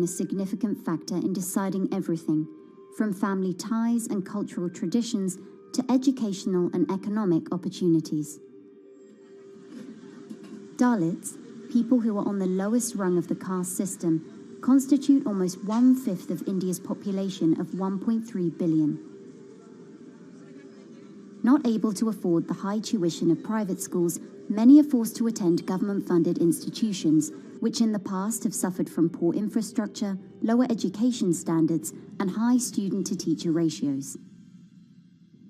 a significant factor in deciding everything, from family ties and cultural traditions to educational and economic opportunities. Dalits, people who are on the lowest rung of the caste system, constitute almost 1/5 of India's population of 1.3 billion. Not able to afford the high tuition of private schools, many are forced to attend government-funded institutions, which in the past have suffered from poor infrastructure, lower education standards, and high student-to-teacher ratios.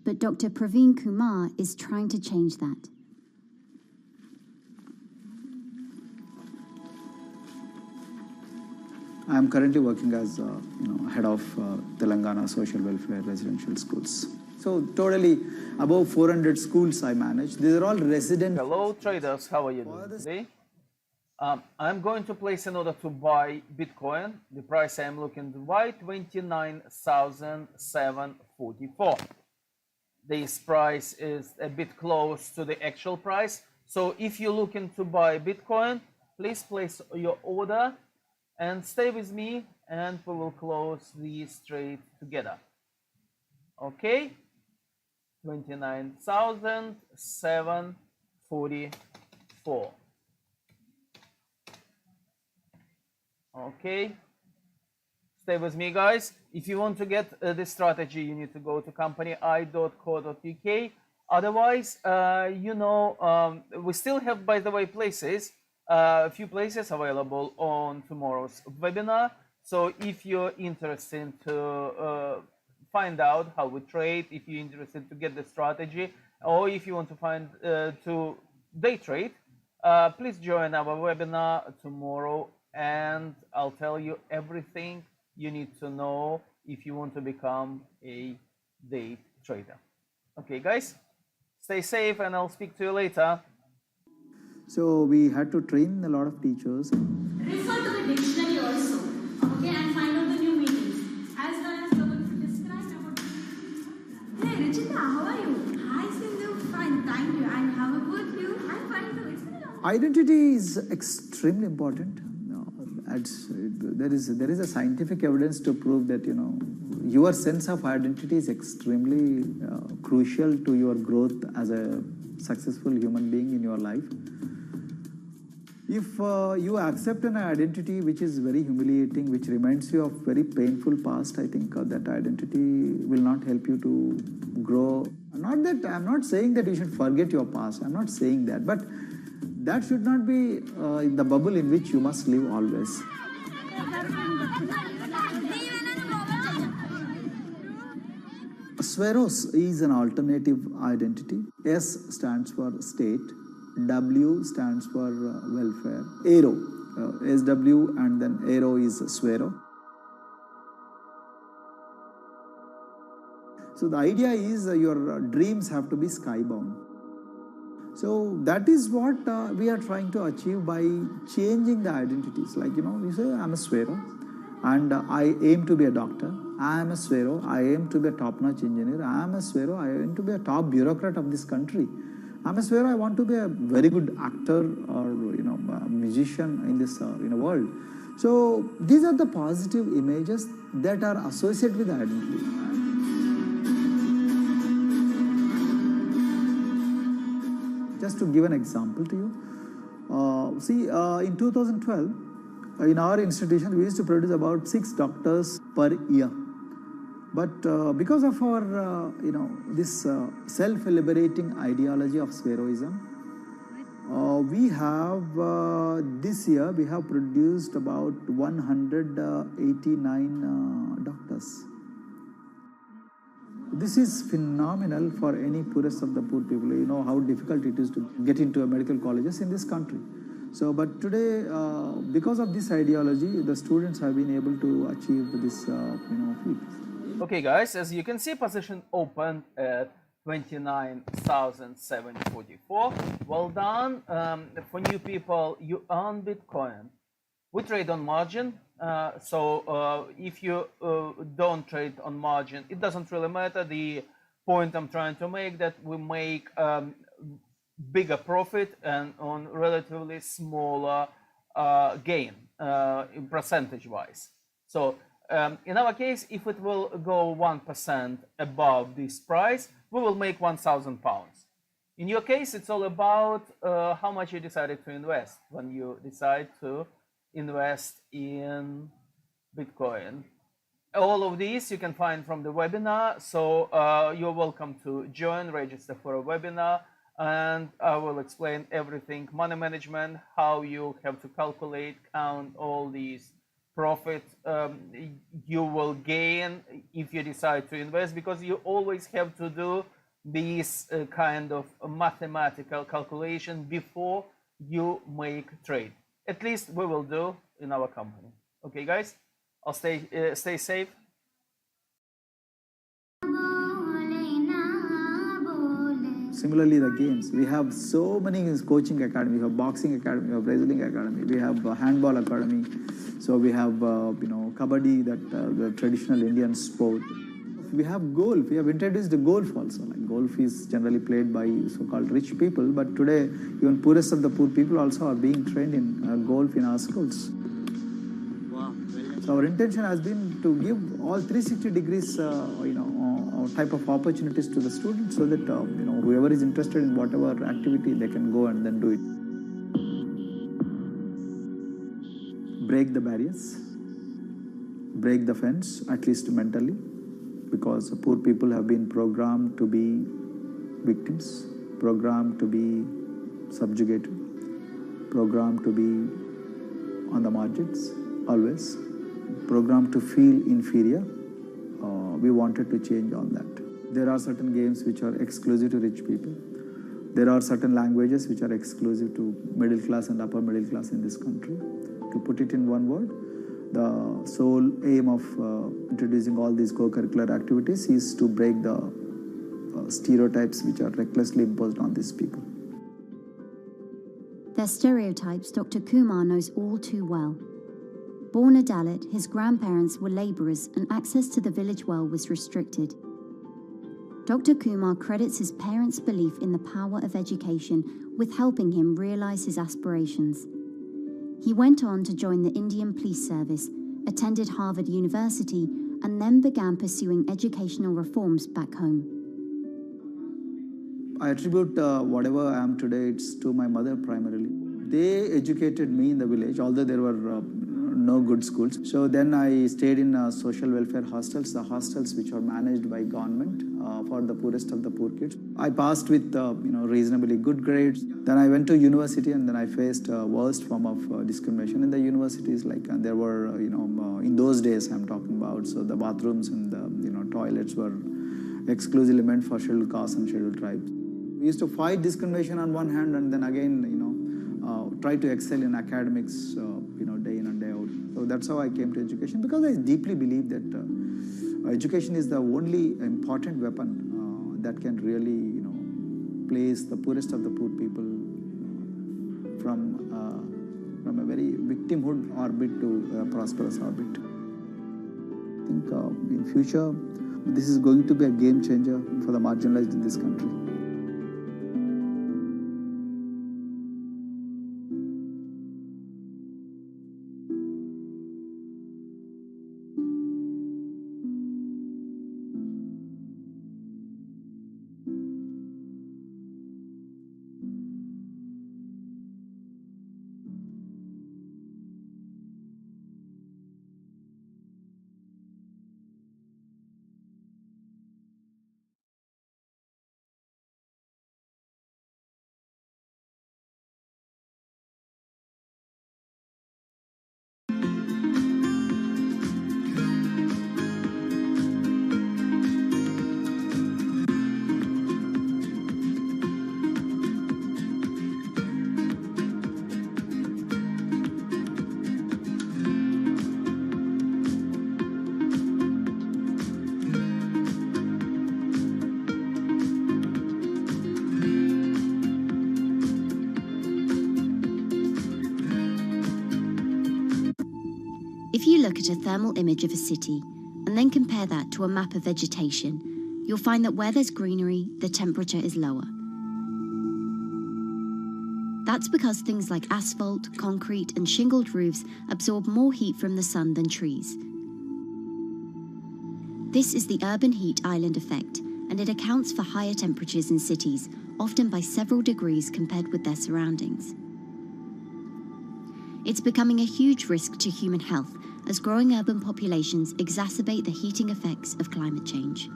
But Dr. Praveen Kumar is trying to change that. I am currently working as head of Telangana Social Welfare Residential Schools. So totally above 400 schools I manage. These are all resident. Hello traders, how are you doing today? I'm going to place an order to buy Bitcoin. The price I'm looking to buy, 29,744. This price is a bit close to the actual price. So if you're looking to buy Bitcoin, please place your order and stay with me and we will close this trade together. Okay, 29,744. Okay, stay with me guys. If you want to get this strategy, you need to go to company.co.uk. Otherwise, we still have, by the way, a few places available on tomorrow's webinar. So if you're interested to find out how we trade, if you're interested to get the strategy, or if you want to to day trade, please join our webinar tomorrow, and I'll tell you everything you need to know if you want to become a day trader. Okay, guys, stay safe, and I'll speak to you later. So we had to train a lot of teachers. Refer to the dictionary also, okay, and find out the new meanings, as well as describe about. Hey, Richita, how are you? Hi, Sindhu. Fine, thank you. And how about you? I'm fine too. It's been a long time. Identity is extremely important. There is a scientific evidence to prove that your sense of identity is extremely crucial to your growth as a successful human being in your life. If you accept an identity which is very humiliating, which reminds you of very painful past, I think that identity will not help you to grow. I'm not saying that you should forget your past. I'm not saying that, but that should not be the bubble in which you must live always. Swaros is an alternative identity. S stands for state, W stands for welfare, Aero, SW, and then Aero is Swero. So the idea is your dreams have to be skybound. So that is what we are trying to achieve by changing the identities. Like, you say, I'm a Swero and I aim to be a doctor. I am a Swero, I aim to be a top-notch engineer. I am a Swero, I aim to be a top bureaucrat of this country. I'm a Swero, I want to be a very good actor or a musician in this world. So these are the positive images that are associated with the identity. Just to give an example to you, in 2012, in our institution, we used to produce about 6 doctors per year. But because of our, this self-liberating ideology of Sveroism, we have, this year, we have produced about 189 doctors. This is phenomenal for any poorest of the poor people. You know how difficult it is to get into a medical colleges in this country. So, but today, because of this ideology, the students have been able to achieve this, feat. Okay, guys, as you can see, position opened at 29,744. Well done. For new people, you earn Bitcoin. We trade on margin. So if you don't trade on margin, it doesn't really matter. The point I'm trying to make that we make bigger profit and on relatively smaller gain percentage wise. So in our case, if it will go 1% above this price, we will make £1,000. In your case, it's all about how much you decided to invest when you decide to invest in Bitcoin. All of these you can find from the webinar, so you're welcome to join, register for a webinar, and I will explain everything, money management, how you have to calculate, count all these profit you will gain if you decide to invest, because you always have to do these kind of mathematical calculation before you make trade. At least we will do in our company. Okay, guys, I'll stay safe. Similarly, the games. We have so many coaching academy. We have boxing academy, we have wrestling academy, we have handball academy. So we have, kabaddi, that the traditional Indian sport. We have golf. We have introduced the golf also. Like golf is generally played by so-called rich people, but today even poorest of the poor people also are being trained in golf in our schools. So our intention has been to give all 360 degrees, type of opportunities to the students, so that whoever is interested in whatever activity, they can go and then do it. Break the barriers, break the fence, at least mentally, because poor people have been programmed to be victims, programmed to be subjugated, programmed to be on the margins, always, programmed to feel inferior. We wanted to change all that. There are certain games which are exclusive to rich people. There are certain languages which are exclusive to middle class and upper middle class in this country. To put it in one word, the sole aim of introducing all these co-curricular activities is to break the stereotypes which are recklessly imposed on these people. Their stereotypes Dr. Kumar knows all too well. Born a Dalit, his grandparents were labourers and access to the village well was restricted. Dr. Kumar credits his parents' belief in the power of education with helping him realise his aspirations. He went on to join the Indian Police Service, attended Harvard University, and then began pursuing educational reforms back home. I attribute whatever I am today, it's to my mother primarily. They educated me in the village, although there were no good schools. So then I stayed in social welfare hostels, the hostels which are managed by government for the poorest of the poor kids. I passed with reasonably good grades. Then I went to university, and then I faced worst form of discrimination in the universities. Like there were in those days I'm talking about. So the bathrooms and the toilets were exclusively meant for scheduled castes and scheduled tribes. We used to fight discrimination on one hand, and then again try to excel in academics day in and day out. So that's how I came to education, because I deeply believe that education is the only important weapon that can really place the poorest of the poor people from a very victimhood orbit to a prosperous orbit. I think in future this is going to be a game changer for the marginalized in this country. If you look at a thermal image of a city and then compare that to a map of vegetation, you'll find that where there's greenery, the temperature is lower. That's because things like asphalt, concrete, and shingled roofs absorb more heat from the sun than trees, This is the urban heat island effect, and it accounts for higher temperatures in cities, often by several degrees compared with their surroundings. It's becoming a huge risk to human health as growing urban populations exacerbate the heating effects of climate change.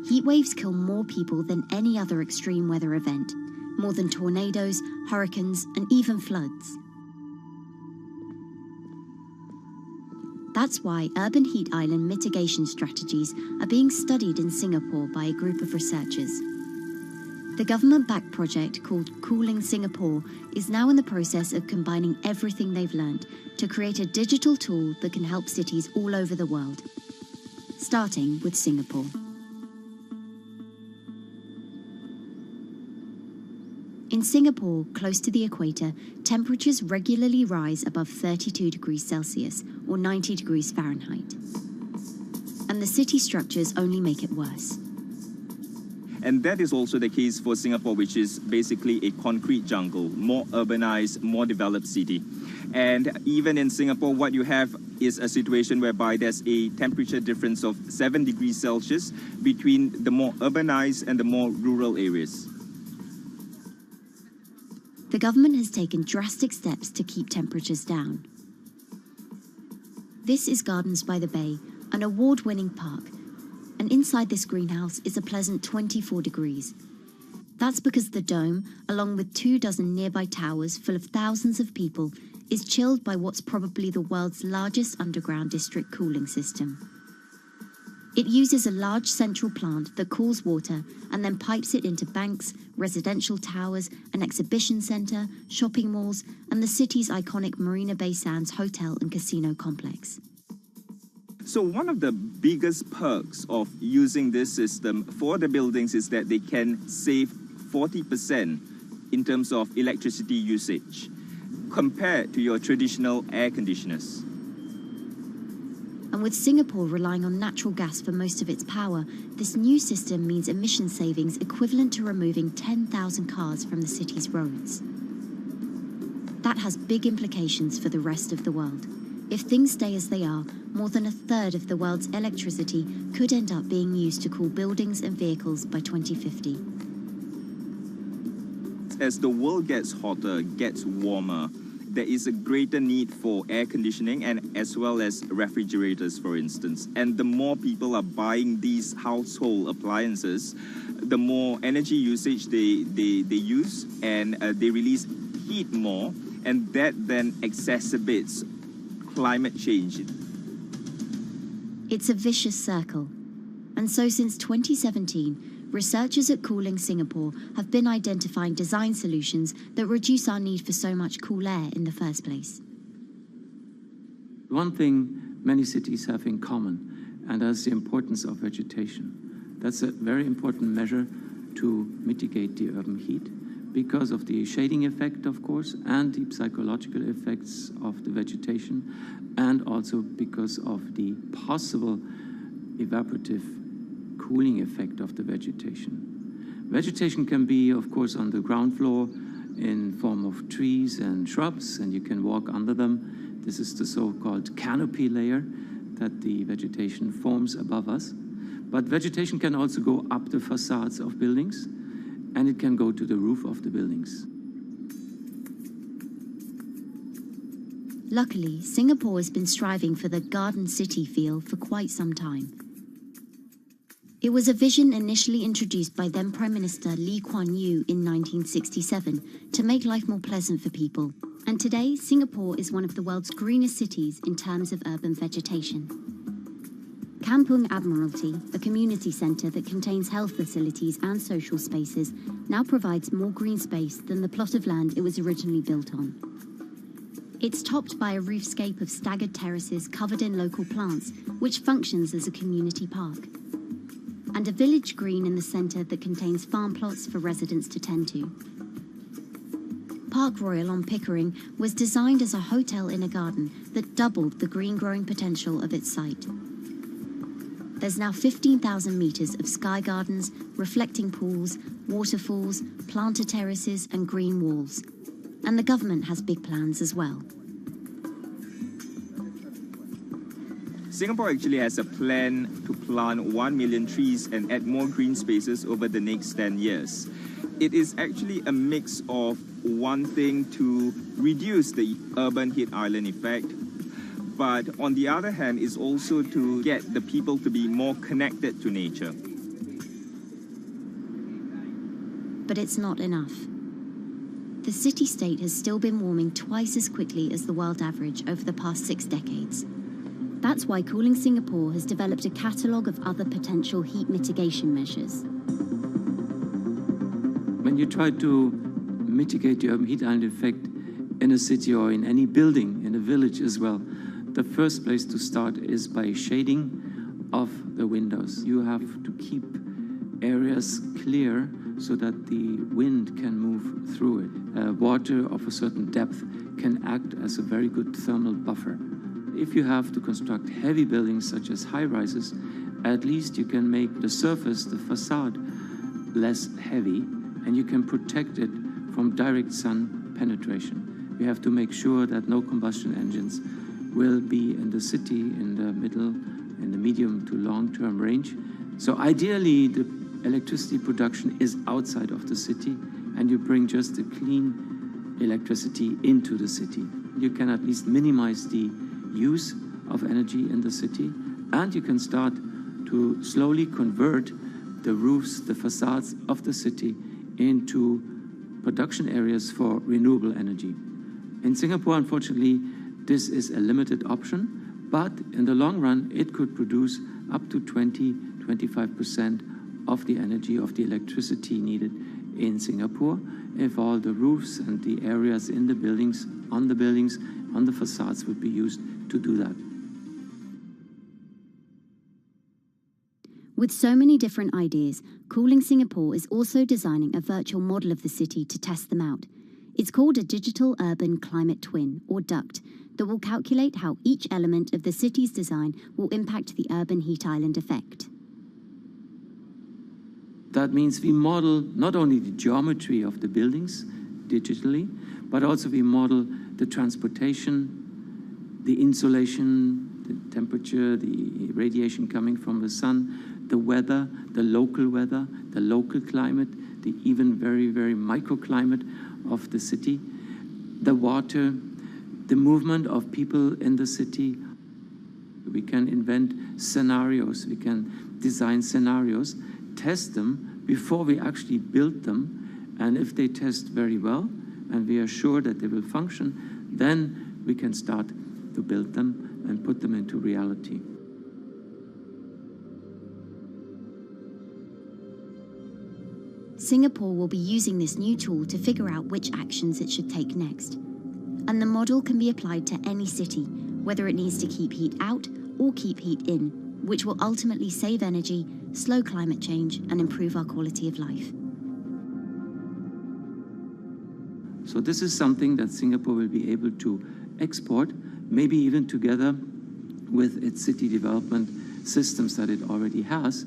Heat waves kill more people than any other extreme weather event, more than tornadoes, hurricanes, and even floods. That's why urban heat island mitigation strategies are being studied in Singapore by a group of researchers. The government-backed project called Cooling Singapore is now in the process of combining everything they've learned to create a digital tool that can help cities all over the world, starting with Singapore. In Singapore, close to the equator, temperatures regularly rise above 32 degrees Celsius or 90 degrees Fahrenheit. And the city structures only make it worse. And that is also the case for Singapore, which is basically a concrete jungle, more urbanized, more developed city. And even in Singapore, what you have is a situation whereby there's a temperature difference of 7 degrees Celsius between the more urbanized and the more rural areas. The government has taken drastic steps to keep temperatures down. This is Gardens by the Bay, an award-winning park, and inside this greenhouse is a pleasant 24 degrees. That's because the dome, along with 24 nearby towers full of thousands of people, is chilled by what's probably the world's largest underground district cooling system. It uses a large central plant that cools water and then pipes it into banks, residential towers, an exhibition centre, shopping malls, and the city's iconic Marina Bay Sands hotel and casino complex. So one of the biggest perks of using this system for the buildings is that they can save 40% in terms of electricity usage compared to your traditional air conditioners. And with Singapore relying on natural gas for most of its power, this new system means emission savings equivalent to removing 10,000 cars from the city's roads. That has big implications for the rest of the world. If things stay as they are, more than a third of the world's electricity could end up being used to cool buildings and vehicles by 2050. As the world gets hotter, gets warmer, there is a greater need for air conditioning and as well as refrigerators, for instance. And the more people are buying these household appliances, the more energy usage they use, and they release heat more, and that then exacerbates climate change. It's a vicious circle. And so since 2017, researchers at Cooling Singapore have been identifying design solutions that reduce our need for so much cool air in the first place. One thing many cities have in common, and that's the importance of vegetation. That's a very important measure to mitigate the urban heat because of the shading effect, of course, and the psychological effects of the vegetation, and also because of the possible evaporative cooling effect of the vegetation. Vegetation can be, of course, on the ground floor in form of trees and shrubs, and you can walk under them. This is the so-called canopy layer that the vegetation forms above us. But vegetation can also go up the facades of buildings, and it can go to the roof of the buildings. Luckily, Singapore has been striving for the garden city feel for quite some time. It was a vision initially introduced by then Prime Minister Lee Kuan Yew in 1967 to make life more pleasant for people. And today, Singapore is one of the world's greenest cities in terms of urban vegetation. Kampung Admiralty, a community centre that contains health facilities and social spaces, now provides more green space than the plot of land it was originally built on. It's topped by a roofscape of staggered terraces covered in local plants, which functions as a community park. And a village green in the centre that contains farm plots for residents to tend to. Park Royal on Pickering was designed as a hotel in a garden that doubled the green growing potential of its site. There's now 15,000 metres of sky gardens, reflecting pools, waterfalls, planted terraces and green walls. And the government has big plans as well. Singapore actually has a plan to plant 1 million trees and add more green spaces over the next 10 years. It is actually a mix of wanting to reduce the urban heat island effect, but on the other hand is also to get the people to be more connected to nature. But it's not enough. The city-state has still been warming twice as quickly as the world average over the past 6 decades. That's why Cooling Singapore has developed a catalogue of other potential heat mitigation measures. When you try to mitigate the urban heat island effect in a city or in any building, in a village as well, the first place to start is by shading of the windows. You have to keep areas clear so that the wind can move through it. Water of a certain depth can act as a very good thermal buffer. If you have to construct heavy buildings such as high-rises, at least you can make the surface, the facade, less heavy, and you can protect it from direct sun penetration. We have to make sure that no combustion engines will be in the city in the middle, in the medium to long-term range. So ideally, the electricity production is outside of the city, and you bring just the clean electricity into the city. You can at least minimize the use of energy in the city, and you can start to slowly convert the roofs, the facades of the city into production areas for renewable energy. In Singapore, unfortunately, this is a limited option, but in the long run, it could produce up to 20-25% of the energy, of the electricity needed in Singapore if all the roofs and the areas in the buildings, on the facades would be used to do that. With so many different ideas, Cooling Singapore is also designing a virtual model of the city to test them out. It's called a Digital Urban Climate Twin, or DUCT, that will calculate how each element of the city's design will impact the urban heat island effect. That means we model not only the geometry of the buildings digitally, but also we model the transportation, the insulation, the temperature, the radiation coming from the sun, the weather, the local climate, the even very, very microclimate of the city, the water, the movement of people in the city. We can invent scenarios, we can design scenarios, test them before we actually build them, and if they test very well and we are sure that they will function, then we can start to build them and put them into reality. Singapore will be using this new tool to figure out which actions it should take next. And the model can be applied to any city, whether it needs to keep heat out or keep heat in, which will ultimately save energy, slow climate change, and improve our quality of life. So this is something that Singapore will be able to export, maybe even together with its city development systems that it already has.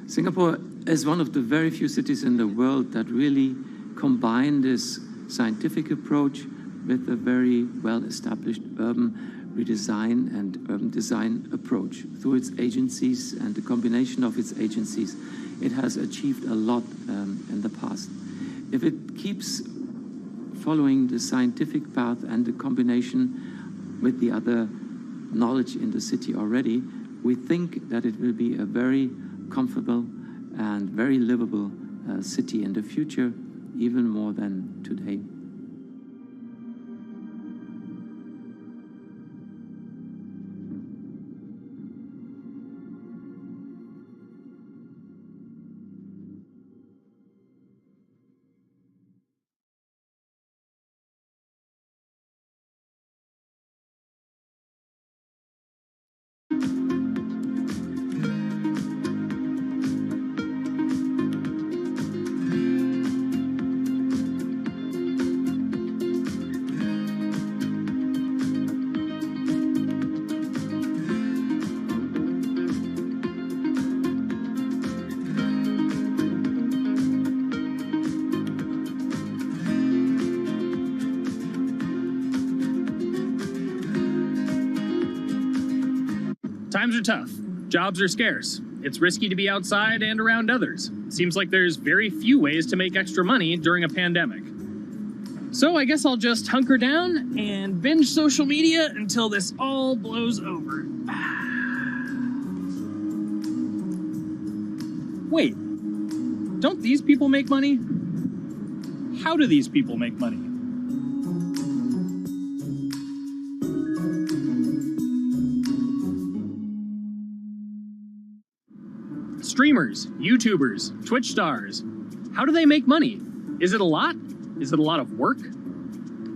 Singapore is one of the very few cities in the world that really combine this scientific approach with a very well-established urban redesign and urban design approach. Through its agencies and the combination of its agencies, it has achieved a lot in the past. If it keeps following the scientific path and the combination with the other knowledge in the city already, we think that it will be a very comfortable and very livable city in the future, even more than today. Times are tough. Jobs are scarce. It's risky to be outside and around others. Seems like there's very few ways to make extra money during a pandemic. So I guess I'll just hunker down and binge social media until this all blows over. Wait, don't these people make money? How do these people make money? Streamers, YouTubers, Twitch stars. How do they make money? Is it a lot? Is it a lot of work?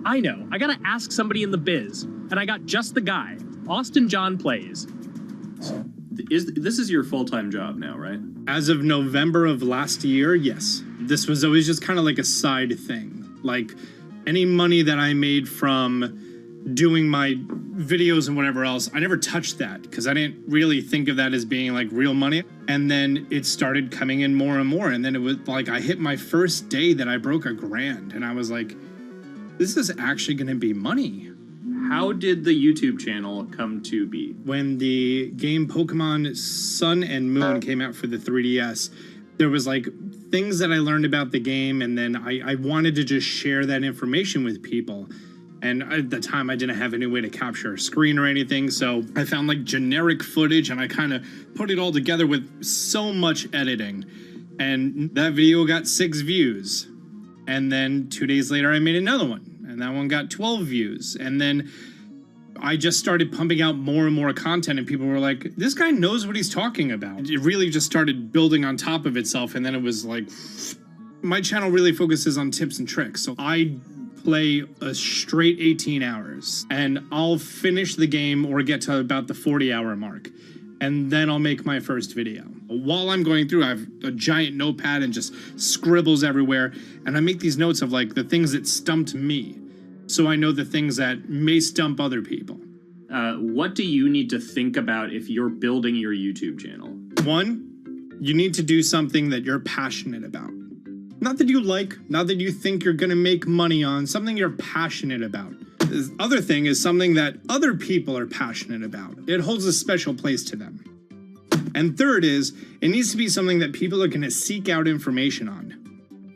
I know, I gotta ask somebody in the biz, and I got just the guy. Austin John Plays. This is your full-time job now, right? As of November of last year, yes. This was always just kind of like a side thing. Like any money that I made from doing my videos and whatever else, I never touched that because I didn't really think of that as being like real money. And then it started coming in more and more. And then it was like I hit my first day that I broke $1,000 and I was like, this is actually going to be money. How did the YouTube channel come to be? When the game Pokemon Sun and Moon came out for the 3DS, there was like things that I learned about the game, and then I wanted to just share that information with people. And at the time, I didn't have any way to capture a screen or anything, so I found like generic footage, and I kind of put it all together with so much editing. And that video got 6 views. And then 2 days later, I made another one. And that one got 12 views. And then I just started pumping out more and more content, and people were like, this guy knows what he's talking about. It really just started building on top of itself, and then it was like, my channel really focuses on tips and tricks. So I play a straight 18 hours, and I'll finish the game or get to about the 40-hour mark, and then I'll make my first video. While I'm going through, I have a giant notepad and just scribbles everywhere, and I make these notes of like the things that stumped me, so I know the things that may stump other people. What do you need to think about if you're building your YouTube channel? 1, you need to do something that you're passionate about. Not that you like, not that you think you're gonna make money on, something you're passionate about. The other thing is something that other people are passionate about. It holds a special place to them. And third is, it needs to be something that people are gonna seek out information on.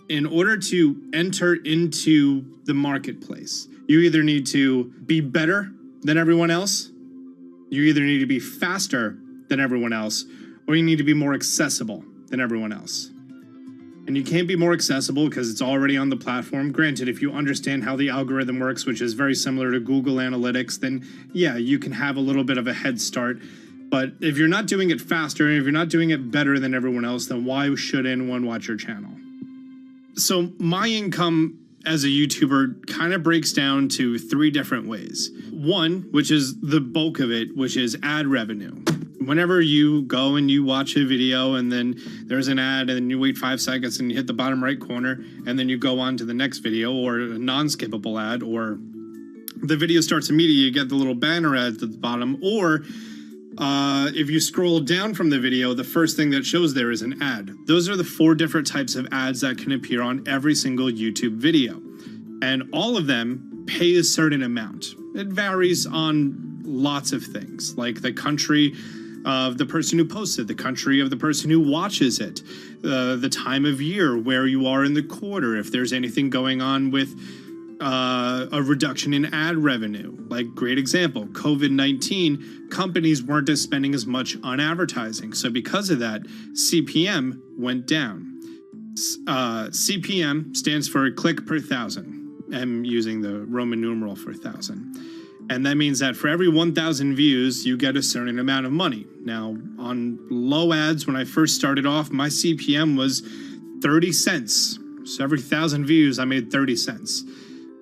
In order to enter into the marketplace, you either need to be better than everyone else, you either need to be faster than everyone else, or you need to be more accessible than everyone else. And you can't be more accessible because it's already on the platform. Granted, if you understand how the algorithm works, which is very similar to Google Analytics, then yeah, you can have a little bit of a head start. But if you're not doing it faster, and if you're not doing it better than everyone else, then why should anyone watch your channel? So my income as a YouTuber kind of breaks down to 3 different ways. 1, which is the bulk of it, which is ad revenue. Whenever you go and you watch a video and then there's an ad and then you wait 5 seconds and you hit the bottom right corner and then you go on to the next video, or a non-skippable ad, or the video starts immediately, you get the little banner ad at the bottom, or if you scroll down from the video, the first thing that shows there is an ad. Those are the 4 different types of ads that can appear on every single YouTube video. And all of them pay a certain amount. It varies on lots of things, like the country of the person who posts it, the country of the person who watches it, the time of year, where you are in the quarter, if there's anything going on with a reduction in ad revenue. Like, great example, COVID-19, companies weren't spending as much on advertising. So because of that, CPM went down. CPM stands for click per thousand. I'm using the Roman numeral for 1,000. And that means that for every 1,000 views, you get a certain amount of money. Now, on low ads, when I first started off, my CPM was 30 cents. So every 1,000 views, I made 30 cents.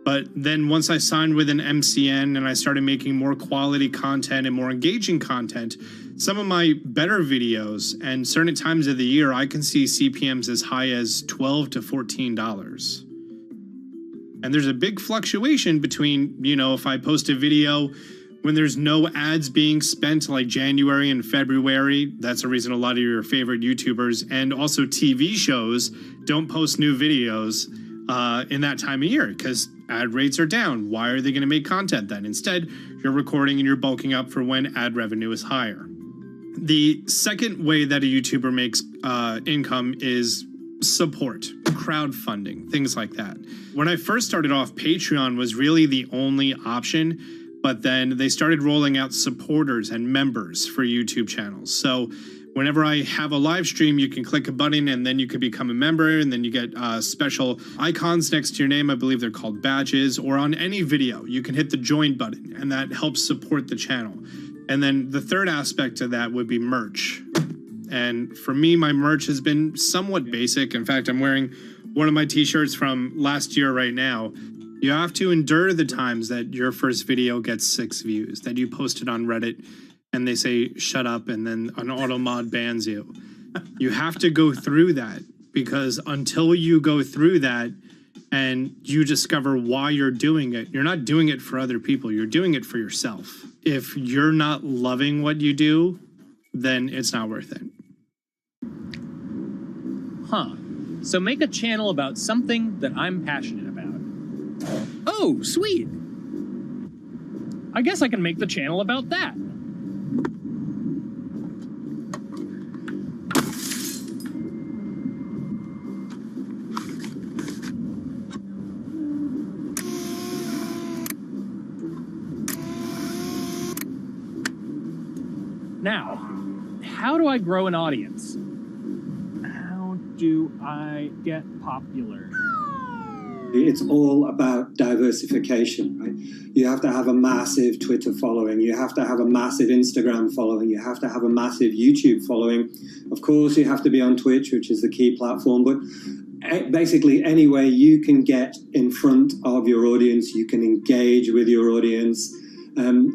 But then once I signed with an MCN and I started making more quality content and more engaging content, some of my better videos and certain times of the year, I can see CPMs as high as $12 to $14. And there's a big fluctuation between, you know, if I post a video when there's no ads being spent, like January and February, that's the reason a lot of your favorite YouTubers and also TV shows don't post new videos in that time of year because ad rates are down. Why are they going to make content then? Instead, you're recording and you're bulking up for when ad revenue is higher. The second way that a YouTuber makes income is support, crowdfunding, things like that. When I first started off, Patreon was really the only option, but then they started rolling out supporters and members for YouTube channels. So whenever I have a live stream, you can click a button and then you can become a member, and then you get special icons next to your name. I believe they're called badges. Or on any video, you can hit the join button, and that helps support the channel. And then the third aspect of that would be merch. And for me, my merch has been somewhat basic. In fact, I'm wearing one of my t-shirts from last year right now. You have to endure the times that your first video gets 6 views, that you post it on Reddit and they say, shut up, and then an auto mod bans you. You have to go through that, because until you go through that and you discover why you're doing it, you're not doing it for other people, you're doing it for yourself. If you're not loving what you do, then it's not worth it. Huh. So make a channel about something that I'm passionate about. Oh, sweet. I guess I can make the channel about that. Now, how do I grow an audience? How do I get popular? It's all about diversification, right? You have to have a massive Twitter following. You have to have a massive Instagram following. You have to have a massive YouTube following. Of course, you have to be on Twitch, which is the key platform. But basically, any way you can get in front of your audience, you can engage with your audience,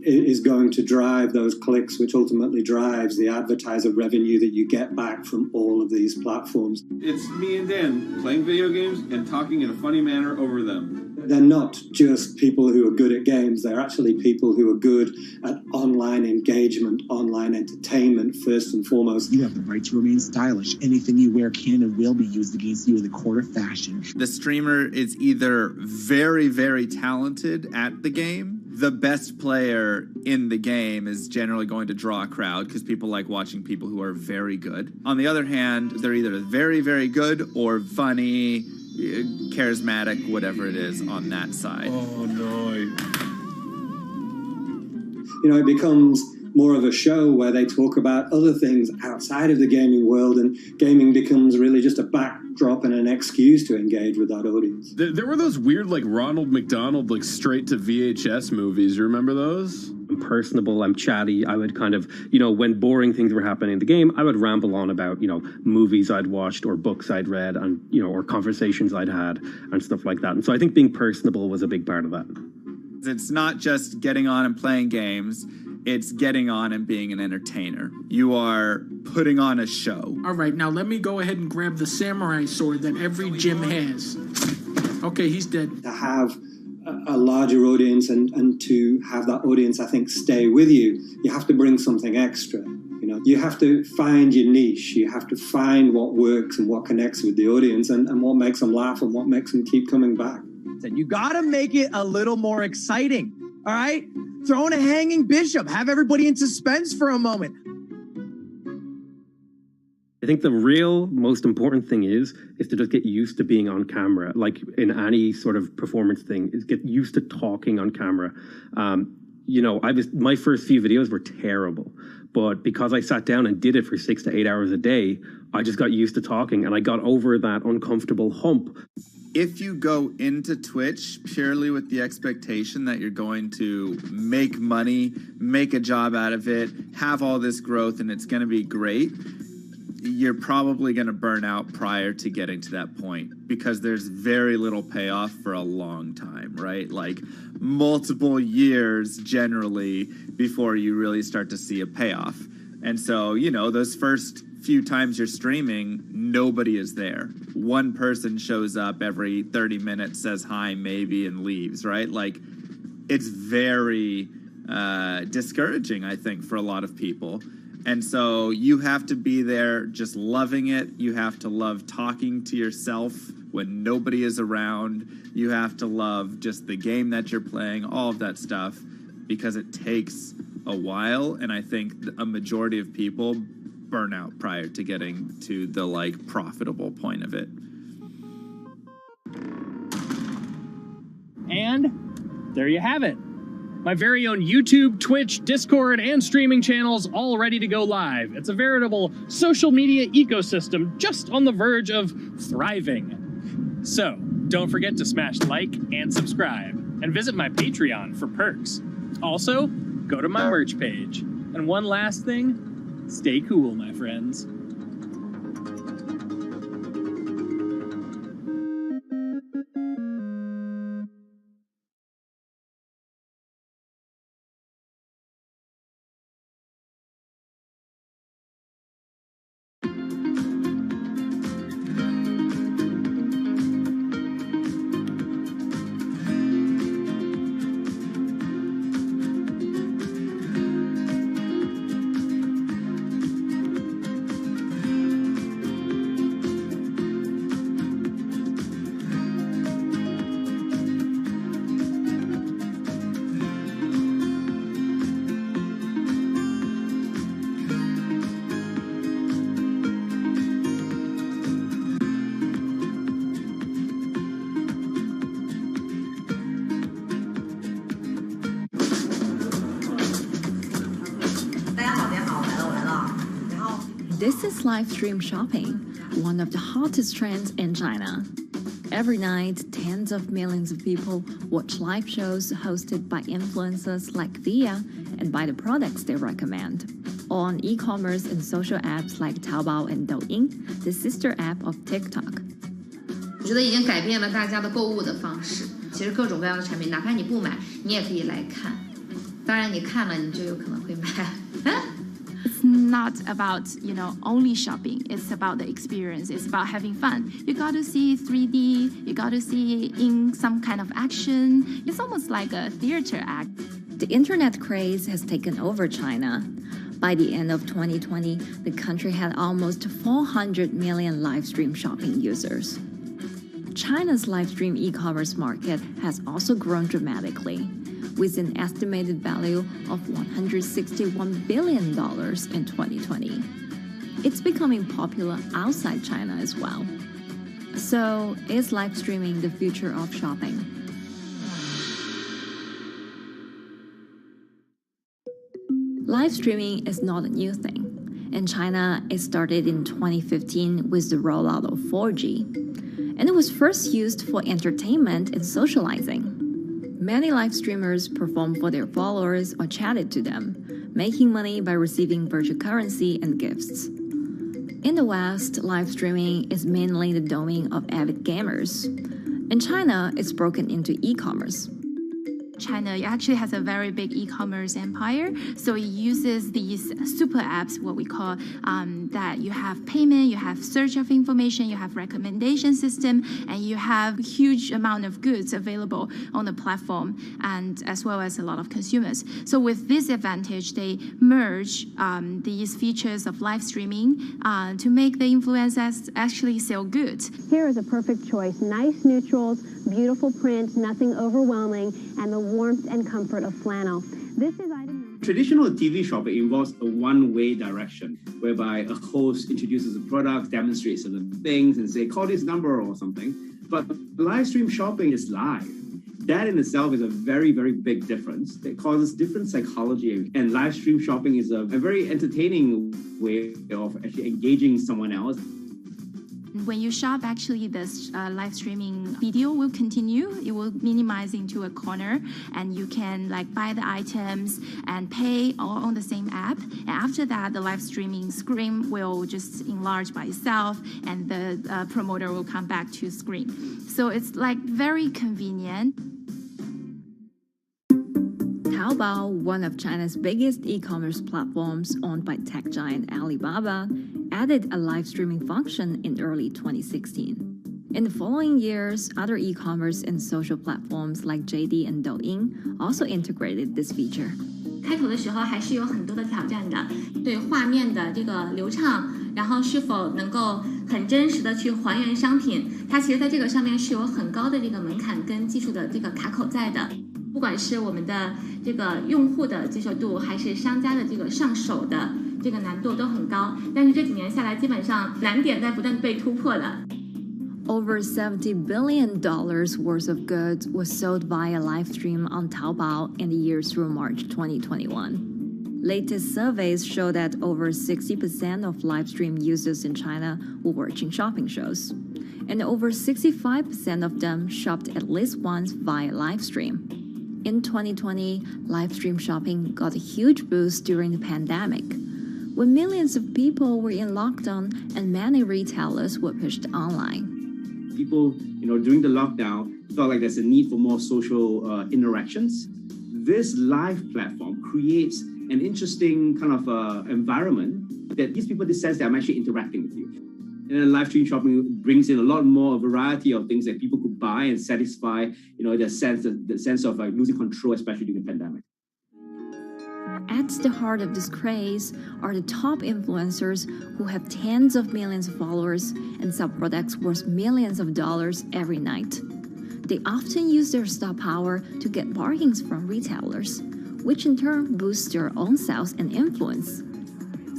is going to drive those clicks, which ultimately drives the advertiser revenue that you get back from all of these platforms. It's me and Dan playing video games and talking in a funny manner over them. They're not just people who are good at games, they're actually people who are good at online engagement, online entertainment, first and foremost. You have the right to remain stylish. Anything you wear can and will be used against you in the court of fashion. The streamer is either very, very talented at the game. The best player in the game is generally going to draw a crowd because people like watching people who are very good. On the other hand, they're either very, very good or funny, charismatic, whatever it is on that side. Oh, no. You know, it becomes more of a show where they talk about other things outside of the gaming world, and gaming becomes really just a backdrop and an excuse to engage with that audience. There were those weird, like, Ronald McDonald, like, straight to VHS movies. You remember those? I'm personable, I'm chatty. I would kind of, you know, when boring things were happening in the game, I would ramble on about, you know, movies I'd watched or books I'd read and, you know, or conversations I'd had and stuff like that. And so I think being personable was a big part of that. It's not just getting on and playing games. It's getting on and being an entertainer. You are putting on a show. All right, now let me go ahead and grab the samurai sword that every gym has. Okay, he's dead. To have a larger audience and to have that audience, I think, stay with you, you have to bring something extra. You know, you have to find your niche. You have to find what works and what connects with the audience and what makes them laugh and what makes them keep coming back. You got to make it a little more exciting, all right? Throw in a hanging bishop. Have everybody in suspense for a moment. I think the real most important thing is to just get used to being on camera. Like in any sort of performance thing, is get used to talking on camera. You know, my first few videos were terrible, but because I sat down and did it for 6 to 8 hours a day, I just got used to talking and I got over that uncomfortable hump. If you go into Twitch purely with the expectation that you're going to make money, make a job out of it, have all this growth, and it's going to be great, you're probably going to burn out prior to getting to that point because there's very little payoff for a long time, right? Like multiple years generally before you really start to see a payoff. And so, you know, those first few times you're streaming, nobody is there. One person shows up every 30 minutes, says hi, maybe, and leaves, right? Like, it's very discouraging, I think, for a lot of people. And so you have to be there just loving it. You have to love talking to yourself when nobody is around. You have to love just the game that you're playing, all of that stuff, because it takes a while, and I think a majority of people burn out prior to getting to the like profitable point of it. And there you have it. My very own YouTube, Twitch, Discord, and streaming channels all ready to go live. It's a veritable social media ecosystem just on the verge of thriving. So, don't forget to smash like and subscribe, and visit my Patreon for perks. Also, go to my merch page. And one last thing, stay cool, my friends. This is live stream shopping, one of the hottest trends in China. Every night, tens of millions of people watch live shows hosted by influencers like Via and buy the products they recommend. On e-commerce and social apps like Taobao and Douyin, the sister app of TikTok. 我觉得已经改变了大家的购物的方式。其实各种各样的产品，哪怕你不买，你也可以来看。当然，你看了，你就有可能会买。It's not about, only shopping. It's about the experience. It's about having fun. You got to see 3D. You got to see in some kind of action. It's almost like a theater act. The internet craze has taken over China. By the end of 2020, the country had almost 400 million live stream shopping users. China's live stream e-commerce market has also grown dramatically, with an estimated value of $161 billion in 2020. It's becoming popular outside China as well. So, is live streaming the future of shopping? Live streaming is not a new thing. In China, it started in 2015 with the rollout of 4G. And it was first used for entertainment and socializing. Many live streamers performed for their followers or chatted to them, making money by receiving virtual currency and gifts. In the West, live streaming is mainly the domain of avid gamers. In China, it's broken into e-commerce. China actually has a very big e-commerce empire, so it uses these super apps, what we call that you have payment, you have search of information, you have recommendation system, and you have huge amount of goods available on the platform, and as well as a lot of consumers. So with this advantage, they merge these features of live streaming to make the influencers actually sell goods. Here is a perfect choice: nice neutrals, beautiful print, nothing overwhelming, and the warmth and comfort of flannel. This is item. Traditional TV shopping involves a one-way direction, whereby a host introduces a product, demonstrates certain things, and say, call this number or something. But live stream shopping is live. That in itself is a very, very big difference. It causes different psychology. And live stream shopping is a very entertaining way of actually engaging someone else. When you shop, actually, this live streaming video will continue. It will minimize into a corner, and you can buy the items and pay all on the same app. And after that, the live streaming screen will just enlarge by itself, and the promoter will come back to screen. So it's very convenient. Taobao, one of China's biggest e-commerce platforms owned by tech giant Alibaba, added a live streaming function in early 2016. In the following years, other e-commerce and social platforms like JD and Douyin also integrated this feature. 开头的时候还是有很多的挑战的，对画面的这个流畅，然后是否能够很真实的去还原商品，它其实在这个上面是有很高的这个门槛跟技术的这个卡口在的。不管是我们的这个用户的接受度，还是商家的这个上手的这个难度都很高。但是这几年下来，基本上难点在不断被突破的。Over $70 billion worth of goods was sold via live stream on Taobao in the year through March 2021. Latest surveys show that over 60% of live stream users in China were watching shopping shows, and over 65% of them shopped at least once via live stream. In 2020, live stream shopping got a huge boost during the pandemic, when millions of people were in lockdown and many retailers were pushed online. People, during the lockdown, felt like there's a need for more social interactions. This live platform creates an interesting kind of environment that gives people the sense that I'm actually interacting with you. And then live stream shopping brings in a lot more variety of things that people could buy and satisfy, the sense of like losing control, especially during the pandemic. At the heart of this craze are the top influencers who have tens of millions of followers and sell products worth millions of dollars every night. They often use their star power to get bargains from retailers, which in turn boosts their own sales and influence.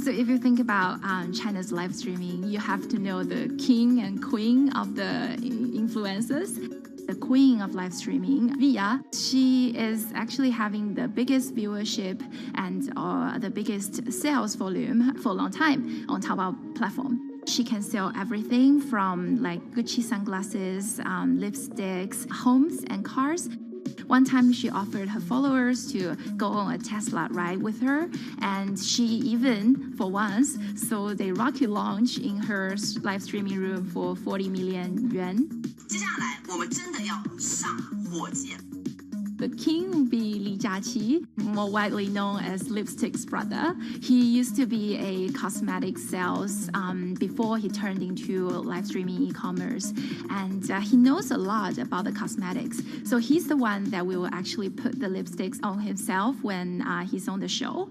So if you think about China's live streaming, you have to know the king and queen of the influencers. The queen of live streaming, Via, she is actually having the biggest viewership and the biggest sales volume for a long time on Taobao platform. She can sell everything from like Gucci sunglasses, lipsticks, homes and cars. One time she offered her followers to go on a Tesla ride with her, and she even, for once, sold a rocket launch in her live streaming room for 40 million yuan. The king will be Li Jiaqi, more widely known as Lipstick's brother. He used to be a cosmetic sales before he turned into live streaming e-commerce, and he knows a lot about the cosmetics. So he's the one that will actually put the lipsticks on himself when he's on the show.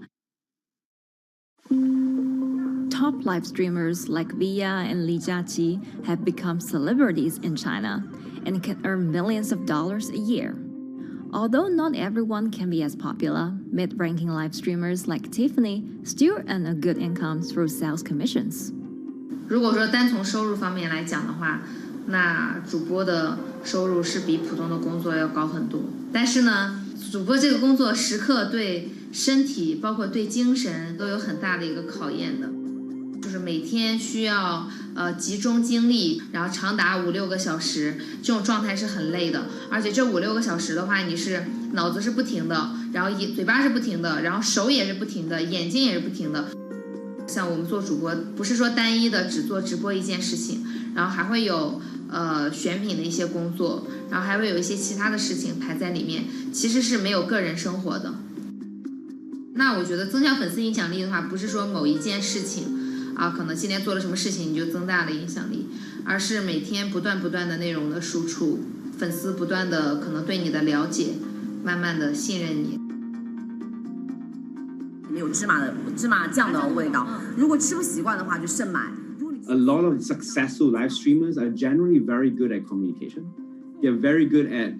Top live streamers like Via and Li Jiaqi have become celebrities in China and can earn millions of dollars a year. Although not everyone can be as popular, mid-ranking live streamers like Tiffany still earn a good income through sales commissions. 如果说单从收入方面来讲的话，那主播的收入是比普通的工作要高很多。但是呢，主播这个工作时刻对身体，包括对精神都有很大的一个考验的。就是每天需要集中精力，然后长达5-6个小时，这种状态是很累的。而且这5-6个小时的话，你是脑子是不停的，然后嘴巴是不停的，然后手也是不停的，眼睛也是不停的。像我们做主播，不是说单一的只做直播一件事情，然后还会有选品的一些工作，然后还会有一些其他的事情排在里面，其实是没有个人生活的。那我觉得增强粉丝影响力的话，不是说某一件事情。可能今天做了什么事情你就增大了影响力，而是每天不断的内容的输出，粉丝不断的可能对你的了解，慢慢的信任你。有芝麻酱的味道，如果吃不习惯的话就慎买。A lot of successful live streamers are generally very good at communication. They're very good at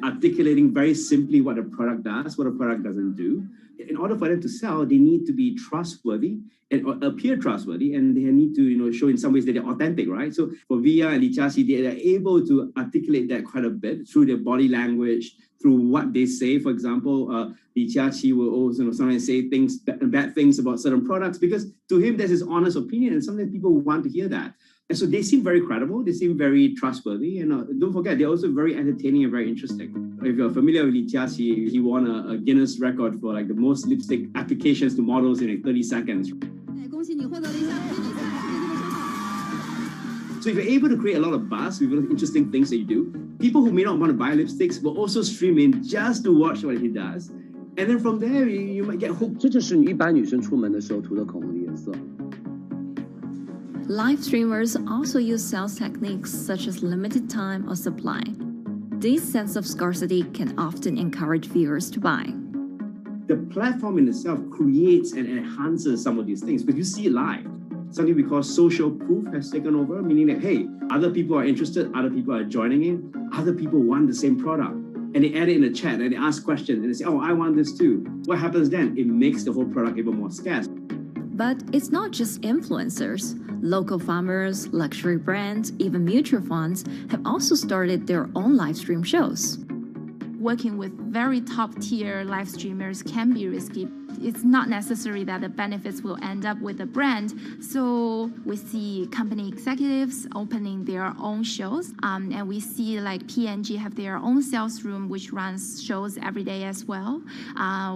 articulating very simply what a product does, what a product doesn't do. In order for them to sell, they need to be trustworthy and appear trustworthy, and they need to, show in some ways that they're authentic, right? So for Via and Li Jiaqi, they are able to articulate that quite a bit through their body language, through what they say. For example, Li Jiaqi will also sometimes say bad things about certain products because to him that's his honest opinion, and sometimes people want to hear that. And so they seem very credible, they seem very trustworthy, and don't forget, they're also very entertaining and very interesting. If you're familiar with Li Jiaqi, he won a Guinness record for like the most lipstick applications to models in like 30 seconds. So if you're able to create a lot of buzz with interesting things that you do, people who may not want to buy lipsticks will also stream in just to watch what he does. And then from there, you might get hooked. 这就是一般女生出门的时候涂的口红的颜色。Live streamers also use sales techniques such as limited time or supply. This sense of scarcity can often encourage viewers to buy. The platform in itself creates and enhances some of these things because you see it live. Something because social proof has taken over, meaning that, hey, other people are interested, other people are joining in, other people want the same product. and they add it in the chat and they ask questions and they say, oh, I want this too. What happens then? It makes the whole product even more scarce. But it's not just influencers. Local farmers, luxury brands, even mutual funds have also started their own live stream shows. Working with very top-tier live streamers can be risky. It's not necessary that the benefits will end up with the brand. So we see company executives opening their own shows. And we see like P&G have their own sales room, which runs shows every day as well.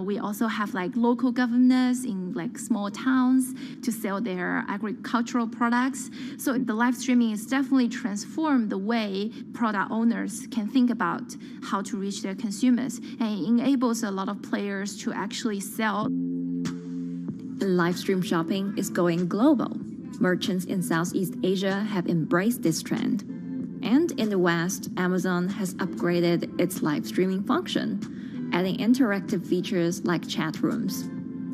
We also have like local governors in like small towns to sell their agricultural products. So the live streaming is definitely transformed the way product owners can think about how to reach their consumers, and it enables a lot of players to actually sell. Live stream shopping is going global. Merchants in Southeast Asia have embraced this trend. And in the West, Amazon has upgraded its live streaming function, adding interactive features like chat rooms.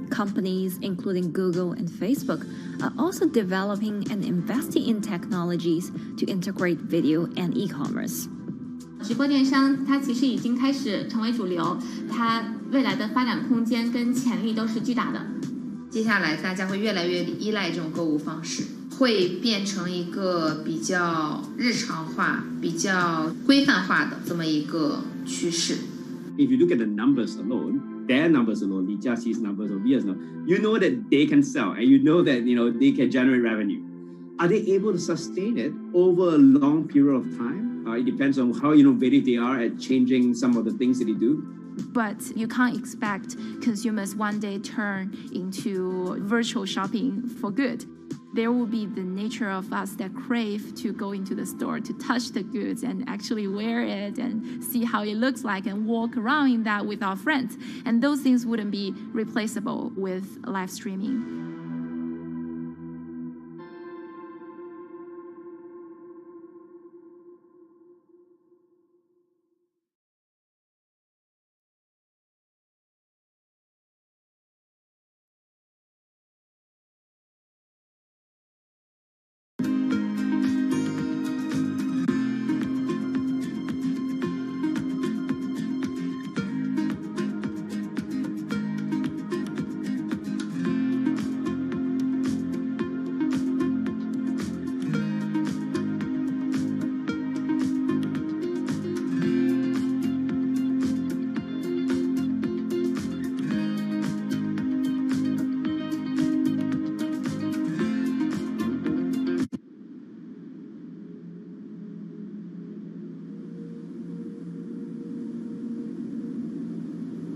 Companies, including Google and Facebook, are also developing and investing in technologies to integrate video and e-commerce. 直播电商它其实已经开始成为主流，它未来的发展空间跟潜力都是巨大的。接下来大家会越来越依赖这种购物方式，会变成一个比较日常化、比较规范化的这么一个趋势。If you look at the numbers alone, their numbers alone, Li Jiaxi's numbers or Via's numbers, you know that they can sell and you know that they can generate revenue. Are they able to sustain it over a long period of time? It depends on how innovative they are at changing some of the things that they do. But you can't expect consumers one day turn into virtual shopping for good. There will be the nature of us that crave to go into the store, to touch the goods and actually wear it and see how it looks like and walk around in that with our friends. And those things wouldn't be replaceable with live streaming.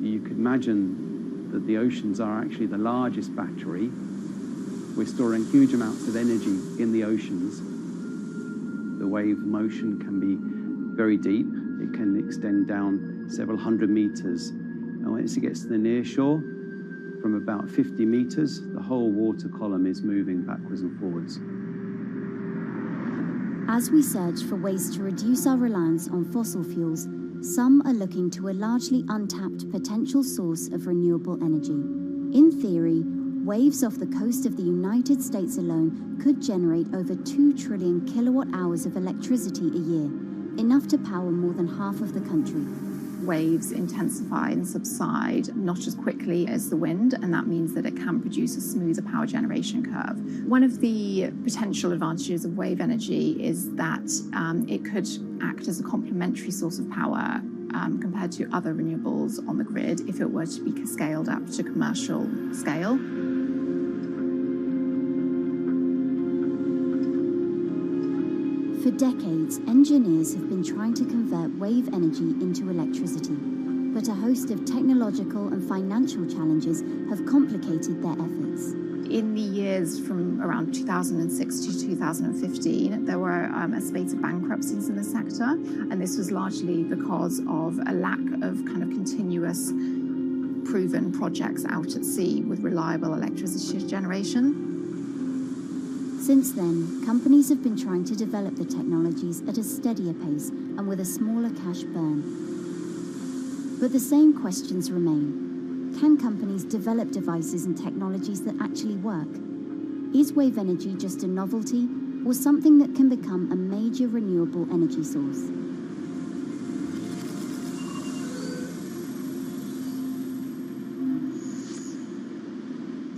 You could imagine that the oceans are actually the largest battery. We're storing huge amounts of energy in the oceans. The wave motion can be very deep. It can extend down several hundred meters. And once it gets to the near shore, from about 50 meters, the whole water column is moving backwards and forwards. As we search for ways to reduce our reliance on fossil fuels, some are looking to a largely untapped potential source of renewable energy. In theory, waves off the coast of the United States alone could generate over 2 trillion kilowatt-hours of electricity a year, enough to power more than half of the country. Waves intensify and subside not as quickly as the wind, and that means that it can produce a smoother power generation curve. One of the potential advantages of wave energy is that it could act as a complementary source of power compared to other renewables on the grid if it were to be scaled up to commercial scale. For decades, engineers have been trying to convert wave energy into electricity, but a host of technological and financial challenges have complicated their efforts. In the years from around 2006 to 2015, there were a spate of bankruptcies in the sector, and this was largely because of a lack of kind of continuous proven projects out at sea with reliable electricity generation. Since then, companies have been trying to develop the technologies at a steadier pace and with a smaller cash burn. But the same questions remain. Can companies develop devices and technologies that actually work? Is wave energy just a novelty or something that can become a major renewable energy source?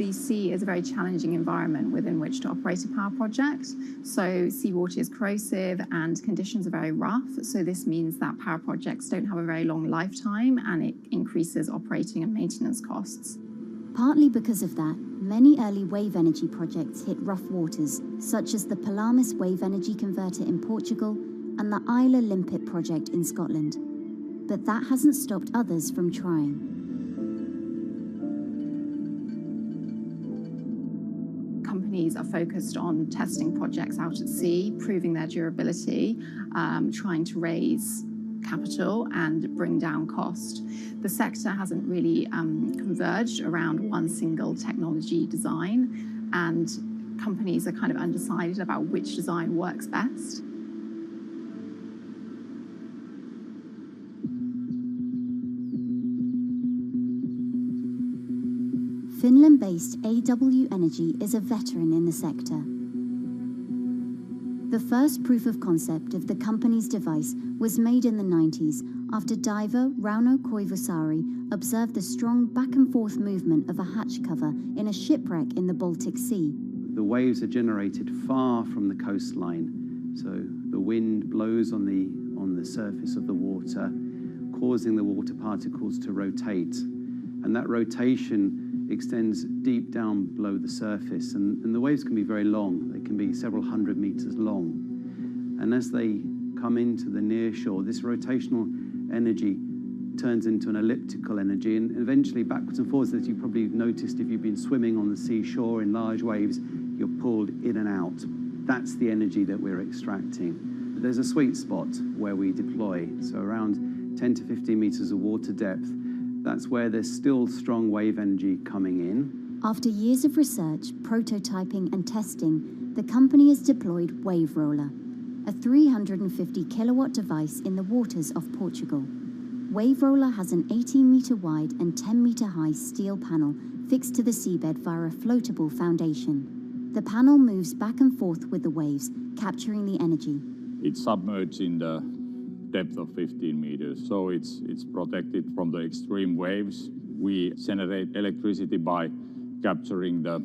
the sea is a very challenging environment within which to operate a power project. So seawater is corrosive and conditions are very rough. So this means that power projects don't have a very long lifetime, and it increases operating and maintenance costs. Partly because of that, many early wave energy projects hit rough waters, such as the Palamas Wave Energy Converter in Portugal and the Isla Limpet project in Scotland. But that hasn't stopped others from trying. Companies are focused on testing projects out at sea, proving their durability, trying to raise capital and bring down cost. The sector hasn't really converged around one single technology design, and companies are kind of undecided about which design works best. Finland-based AW Energy is a veteran in the sector. The first proof of concept of the company's device was made in the 90s after diver Rauno Koivusaari observed the strong back-and-forth movement of a hatch cover in a shipwreck in the Baltic Sea. The waves are generated far from the coastline, so the wind blows on the surface of the water, causing the water particles to rotate, and that rotation extends deep down below the surface, and the waves can be very long. They can be several hundred meters long. And as they come into the near shore, this rotational energy turns into an elliptical energy, and eventually backwards and forwards, as you probably noticed if you've been swimming on the seashore in large waves, you're pulled in and out. That's the energy that we're extracting. There's a sweet spot where we deploy, so around 10 to 15 meters of water depth. That's where there's still strong wave energy coming in. After years of research, prototyping and testing, the company has deployed Wave Roller, a 350 kilowatt device in the waters of Portugal. Wave Roller has an 18-meter wide and 10-meter high steel panel fixed to the seabed via a floatable foundation. The panel moves back and forth with the waves, capturing the energy. It's submerged in the depth of 15 meters, so it's protected from the extreme waves. We generate electricity by capturing the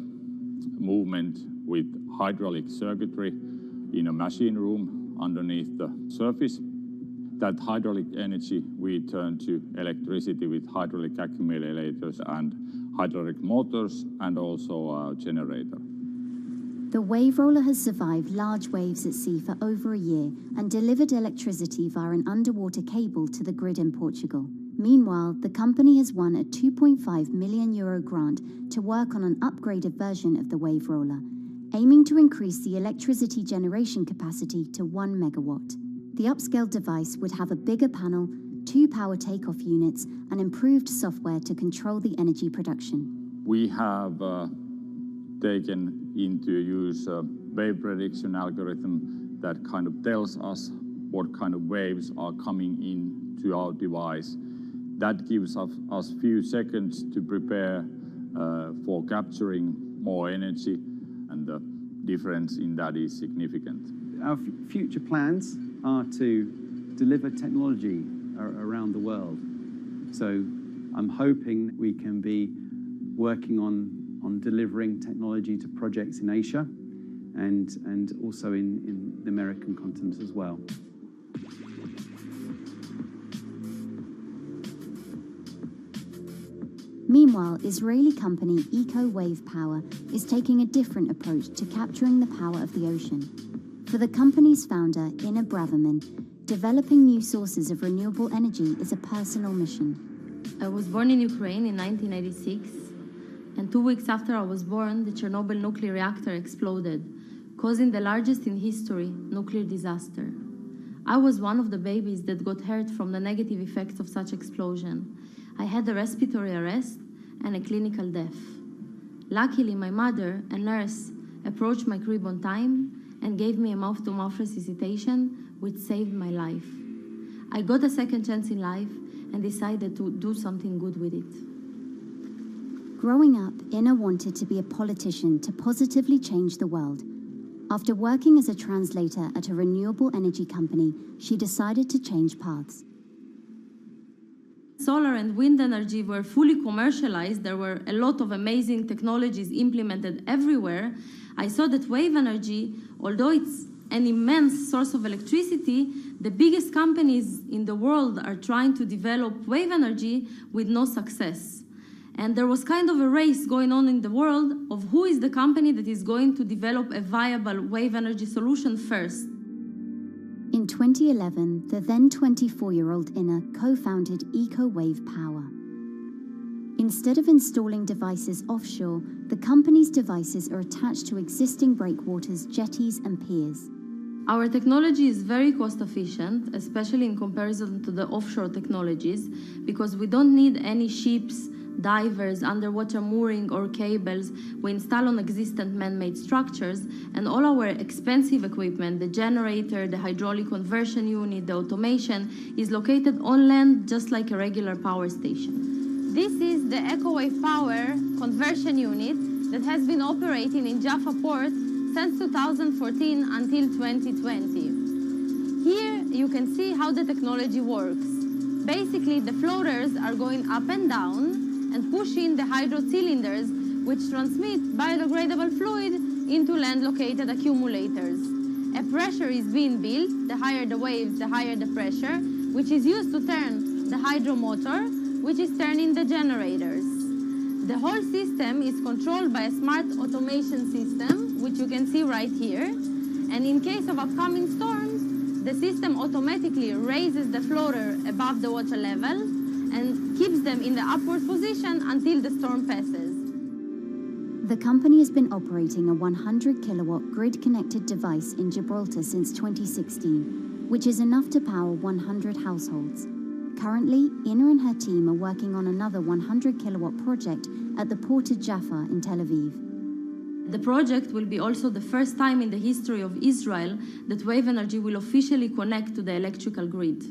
movement with hydraulic circuitry in a machine room underneath the surface. That hydraulic energy we turn to electricity with hydraulic accumulators and hydraulic motors, and also a generator. The Wave Roller has survived large waves at sea for over a year and delivered electricity via an underwater cable to the grid in Portugal. Meanwhile, the company has won a €2.5 million grant to work on an upgraded version of the Wave Roller, aiming to increase the electricity generation capacity to 1 megawatt. The upscaled device would have a bigger panel, 2 power takeoff units, and improved software to control the energy production. We have taken into use a wave prediction algorithm that kind of tells us what kind of waves are coming into our device. That gives us few seconds to prepare for capturing more energy, and the difference in that is significant. Our future plans are to deliver technology around the world. So I'm hoping we can be working on delivering technology to projects in Asia and also in the American continent as well. Meanwhile, Israeli company Eco Wave Power is taking a different approach to capturing the power of the ocean. For the company's founder, Ina Braverman, developing new sources of renewable energy is a personal mission. I was born in Ukraine in 1986, and 2 weeks after I was born, the Chernobyl nuclear reactor exploded, causing the largest in history nuclear disaster. I was one of the babies that got hurt from the negative effects of such explosion. I had a respiratory arrest and a clinical death. Luckily, my mother, a nurse, approached my crib on time and gave me a mouth-to-mouth resuscitation, which saved my life. I got a second chance in life and decided to do something good with it. Growing up, Ina wanted to be a politician to positively change the world. After working as a translator at a renewable energy company, she decided to change paths. solar and wind energy were fully commercialized, there were a lot of amazing technologies implemented everywhere, I saw that wave energy, although it's an immense source of electricity, the biggest companies in the world are trying to develop wave energy with no success. And there was kind of a race going on in the world of who is the company that is going to develop a viable wave energy solution first. In 2011, the then 24-year-old Inna co-founded EcoWave Power. Instead of installing devices offshore, the company's devices are attached to existing breakwaters, jetties, and piers. Our technology is very cost efficient, especially in comparison to the offshore technologies, because we don't need any ships, divers, underwater mooring or cables. We install on existing man-made structures, and all our expensive equipment, the generator, the hydraulic conversion unit, the automation, is located on land just like a regular power station. This is the EcoWave Power conversion unit that has been operating in Jaffa Port since 2014 until 2020. Here you can see how the technology works. Basically, the floaters are going up and down and pushing the hydro cylinders, which transmit biodegradable fluid into land-located accumulators. A pressure is being built. The higher the waves, the higher the pressure, which is used to turn the hydro motor, which is turning the generators. The whole system is controlled by a smart automation system, which you can see right here. And in case of upcoming storms, the system automatically raises the floater above the water level and keeps them in the upward position until the storm passes. The company has been operating a 100-kilowatt grid-connected device in Gibraltar since 2016, which is enough to power 100 households. Currently, Inna and her team are working on another 100-kilowatt project at the port of Jaffa in Tel Aviv. The project will be also the first time in the history of Israel that wave energy will officially connect to the electrical grid.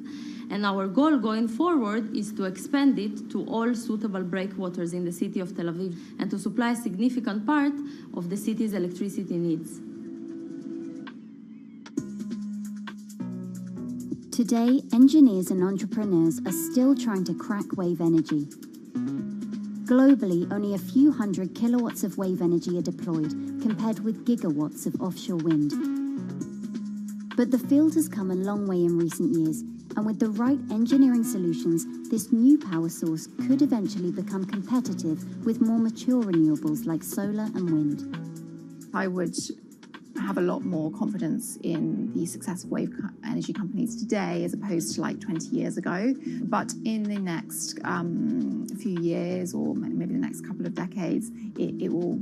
And our goal going forward is to expand it to all suitable breakwaters in the city of Tel Aviv and to supply a significant part of the city's electricity needs. Today, engineers and entrepreneurs are still trying to crack wave energy. Globally, only a few hundred kilowatts of wave energy are deployed, compared with gigawatts of offshore wind. But the field has come a long way in recent years, and with the right engineering solutions, this new power source could eventually become competitive with more mature renewables like solar and wind. I would have a lot more confidence in the success of wave energy companies today as opposed to like 20 years ago. But in the next few years, or maybe the next couple of decades, it will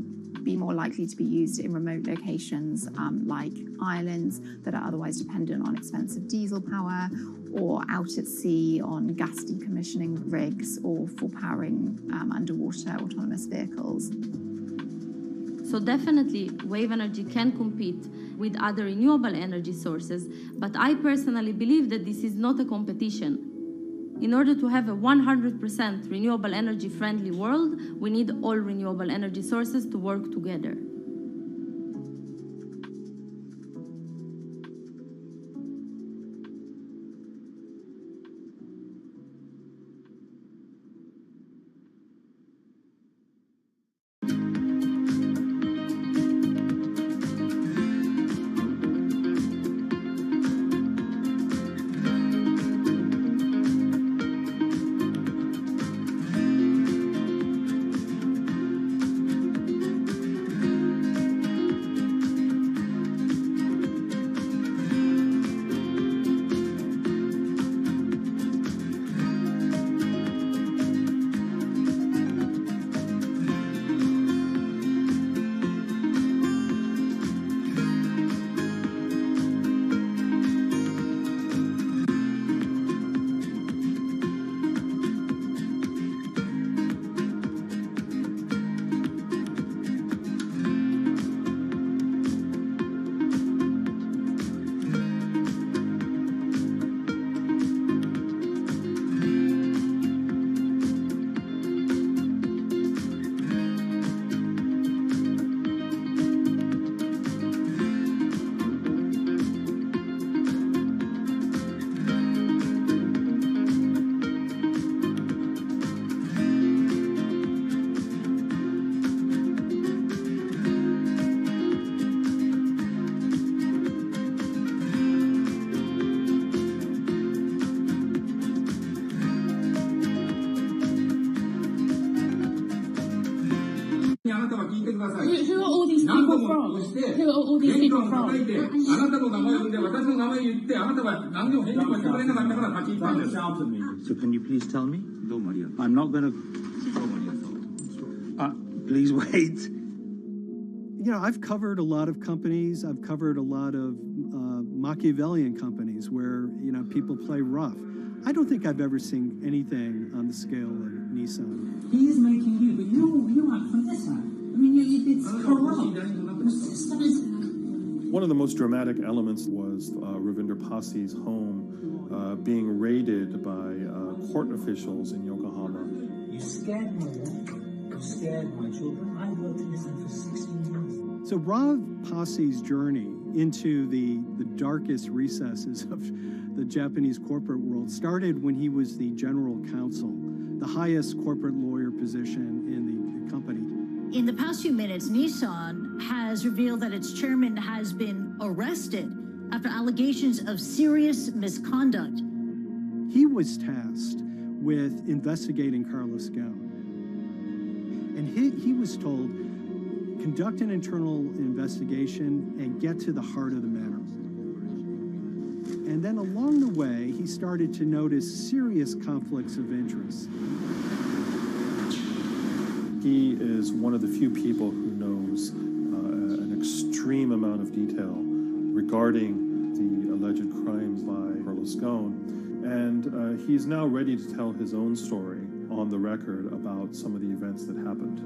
be more likely to be used in remote locations like islands that are otherwise dependent on expensive diesel power, or out at sea on gas decommissioning rigs, or for powering underwater autonomous vehicles. So definitely, wave energy can compete with other renewable energy sources, but I personally believe that this is not a competition. In order to have a 100% renewable energy friendly world, we need all renewable energy sources to work together. Who are all these people from? Who are all these people from? So can you please tell me? I'm not going to... please wait. You know, I've covered a lot of companies. I've covered a lot of Machiavellian companies where, you know, people play rough. I don't think I've ever seen anything on the scale of Nissan. He is making you, but you act from this side. I mean, it's corrupt. One of the most dramatic elements was Ravinder Passi's home being raided by court officials in Yokohama. You scared my wife. You scared my children. I worked in Nissan for 16 years. So Rav Passi's journey into the darkest recesses of the Japanese corporate world started when he was the general counsel, the highest corporate lawyer position in the company. In the past few minutes, Nissan has revealed that its chairman has been arrested after allegations of serious misconduct. He was tasked with investigating Carlos Ghosn. And he was told, conduct an internal investigation and get to the heart of the matter. And then along the way, he started to notice serious conflicts of interest. He is one of the few people who knows an extreme amount of detail regarding the alleged crimes by Carlos Ghosn. And he's now ready to tell his own story on the record about some of the events that happened.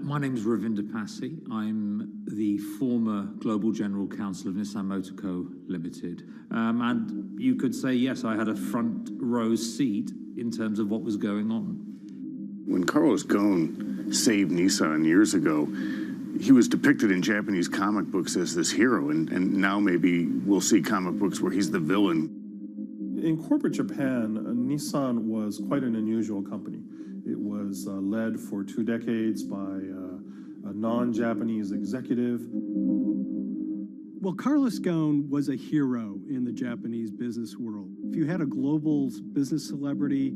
My name is Ravinder Passi. I'm the former Global General Counsel of Nissan Motor Co. Limited. And you could say, yes, I had a front row seat in terms of what was going on. When Carlos Ghosn saved Nissan years ago, he was depicted in Japanese comic books as this hero, and now maybe we'll see comic books where he's the villain. In corporate Japan, Nissan was quite an unusual company. It was led for 2 decades by a non-Japanese executive. Well, Carlos Ghosn was a hero in the Japanese business world. If you had a global business celebrity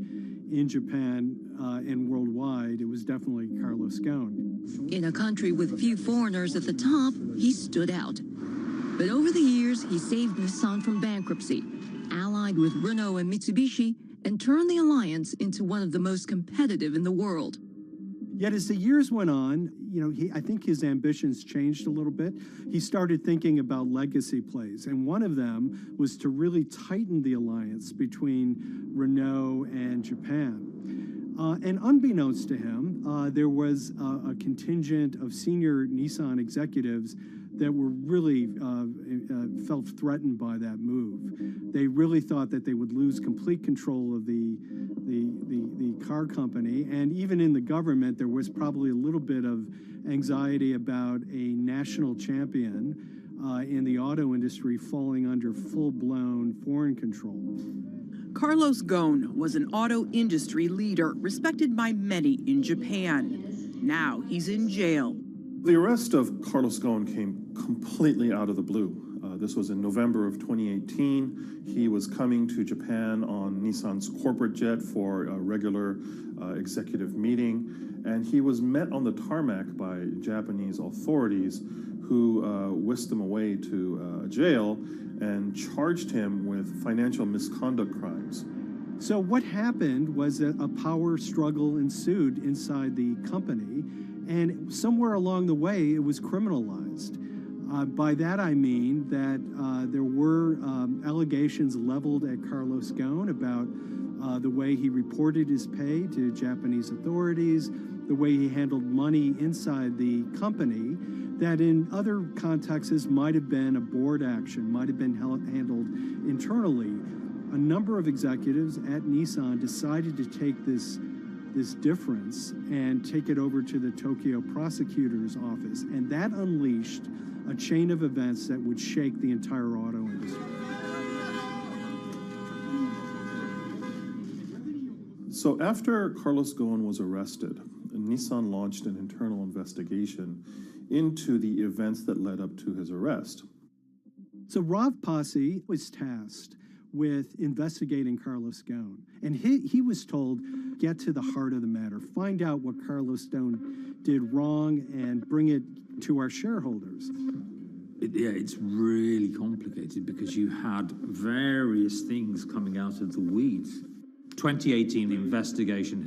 in Japan and worldwide, it was definitely Carlos Ghosn. In a country with few foreigners at the top, he stood out. But over the years, he saved Nissan from bankruptcy, allied with Renault and Mitsubishi, and turned the alliance into one of the most competitive in the world. Yet as the years went on, you know, I think his ambitions changed a little bit. He started thinking about legacy plays, and one of them was to really tighten the alliance between Renault and Japan. And unbeknownst to him, there was a contingent of senior Nissan executives that were really felt threatened by that move. They really thought that they would lose complete control of the car company, and even in the government, there was probably a little bit of anxiety about a national champion in the auto industry falling under full-blown foreign control. Carlos Ghosn was an auto industry leader, respected by many in Japan. Now he's in jail. The arrest of Carlos Ghosn came completely out of the blue. This was in November of 2018. He was coming to Japan on Nissan's corporate jet for a regular executive meeting, and he was met on the tarmac by Japanese authorities who whisked him away to a jail and charged him with financial misconduct crimes. So what happened was that a power struggle ensued inside the company, and somewhere along the way, it was criminalized. By that I mean that there were allegations leveled at Carlos Ghosn about the way he reported his pay to Japanese authorities, the way he handled money inside the company, that in other contexts might have been a board action, might have been handled internally. A number of executives at Nissan decided to take this difference and take it over to the Tokyo prosecutor's office, and that unleashed a chain of events that would shake the entire auto industry. So after Carlos Ghosn was arrested, Nissan launched an internal investigation into the events that led up to his arrest. So Rav Pasi was tasked with investigating Carlos Ghosn, and he was told, get to the heart of the matter, find out what Carlos Ghosn did wrong and bring it to our shareholders. It's really complicated because you had various things coming out of the weeds. 2018, the investigation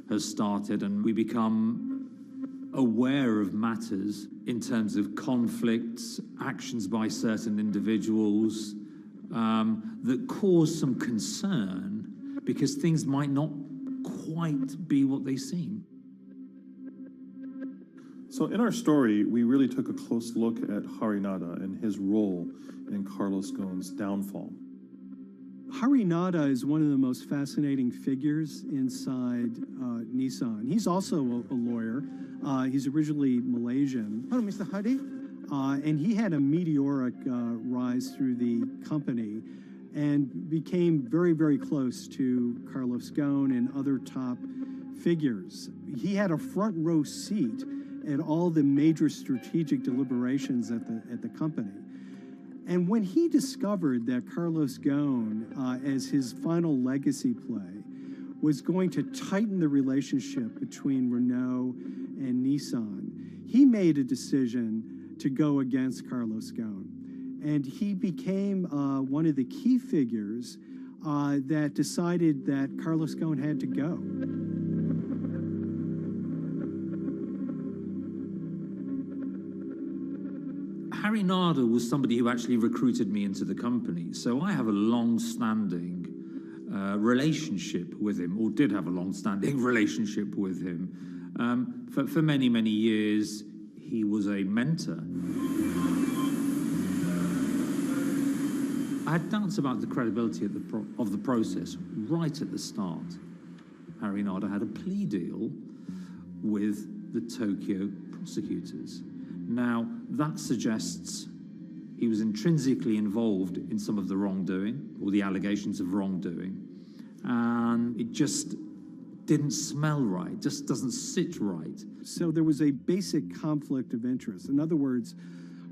has started, and we become aware of matters in terms of conflicts, actions by certain individuals that cause some concern because things might not quite be what they seem. So in our story, we really took a close look at Harinada and his role in Carlos Ghosn's downfall. Harinada is one of the most fascinating figures inside Nissan. He's also a lawyer. He's originally Malaysian. Hello, Mr. Hadi. And he had a meteoric rise through the company and became very, very close to Carlos Ghosn and other top figures. He had a front row seat at all the major strategic deliberations at the company. And when he discovered that Carlos Ghosn, as his final legacy play, was going to tighten the relationship between Renault and Nissan, he made a decision to go against Carlos Ghosn. And he became one of the key figures that decided that Carlos Ghosn had to go. Harinada was somebody who actually recruited me into the company, so I have a long-standing relationship with him, or did have a long-standing relationship with him. For many, many years, he was a mentor. I had doubts about the credibility of the process right at the start. Harinada had a plea deal with the Tokyo prosecutors. Now, that suggests he was intrinsically involved in some of the wrongdoing, or the allegations of wrongdoing, and it just didn't smell right, just doesn't sit right. So there was a basic conflict of interest. In other words,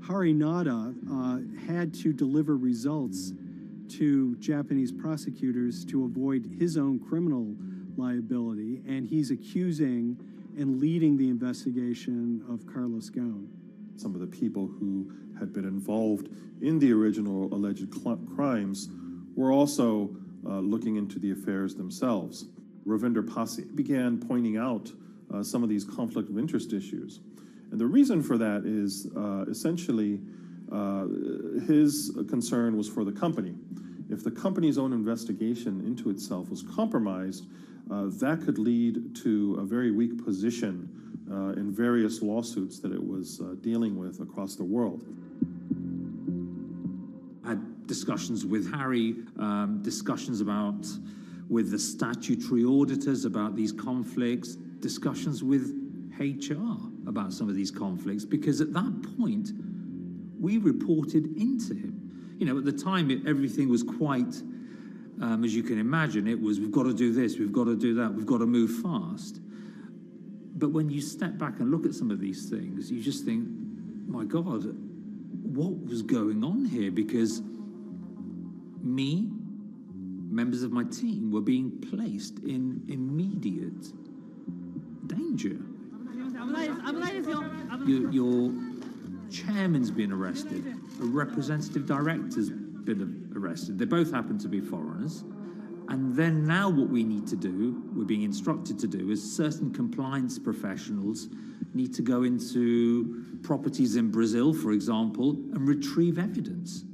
Harinada had to deliver results to Japanese prosecutors to avoid his own criminal liability, and he's accusing and leading the investigation of Carlos Ghosn. Some of the people who had been involved in the original alleged crimes were also looking into the affairs themselves. Ravinder Pasi began pointing out some of these conflict of interest issues. And the reason for that is essentially his concern was for the company. If the company's own investigation into itself was compromised, that could lead to a very weak position in various lawsuits that it was dealing with across the world. I had discussions with Harry, discussions with the statutory auditors about these conflicts, discussions with HR about some of these conflicts, because at that point, we reported into him. You know, at the time, everything was quite, as you can imagine, it was, we've got to do this, we've got to do that, we've got to move fast. But when you step back and look at some of these things, you just think, my God, what was going on here? Because me, members of my team, were being placed in immediate danger. Your chairman's been arrested, a representative director's been arrested. They both happen to be foreigners. And then now what we need to do, we're being instructed to do, is certain compliance professionals need to go into properties in Brazil, for example, and retrieve evidence.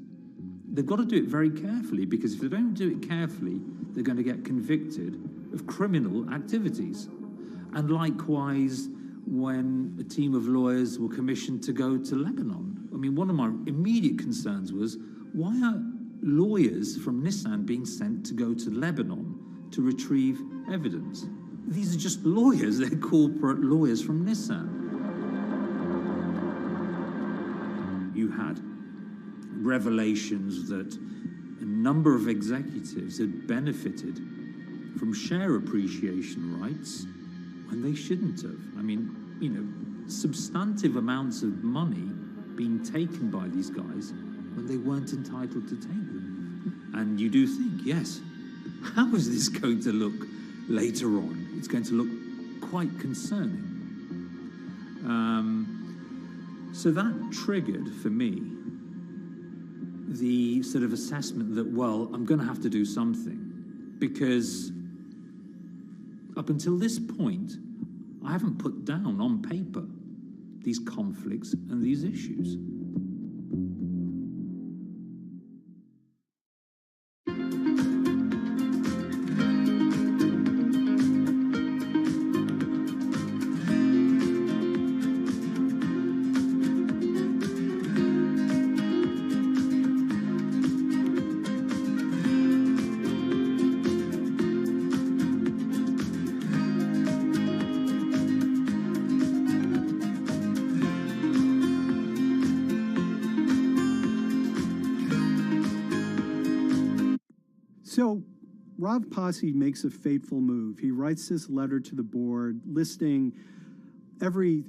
They've got to do it very carefully, because if they don't do it carefully, they're going to get convicted of criminal activities. And likewise, when a team of lawyers were commissioned to go to Lebanon. I mean, one of my immediate concerns was, why are lawyers from Nissan being sent to go to Lebanon to retrieve evidence? These are just lawyers, they're corporate lawyers from Nissan. You had revelations that a number of executives had benefited from share appreciation rights when they shouldn't have. I mean, you know, substantive amounts of money being taken by these guys when they weren't entitled to take them. And you do think, yes, how is this going to look later on? It's going to look quite concerning. So that triggered for me the sort of assessment that, well, I'm going to have to do something, because up until this point, I haven't put down on paper these conflicts and these issues. So Rav Pasi makes a fateful move. He writes this letter to the board listing every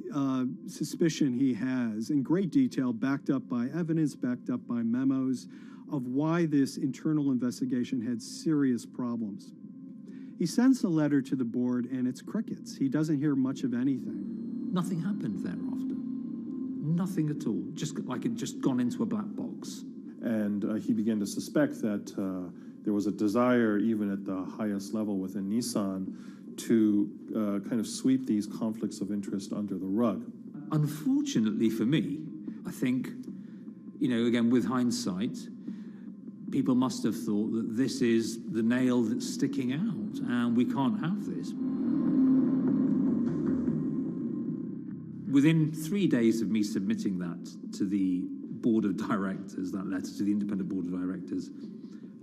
suspicion he has in great detail, backed up by evidence, backed up by memos, of why this internal investigation had serious problems. He sends the letter to the board and it's crickets. He doesn't hear much of anything. Nothing happened thereafter. Nothing at all. Just like it just gone into a black box. And he began to suspect that there was a desire, even at the highest level within Nissan, to kind of sweep these conflicts of interest under the rug. Unfortunately for me, I think, again, with hindsight, people must have thought that this is the nail that's sticking out, and we can't have this. Within 3 days of me submitting that to the board of directors, that letter to the independent board of directors,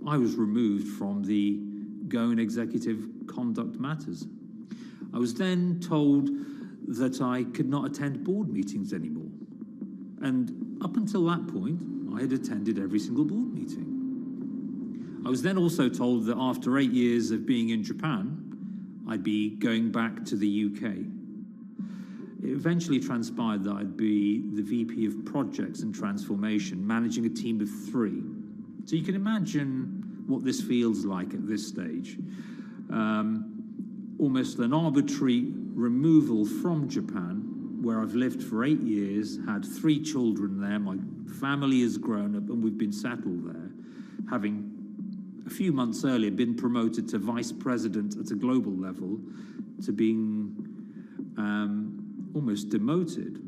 I was removed from the Goan Executive Conduct Matters. I was then told that I could not attend board meetings anymore. And up until that point, I had attended every single board meeting. I was then also told that after 8 years of being in Japan, I'd be going back to the UK. It eventually transpired that I'd be the VP of Projects and Transformation, managing a team of 3. So you can imagine what this feels like at this stage. Almost an arbitrary removal from Japan, where I've lived for 8 years, had 3 children there, my family has grown up, and we've been settled there, having a few months earlier been promoted to vice president at a global level, to being almost demoted.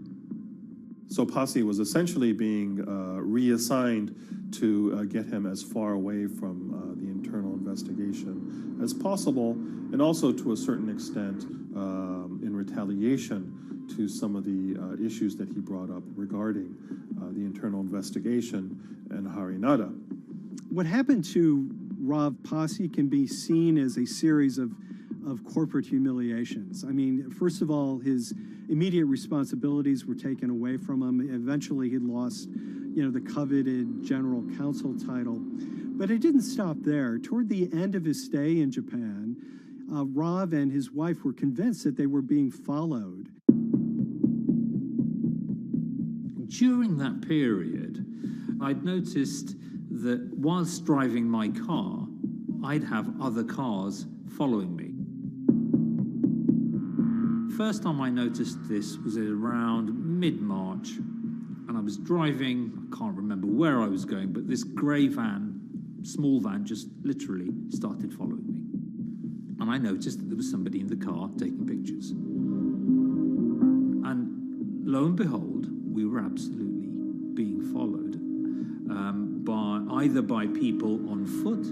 So Pasi was essentially being reassigned to get him as far away from the internal investigation as possible, and also to a certain extent in retaliation to some of the issues that he brought up regarding the internal investigation and Harinada. What happened to Rav Pasi can be seen as a series of corporate humiliations. I mean, first of all, his immediate responsibilities were taken away from him. Eventually, he lost, the coveted general counsel title. But it didn't stop there. Toward the end of his stay in Japan, Rav and his wife were convinced that they were being followed. During that period, I'd noticed that whilst driving my car, I'd have other cars following me. First time I noticed this was around mid-March, and I was driving, I can't remember where I was going, but this grey van, small van, just literally started following me. And I noticed that there was somebody in the car taking pictures. And lo and behold, we were absolutely being followed either by people on foot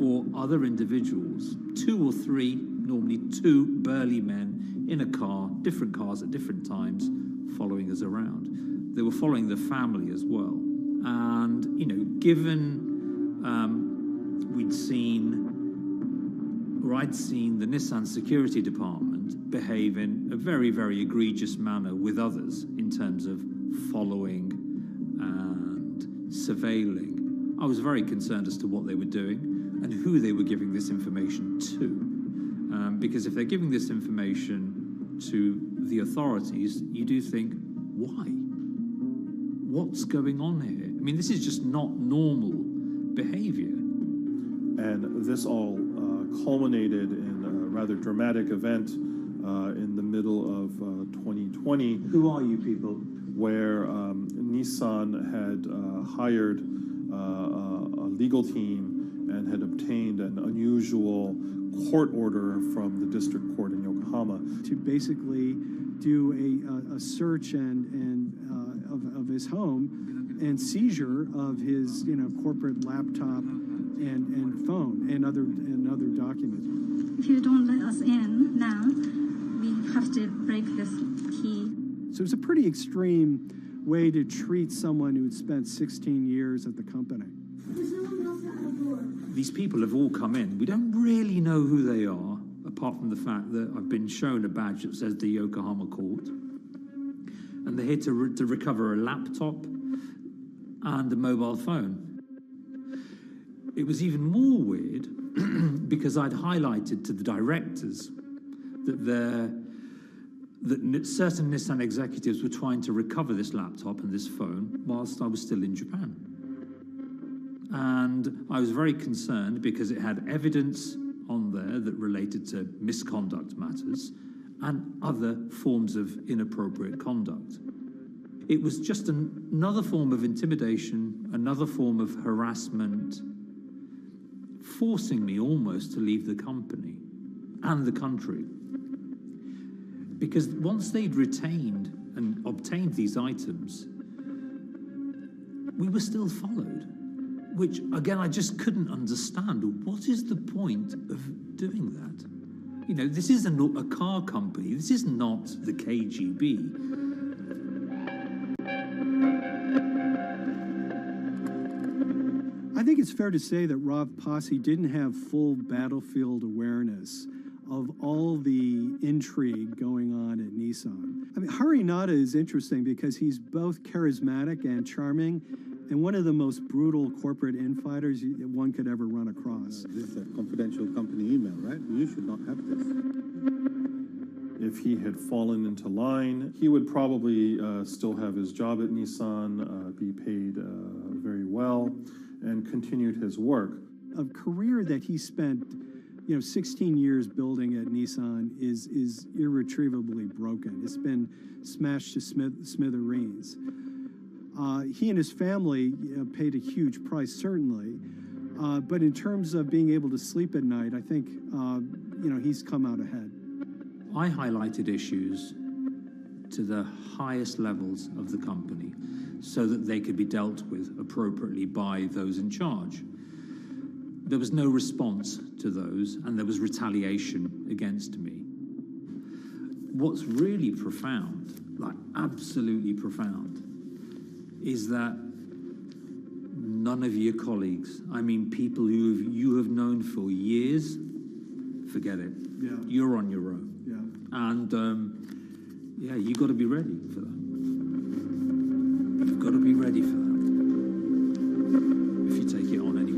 or other individuals, 2 or 3, normally 2 burly men in a car, different cars at different times, following us around. They were following the family as well. And, given I'd seen the Nissan security department behave in a very, very egregious manner with others in terms of following and surveilling, I was very concerned as to what they were doing and who they were giving this information to. Because if they're giving this information to the authorities, you do think, why? What's going on here? I mean, this is just not normal behavior. And this all culminated in a rather dramatic event in the middle of 2020. Who are you people? Where Nissan had hired a legal team and had obtained an unusual court order from the district court in Yokohama to basically do a search of his home and seizure of his corporate laptop and phone and other documents. If you don't let us in now, we have to break this key. So it's a pretty extreme way to treat someone who had spent 16 years at the company. These people have all come in. We don't really know who they are, apart from the fact that I've been shown a badge that says the Yokohama Court. And they're here to recover a laptop and a mobile phone. It was even more weird because I'd highlighted to the directors that certain Nissan executives were trying to recover this laptop and this phone whilst I was still in Japan. And I was very concerned because it had evidence on there that related to misconduct matters and other forms of inappropriate conduct. It was just another form of intimidation, another form of harassment, forcing me almost to leave the company and the country. Because once they'd retained and obtained these items, we were still followed, which, again, I just couldn't understand. What is the point of doing that? This is a car company. This is not the KGB. I think it's fair to say that Rav Pasi didn't have full battlefield awareness of all the intrigue going on at Nissan. I mean, Harinata is interesting because he's both charismatic and charming, and one of the most brutal corporate infighters one could ever run across. This is a confidential company email, right? You should not have this. If he had fallen into line, he would probably still have his job at Nissan, be paid very well, and continued his work. A career that he spent 16 years building at Nissan is irretrievably broken. It's been smashed to smithereens. He and his family paid a huge price, certainly. But in terms of being able to sleep at night, I think, he's come out ahead. I highlighted issues to the highest levels of the company so that they could be dealt with appropriately by those in charge. There was no response to those, and there was retaliation against me. What's really profound, like absolutely profound, is that none of your colleagues, I mean people who you have known for years, forget it. Yeah. You're on your own. Yeah. And you got to be ready for that. You've got to be ready for that. If you take it on anyway.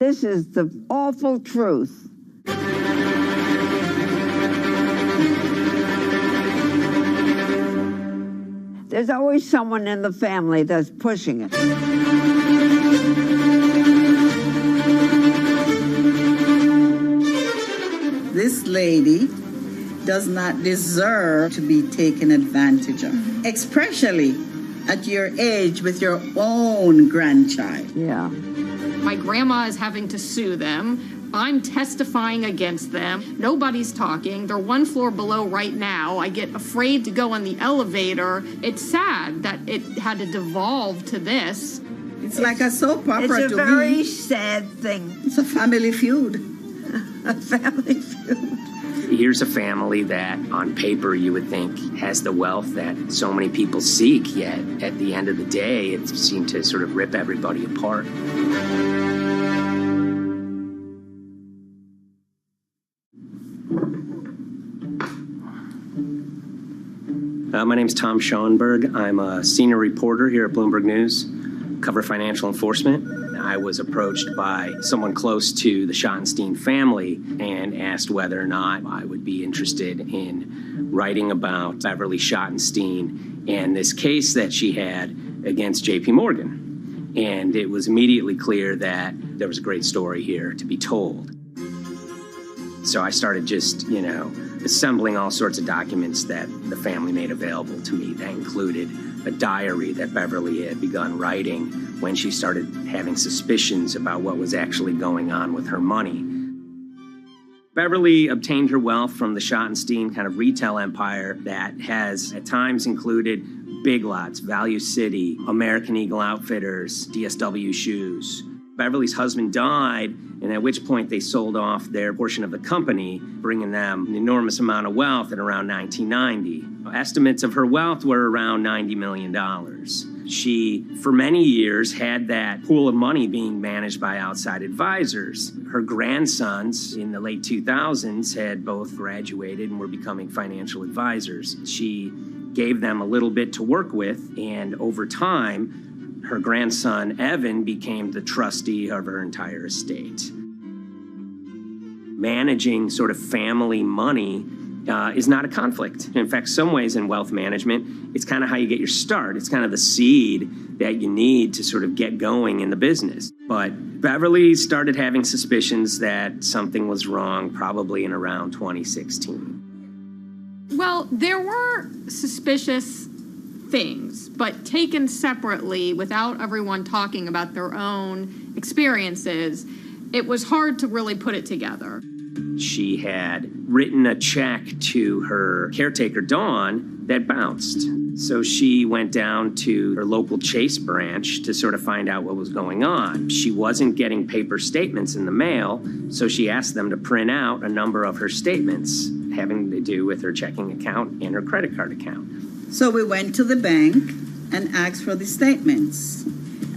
This is the awful truth. There's always someone in the family that's pushing it. This lady does not deserve to be taken advantage of, especially at your age with your own grandchild. Yeah. My grandma is having to sue them. I'm testifying against them. Nobody's talking. They're one floor below right now. I get afraid to go on the elevator. It's sad that it had to devolve to this. It's like a soap opera to me. It's a very sad thing. It's a family feud. A family feud. Here's a family that, on paper, you would think has the wealth that so many people seek, yet at the end of the day, it seemed to sort of rip everybody apart. My name's Tom Schoenberg. I'm a senior reporter here at Bloomberg News, cover financial enforcement. I was approached by someone close to the Schottenstein family and asked whether or not I would be interested in writing about Beverly Schottenstein and this case that she had against J.P. Morgan. And it was immediately clear that there was a great story here to be told. So I started just, assembling all sorts of documents that the family made available to me. That included a diary that Beverly had begun writing when she started having suspicions about what was actually going on with her money. Beverly obtained her wealth from the Schottenstein kind of retail empire that has at times included Big Lots, Value City, American Eagle Outfitters, DSW Shoes. Beverly's husband died, and at which point they sold off their portion of the company, bringing them an enormous amount of wealth at around 1990. Estimates of her wealth were around $90 million. She, for many years, had that pool of money being managed by outside advisors. Her grandsons in the late 2000s had both graduated and were becoming financial advisors. She gave them a little bit to work with, and over time, her grandson, Evan, became the trustee of her entire estate. Managing sort of family money is not a conflict. In fact, some ways in wealth management, it's kind of how you get your start. It's kind of the seed that you need to sort of get going in the business. But Beverly started having suspicions that something was wrong probably in around 2016. Well, there were suspicious things, but taken separately without everyone talking about their own experiences, it was hard to really put it together. She had written a check to her caretaker, Dawn, that bounced. So she went down to her local Chase branch to sort of find out what was going on. She wasn't getting paper statements in the mail, so she asked them to print out a number of her statements having to do with her checking account and her credit card account. So we went to the bank and asked for the statements.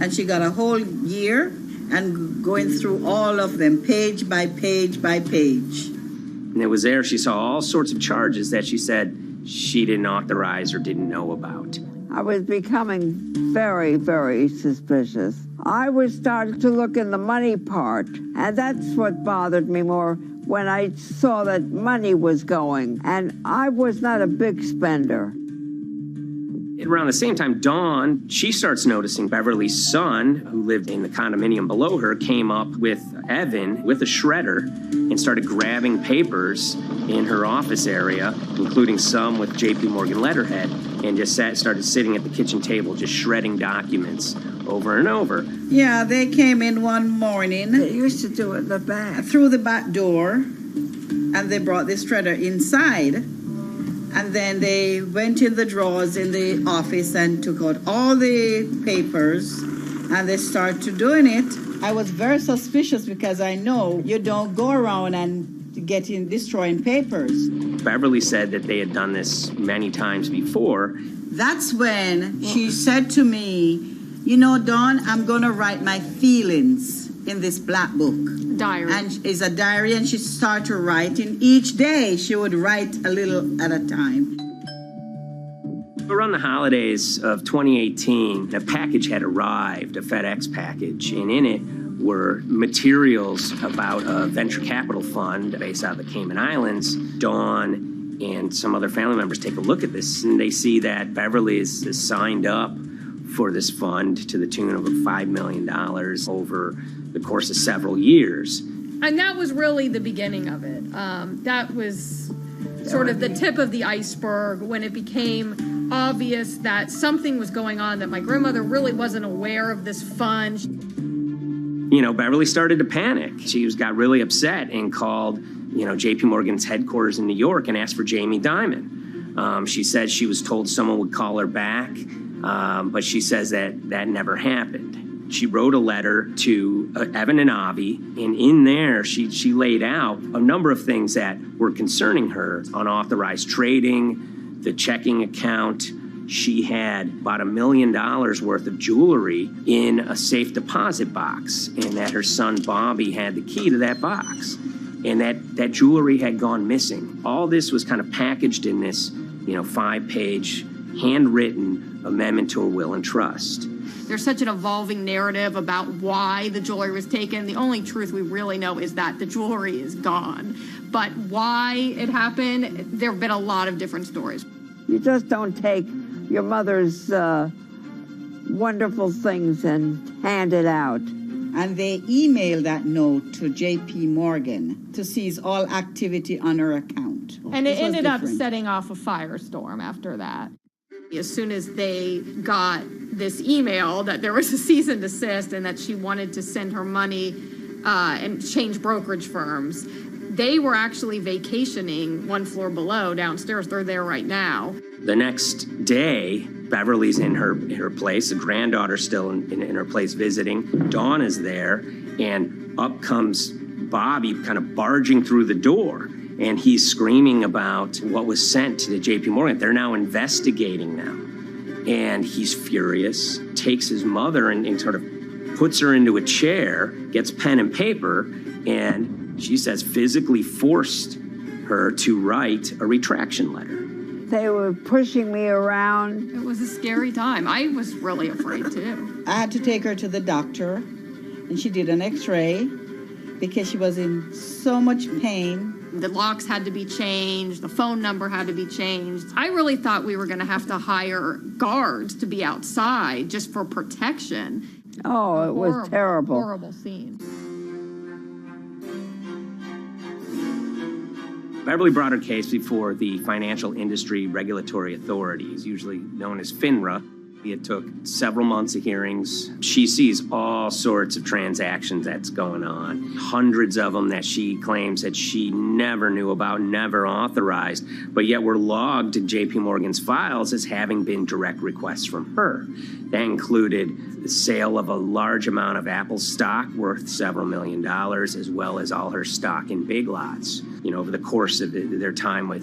And she got a whole year and going through all of them, page by page by page. And it was there she saw all sorts of charges that she said she didn't authorize or didn't know about. I was becoming very, very suspicious. I was starting to look in the money part, and that's what bothered me more when I saw that money was going. And I was not a big spender. Around the same time, Dawn, she starts noticing Beverly's son, who lived in the condominium below her, came up with Evan with a shredder and started grabbing papers in her office area, including some with J.P. Morgan letterhead, and just started sitting at the kitchen table just shredding documents over and over. Yeah, they came in one morning. They used to do it in the back. Through the back door, and they brought the shredder inside. And then they went in the drawers in the office and took out all the papers, and they started doing it. I was very suspicious because I know you don't go around and destroying papers. Beverly said that they had done this many times before. That's when she said to me, Dawn, I'm going to write my feelings in this black book. Diary. And it's a diary, and she started writing. Each day she would write a little at a time. Around the holidays of 2018, a package had arrived, a FedEx package, and in it were materials about a venture capital fund based out of the Cayman Islands. Dawn and some other family members take a look at this, and they see that Beverly is signed up for this fund to the tune of $5 million over the course of several years. And that was really the beginning of it. That was sort of the tip of the iceberg when it became obvious that something was going on, that my grandmother really wasn't aware of this fund. You know, Beverly started to panic. She got really upset and called, JP Morgan's headquarters in New York and asked for Jamie Dimon. She said she was told someone would call her back, but she says that never happened. She wrote a letter to Evan and Avi, and in there she laid out a number of things that were concerning her: unauthorized trading, the checking account. She had about $1 million worth of jewelry in a safe deposit box, and that her son Bobby had the key to that box, and that jewelry had gone missing. All this was kind of packaged in this, 5-page handwritten amendment to a will and trust. There's such an evolving narrative about why the jewelry was taken. The only truth we really know is that the jewelry is gone. But why it happened, there have been a lot of different stories. You just don't take your mother's wonderful things and hand it out. And they emailed that note to JP Morgan to seize all activity on her account. And it ended up setting off a firestorm after that. As soon as they got this email that there was a cease and desist and that she wanted to send her money and change brokerage firms, they were actually vacationing one floor below downstairs. They're there right now. The next day, Beverly's in her place. The granddaughter's still in her place visiting. Dawn is there, and up comes Bobby kind of barging through the door. And he's screaming about what was sent to the JP Morgan. They're now investigating now. And he's furious, takes his mother and sort of puts her into a chair, gets pen and paper, and she says physically forced her to write a retraction letter. They were pushing me around. It was a scary time. I was really afraid too. I had to take her to the doctor, and she did an x-ray because she was in so much pain. The locks had to be changed. The phone number had to be changed. I really thought we were going to have to hire guards to be outside just for protection. Oh, it was terrible. Horrible scene. Beverly brought her case before the Financial Industry Regulatory Authorities, usually known as FINRA. It took several months of hearings. She sees all sorts of transactions that's going on, hundreds of them that she claims that she never knew about, never authorized, but yet were logged in JP Morgan's files as having been direct requests from her. That included the sale of a large amount of Apple stock worth several $1 million, as well as all her stock in Big Lots. Over the course of their time with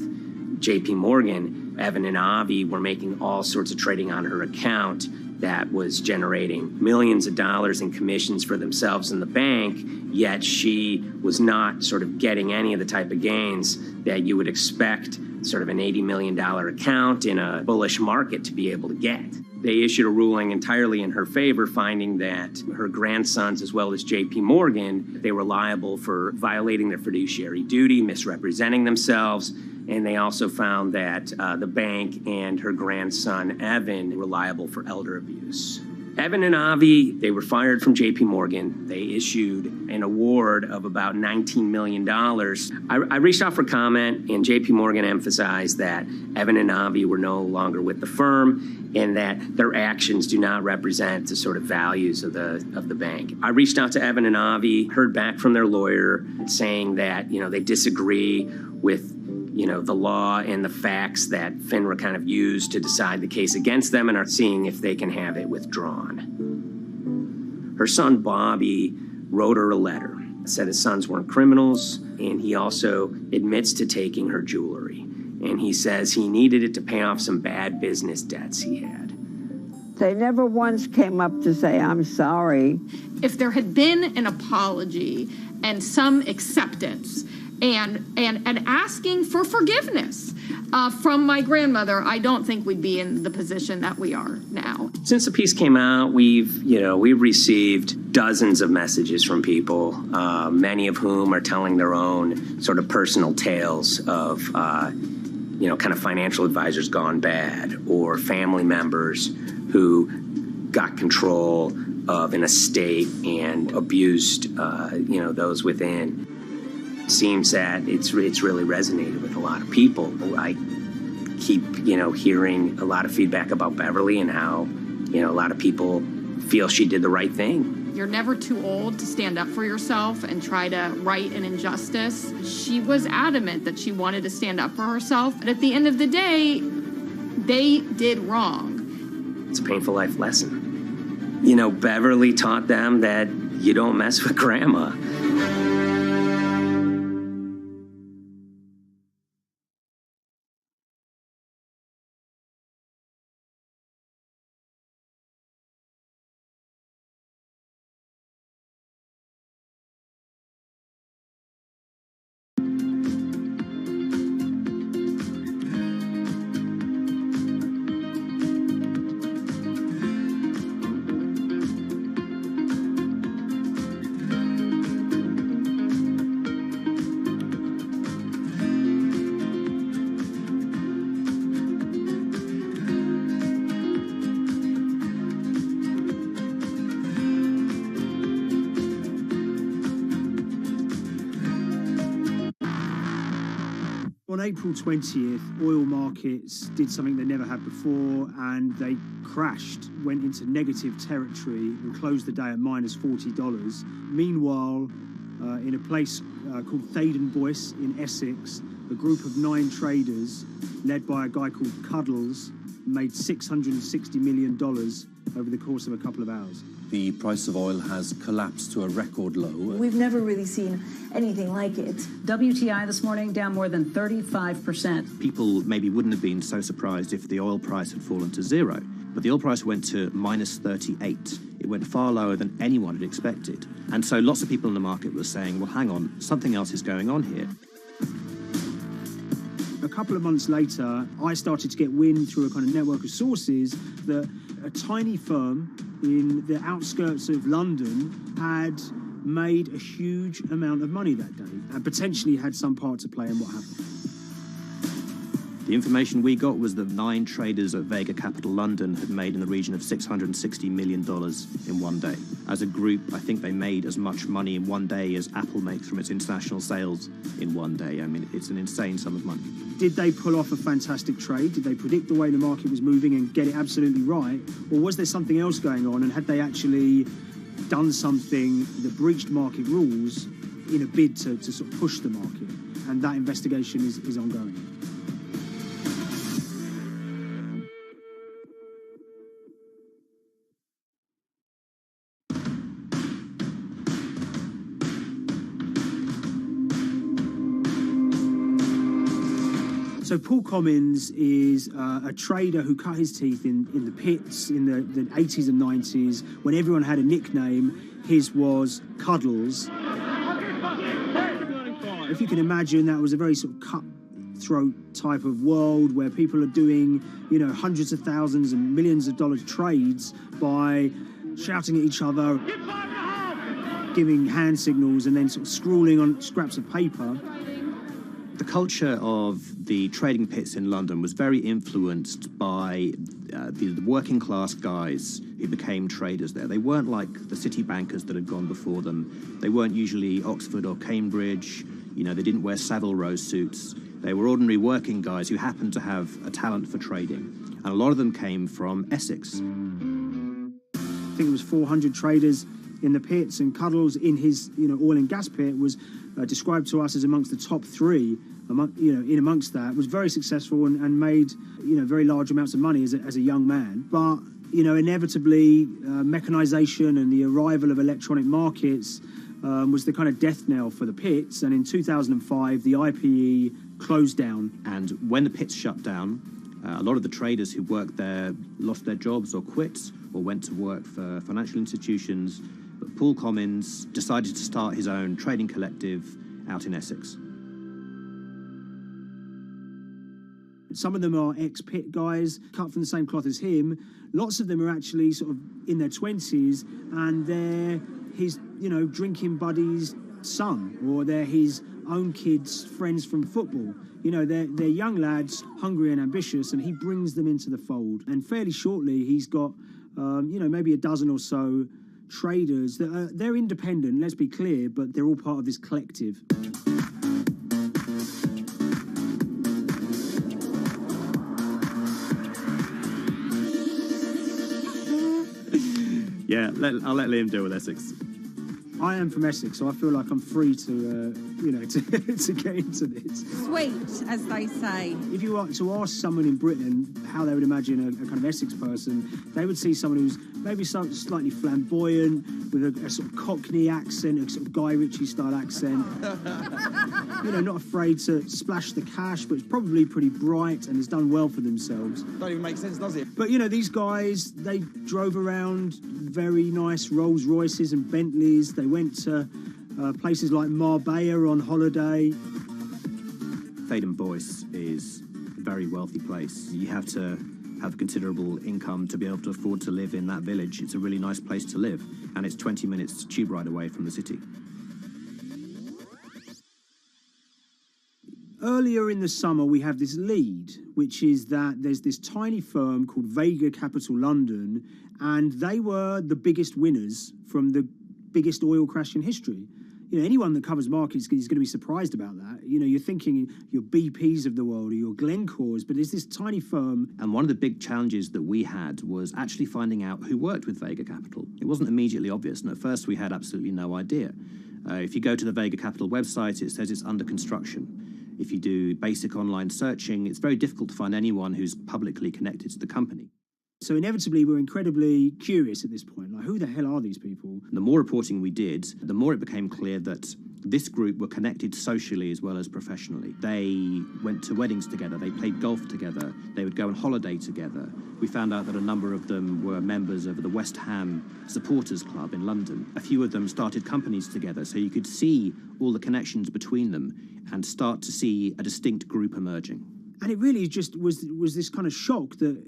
JP Morgan, Evan and Avi were making all sorts of trading on her account that was generating millions of dollars in commissions for themselves and the bank, yet she was not sort of getting any of the type of gains that you would expect sort of an $80 million account in a bullish market to be able to get. They issued a ruling entirely in her favor, finding that her grandsons, as well as JP Morgan, they were liable for violating their fiduciary duty, misrepresenting themselves, and they also found that the bank and her grandson, Evan, were liable for elder abuse. Evan and Avi, they were fired from JP Morgan. They issued an award of about $19 million. I reached out for comment, and JP Morgan emphasized that Evan and Avi were no longer with the firm and that their actions do not represent the sort of values of the bank. I reached out to Evan and Avi, heard back from their lawyer saying that, they disagree with the law and the facts that FINRA kind of used to decide the case against them and are seeing if they can have it withdrawn. Her son, Bobby, wrote her a letter, said his sons weren't criminals, and he also admits to taking her jewelry. And he says he needed it to pay off some bad business debts he had. They never once came up to say, I'm sorry. If there had been an apology and some acceptance, and asking for forgiveness from my grandmother, I don't think we'd be in the position that we are now. Since the piece came out, we've received dozens of messages from people, many of whom are telling their own sort of personal tales of, kind of financial advisors gone bad, or family members who got control of an estate and abused, those within. Seems that it's really resonated with a lot of people. I keep, hearing a lot of feedback about Beverly and how, a lot of people feel she did the right thing. You're never too old to stand up for yourself and try to right an injustice. She was adamant that she wanted to stand up for herself, but at the end of the day, they did wrong. It's a painful life lesson. Beverly taught them that you don't mess with grandma. On April 20th, oil markets did something they never had before, and they crashed, went into negative territory and closed the day at minus $40. Meanwhile, in a place called Thaden Boyce in Essex, a group of 9 traders, led by a guy called Cuddles, made $660 million over the course of a couple of hours. The price of oil has collapsed to a record low. We've never really seen anything like it. WTI this morning down more than 35%. People maybe wouldn't have been so surprised if the oil price had fallen to zero, but the oil price went to minus 38. It went far lower than anyone had expected. And so lots of people in the market were saying, well, hang on, something else is going on here. A couple of months later, I started to get wind through a kind of network of sources that a tiny firm in the outskirts of London had made a huge amount of money that day and potentially had some part to play in what happened. The information we got was that 9 traders at Vega Capital London had made in the region of $660 million in one day. As a group, I think they made as much money in one day as Apple makes from its international sales in one day. I mean, it's an insane sum of money. Did they pull off a fantastic trade? Did they predict the way the market was moving and get it absolutely right? Or was there something else going on, and had they actually done something that breached market rules in a bid to sort of push the market? And that investigation is ongoing. So Paul Commins is a trader who cut his teeth in the pits in the 80s and 90s when everyone had a nickname. His was Cuddles. If you can imagine, that was a very sort of cutthroat type of world where people are doing, hundreds of thousands and millions of dollars trades by shouting at each other, giving hand signals, and then sort of scrawling on scraps of paper. The culture of the trading pits in London was very influenced by the working class guys who became traders there. They weren't like the city bankers that had gone before them. They weren't usually Oxford or Cambridge. They didn't wear Savile Row suits. They were ordinary working guys who happened to have a talent for trading. And a lot of them came from Essex. I think it was 400 traders in the pits, and Cuddles in his oil and gas pit was described to us as amongst the top 3. In amongst that, was very successful and made very large amounts of money as a young man. But inevitably, mechanization and the arrival of electronic markets was the kind of death knell for the pits. And in 2005, the IPE closed down. And when the pits shut down, a lot of the traders who worked there lost their jobs or quit or went to work for financial institutions. But Paul Commins decided to start his own trading collective out in Essex. Some of them are ex-pit guys, cut from the same cloth as him. Lots of them are actually sort of in their 20s, and they're his, drinking buddy's son, or they're his own kids' friends from football. They're young lads, hungry and ambitious, and he brings them into the fold. And fairly shortly, he's got, maybe a dozen or so traders that they're independent, let's be clear, but they're all part of this collective. Yeah, I'll let Liam deal with Essex. I am from Essex, so I feel like I'm free to, to get into this. Sweet, as they say. If you were to ask someone in Britain how they would imagine a kind of Essex person, they would see someone who's maybe slightly flamboyant, with a sort of Cockney accent, a sort of Guy Ritchie-style accent. Not afraid to splash the cash, but it's probably pretty bright and has done well for themselves. Don't even make sense, does it? But, these guys, they drove around very nice Rolls Royces and Bentleys. They went to places like Marbella on holiday. Thaden Boyce is a very wealthy place. You have to have considerable income to be able to afford to live in that village. It's a really nice place to live, and it's 20 minutes tube ride away from the city. Earlier in the summer, we have this lead, which is that there's this tiny firm called Vega Capital London, and they were the biggest winners from the biggest oil crash in history. Anyone that covers markets is going to be surprised about that. You're thinking your BPs of the world or your Glencores, but it's this tiny firm. And one of the big challenges that we had was actually finding out who worked with Vega Capital. It wasn't immediately obvious, and at first we had absolutely no idea. If you go to the Vega Capital website, it says it's under construction. If you do basic online searching, it's very difficult to find anyone who's publicly connected to the company. So inevitably, we're incredibly curious at this point. Like, who the hell are these people? The more reporting we did, the more it became clear that this group were connected socially as well as professionally. They went to weddings together, they played golf together, they would go on holiday together. We found out that a number of them were members of the West Ham Supporters Club in London. A few of them started companies together, so you could see all the connections between them and start to see a distinct group emerging. And it really just was this kind of shock that,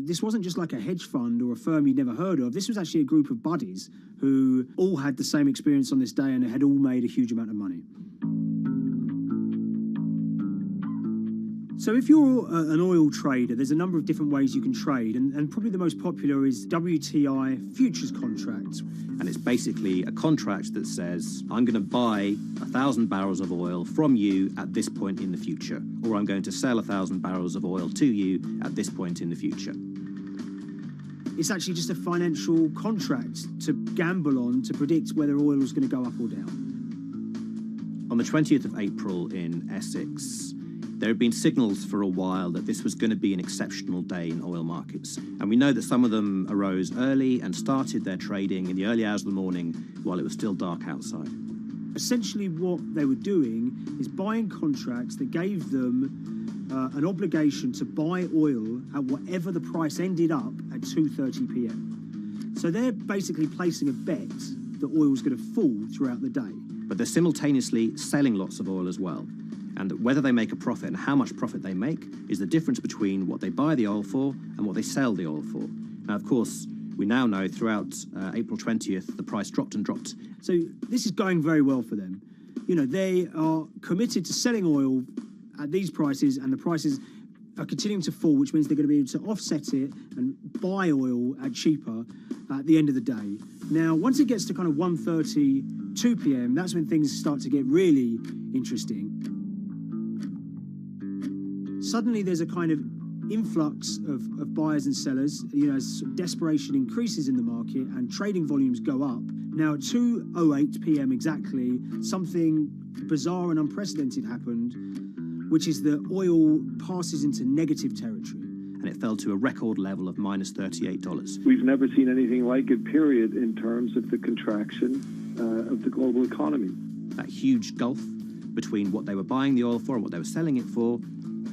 this wasn't just like a hedge fund or a firm you'd never heard of. This was actually a group of buddies who all had the same experience on this day and had all made a huge amount of money. So if you're an oil trader, there's a number of different ways you can trade, and probably the most popular is WTI futures contracts. And it's basically a contract that says, I'm going to buy 1,000 barrels of oil from you at this point in the future, or I'm going to sell 1,000 barrels of oil to you at this point in the future. It's actually just a financial contract to gamble on to predict whether oil is going to go up or down. On the 20th of April in Essex, there had been signals for a while that this was going to be an exceptional day in oil markets. And we know that some of them arose early and started their trading in the early hours of the morning while it was still dark outside. Essentially what they were doing is buying contracts that gave them an obligation to buy oil at whatever the price ended up at 2:30 p.m. So they're basically placing a bet that oil was going to fall throughout the day. But they're simultaneously selling lots of oil as well. And whether they make a profit and how much profit they make is the difference between what they buy the oil for and what they sell the oil for. Now, of course, we now know throughout April 20th, the price dropped and dropped. So this is going very well for them. They are committed to selling oil at these prices, and the prices are continuing to fall, which means they're going to be able to offset it and buy oil at cheaper at the end of the day. Now, once it gets to kind of 1:30, 2 p.m., that's when things start to get really interesting. Suddenly there's a kind of influx of buyers and sellers, as desperation increases in the market and trading volumes go up. Now at 2:08 p.m. exactly, something bizarre and unprecedented happened, which is that oil passes into negative territory. And it fell to a record level of minus $38. We've never seen anything like it, period, in terms of the contraction of the global economy. That huge gulf between what they were buying the oil for and what they were selling it for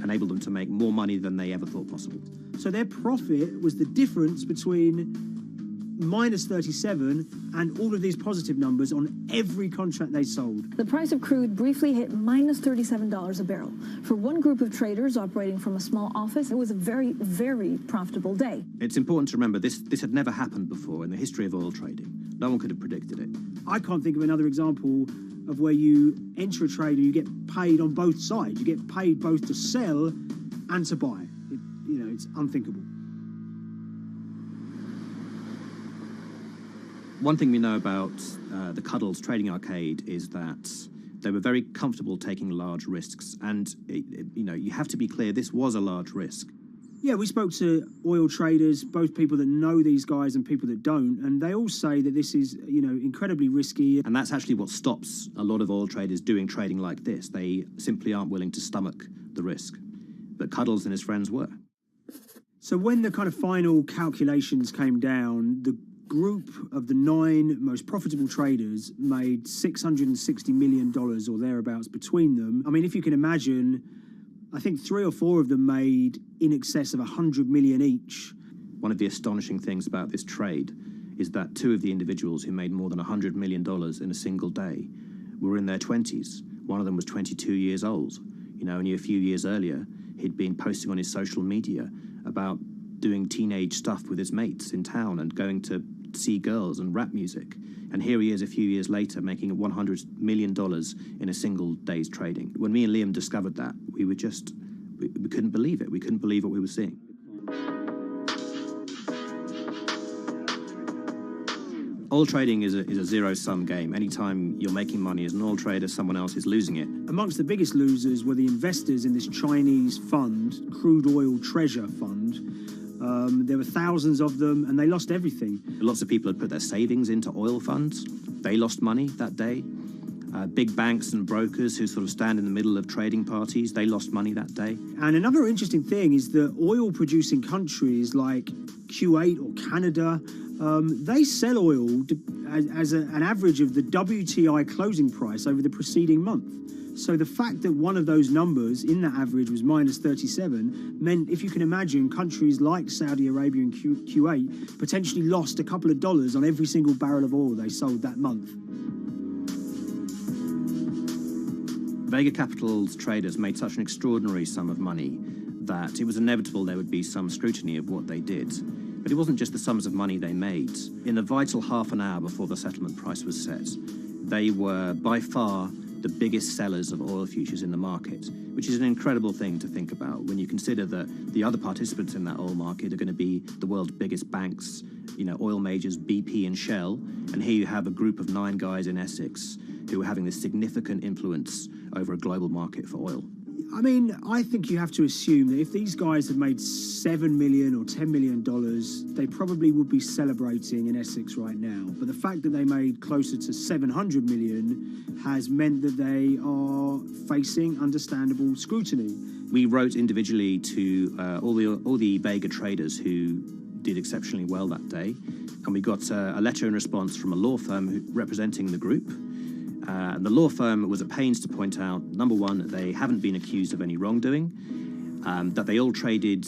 enabled them to make more money than they ever thought possible. So their profit was the difference between minus 37, and all of these positive numbers on every contract they sold. The price of crude briefly hit minus $37 a barrel. For one group of traders operating from a small office, it was a very, very profitable day. It's important to remember this had never happened before in the history of oil trading. No one could have predicted it. I can't think of another example of where you enter a trade and you get paid on both sides. You get paid both to sell and to buy. It's unthinkable. One thing we know about the Cuddles Trading Arcade is that they were very comfortable taking large risks. And, you have to be clear, this was a large risk. Yeah, we spoke to oil traders, both people that know these guys and people that don't, and they all say that this is, incredibly risky. And that's actually what stops a lot of oil traders doing trading like this. They simply aren't willing to stomach the risk. But Cuddles and his friends were. So when the kind of final calculations came down, the group of the 9 most profitable traders made $660 million or thereabouts between them. I mean, if you can imagine, I think 3 or 4 of them made in excess of 100 million each. One of the astonishing things about this trade is that 2 of the individuals who made more than $100 million in a single day were in their 20s. One of them was 22 years old. Only a few years earlier, he'd been posting on his social media about doing teenage stuff with his mates in town and going to see girls and rap music. And here he is a few years later making $100 million in a single day's trading. When me and Liam discovered that, we couldn't believe it. We couldn't believe what we were seeing. Oil trading is a zero-sum game. Anytime you're making money as an oil trader, someone else is losing it. Amongst the biggest losers were the investors in this Chinese fund, Crude Oil Treasure Fund. There were thousands of them, and they lost everything. Lots of people had put their savings into oil funds. They lost money that day. Big banks and brokers who sort of stand in the middle of trading parties, they lost money that day. And another interesting thing is that oil-producing countries like Kuwait or Canada, they sell oil as an average of the WTI closing price over the preceding month. So the fact that one of those numbers in that average was minus 37 meant, if you can imagine, countries like Saudi Arabia and Kuwait potentially lost a couple of dollars on every single barrel of oil they sold that month. Vega Capital's traders made such an extraordinary sum of money that it was inevitable there would be some scrutiny of what they did. But it wasn't just the sums of money they made. In the vital half an hour before the settlement price was set, they were by far the biggest sellers of oil futures in the market, which is an incredible thing to think about when you consider that the other participants in that oil market are going to be the world's biggest banks, oil majors, BP and Shell, and here you have a group of 9 guys in Essex who are having this significant influence over a global market for oil. I mean, I think you have to assume that if these guys had made $7 million or $10 million, they probably would be celebrating in Essex right now. But the fact that they made closer to $700 million has meant that they are facing understandable scrutiny. We wrote individually to all the Vega traders who did exceptionally well that day, and we got a letter in response from a law firm representing the group. And the law firm was at pains to point out, number one, that they haven't been accused of any wrongdoing, that they all traded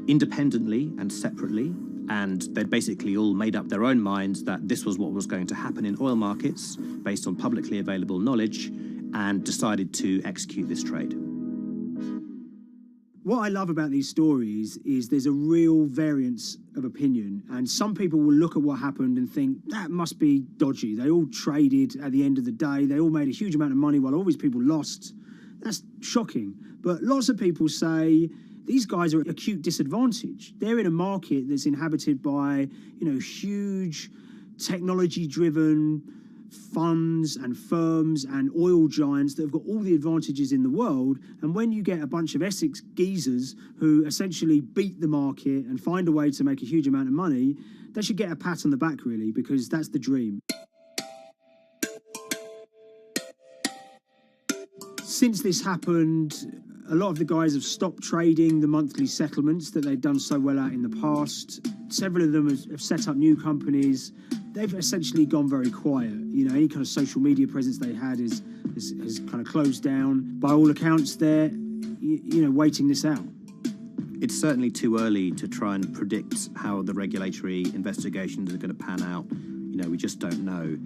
independently and separately, and they'd basically all made up their own minds that this was what was going to happen in oil markets based on publicly available knowledge, and decided to execute this trade. What I love about these stories is there's a real variance of opinion, and some people will look at what happened and think that must be dodgy. They all traded at the end of the day. They all made a huge amount of money while all these people lost. That's shocking. But lots of people say these guys are at acute disadvantage. They're in a market that's inhabited by, huge technology-driven funds and firms and oil giants that have got all the advantages in the world, and when you get a bunch of Essex geezers who essentially beat the market and find a way to make a huge amount of money, they should get a pat on the back, really, because that's the dream. Since this happened, a lot of the guys have stopped trading the monthly settlements that they've done so well at in the past. Several of them have set up new companies. They've essentially gone very quiet. Any kind of social media presence they had is kind of closed down. By all accounts, they're, waiting this out. It's certainly too early to try and predict how the regulatory investigations are going to pan out. We just don't know.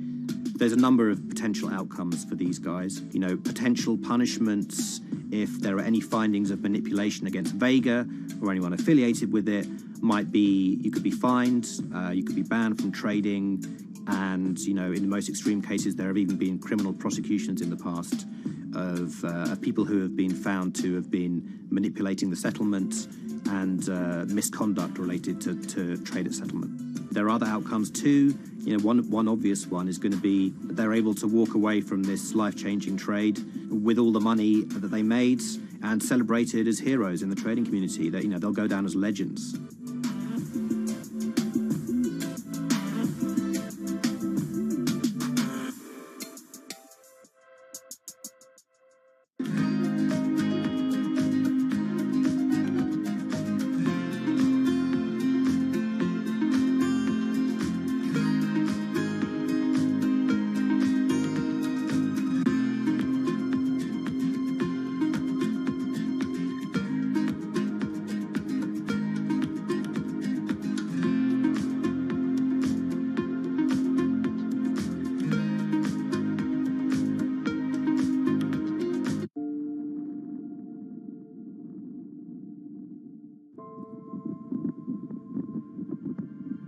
There's a number of potential outcomes for these guys. Potential punishments if there are any findings of manipulation against Vega or anyone affiliated with it might be you could be fined, you could be banned from trading, and in the most extreme cases there have even been criminal prosecutions in the past of people who have been found to have been manipulating the settlement and misconduct related to trade at settlement. There are other outcomes too. One obvious one is going to be that they're able to walk away from this life-changing trade with all the money that they made and celebrated as heroes in the trading community. That they'll go down as legends.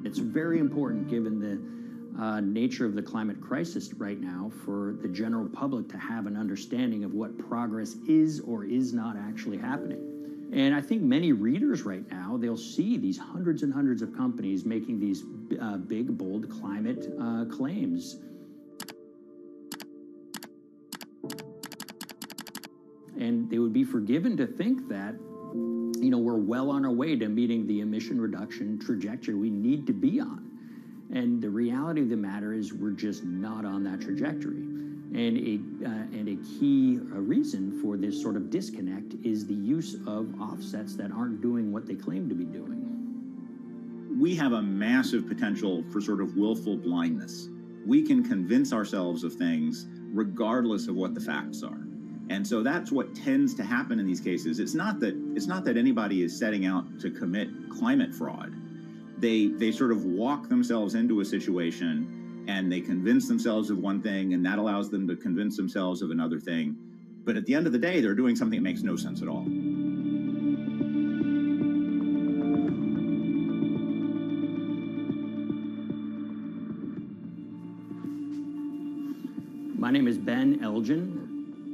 It's very important, given the nature of the climate crisis right now, for the general public to have an understanding of what progress is or is not actually happening. And I think many readers right now, they'll see these hundreds and hundreds of companies making these big, bold climate claims. And they would be forgiven to think that we're well on our way to meeting the emission reduction trajectory we need to be on. And the reality of the matter is we're just not on that trajectory. And a key reason for this sort of disconnect is the use of offsets that aren't doing what they claim to be doing. We have a massive potential for sort of willful blindness. We can convince ourselves of things regardless of what the facts are. And so that's what tends to happen in these cases. It's not that anybody is setting out to commit climate fraud. They sort of walk themselves into a situation and they convince themselves of one thing, and that allows them to convince themselves of another thing. But at the end of the day, they're doing something that makes no sense at all. My name is Ben Elgin.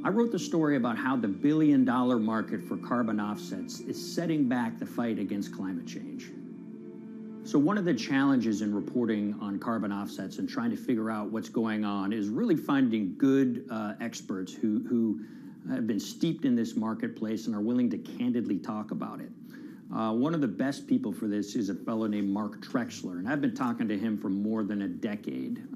I wrote the story about how the billion-dollar market for carbon offsets is setting back the fight against climate change. So one of the challenges in reporting on carbon offsets and trying to figure out what's going on is really finding good experts who have been steeped in this marketplace and are willing to candidly talk about it. One of the best people for this is a fellow named Mark Trexler, and I've been talking to him for more than a decade.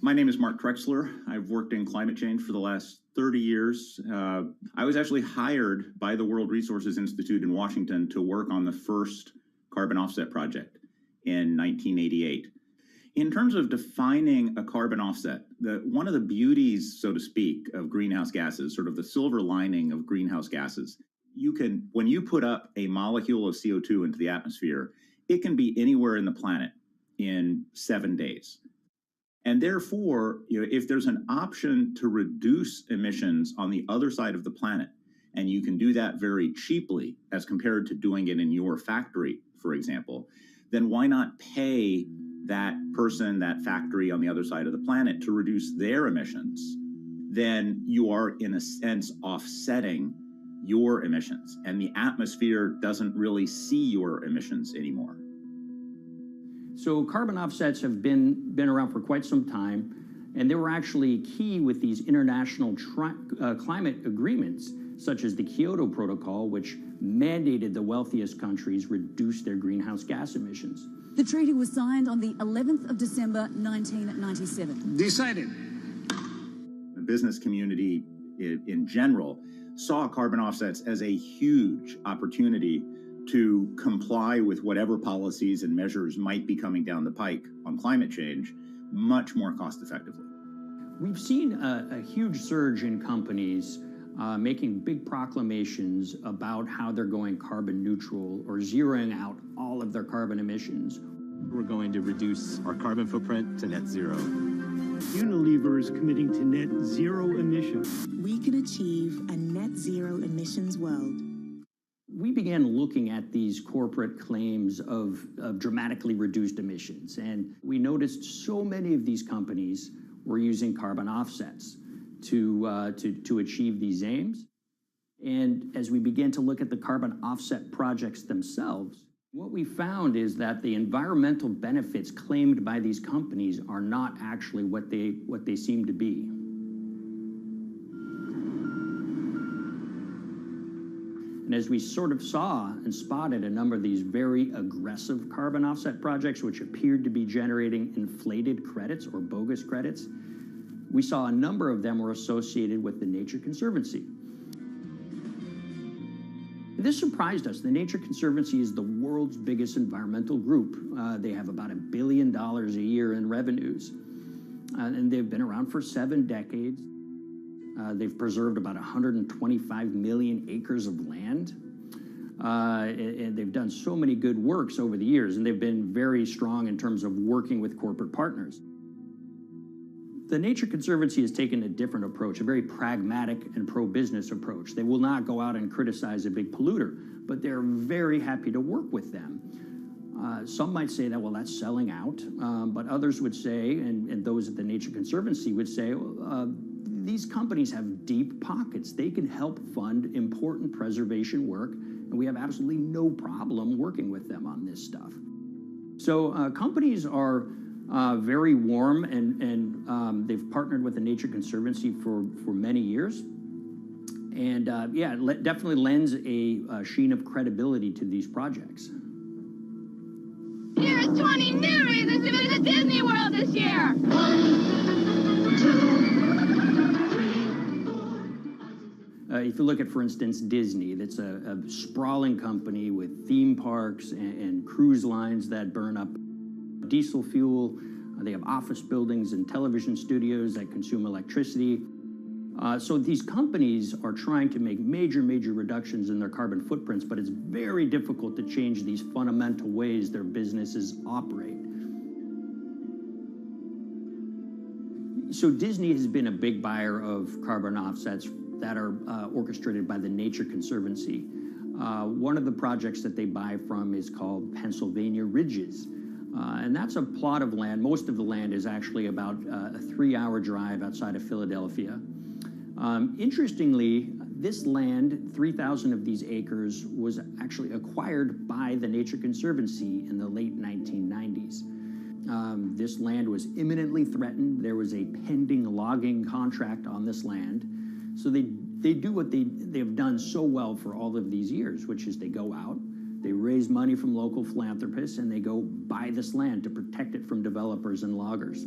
My name is Mark Trexler. I've worked in climate change for the last 30 years. I was actually hired by the World Resources Institute in Washington to work on the first carbon offset project in 1988. In terms of defining a carbon offset, one of the beauties, so to speak, of greenhouse gases, sort of the silver lining of greenhouse gases, when you put up a molecule of CO2 into the atmosphere, it can be anywhere in the planet in 7 days. And therefore, if there's an option to reduce emissions on the other side of the planet, and you can do that very cheaply as compared to doing it in your factory, for example, then why not pay that person, that factory on the other side of the planet to reduce their emissions? Then you are, in a sense, offsetting your emissions, and the atmosphere doesn't really see your emissions anymore. So carbon offsets have been around for quite some time, and they were actually key with these international climate agreements, such as the Kyoto Protocol, which mandated the wealthiest countries reduce their greenhouse gas emissions. The treaty was signed on the 11th of December, 1997. Decided. The business community in general saw carbon offsets as a huge opportunity to comply with whatever policies and measures might be coming down the pike on climate change much more cost effectively. We've seen a huge surge in companies making big proclamations about how they're going carbon neutral or zeroing out all of their carbon emissions. We're going to reduce our carbon footprint to net zero. Unilever is committing to net zero emissions. We can achieve a net zero emissions world. We began looking at these corporate claims of dramatically reduced emissions, and we noticed so many of these companies were using carbon offsets to achieve these aims. And as we began to look at the carbon offset projects themselves, what we found is that the environmental benefits claimed by these companies are not actually what they seem to be. And as we sort of saw and spotted a number of these very aggressive carbon offset projects, which appeared to be generating inflated credits or bogus credits, we saw a number of them were associated with the Nature Conservancy. This surprised us. The Nature Conservancy is the world's biggest environmental group. They have about $1 billion a year in revenues, and they've been around for 7 decades. They've preserved about 125 million acres of land, and they've done so many good works over the years, and they've been very strong in terms of working with corporate partners. The Nature Conservancy has taken a different approach, a very pragmatic and pro-business approach. They will not go out and criticize a big polluter, but they're very happy to work with them. Some might say that, well, that's selling out, but others would say, and those at the Nature Conservancy would say, these companies have deep pockets. They can help fund important preservation work, and we have absolutely no problem working with them on this stuff. So companies are very warm, and they've partnered with the Nature Conservancy for many years. And yeah, it definitely lends a sheen of credibility to these projects. Here's 20 new reasons to visit Disney World this year. 1, 2, if you look at, for instance, Disney, that's a sprawling company with theme parks and cruise lines that burn up diesel fuel. They have office buildings and television studios that consume electricity. So these companies are trying to make major reductions in their carbon footprints, but it's very difficult to change these fundamental ways their businesses operate. So Disney has been a big buyer of carbon offsets that are orchestrated by the Nature Conservancy. One of the projects that they buy from is called Pennsylvania Ridges. And that's a plot of land. Most of the land is actually about a 3-hour drive outside of Philadelphia. Interestingly, this land, 3,000 of these acres, was actually acquired by the Nature Conservancy in the late 1990s. This land was imminently threatened. There was a pending logging contract on this land. So they do what they've done so well for all of these years, which is they go out, they raise money from local philanthropists, and they go buy this land to protect it from developers and loggers.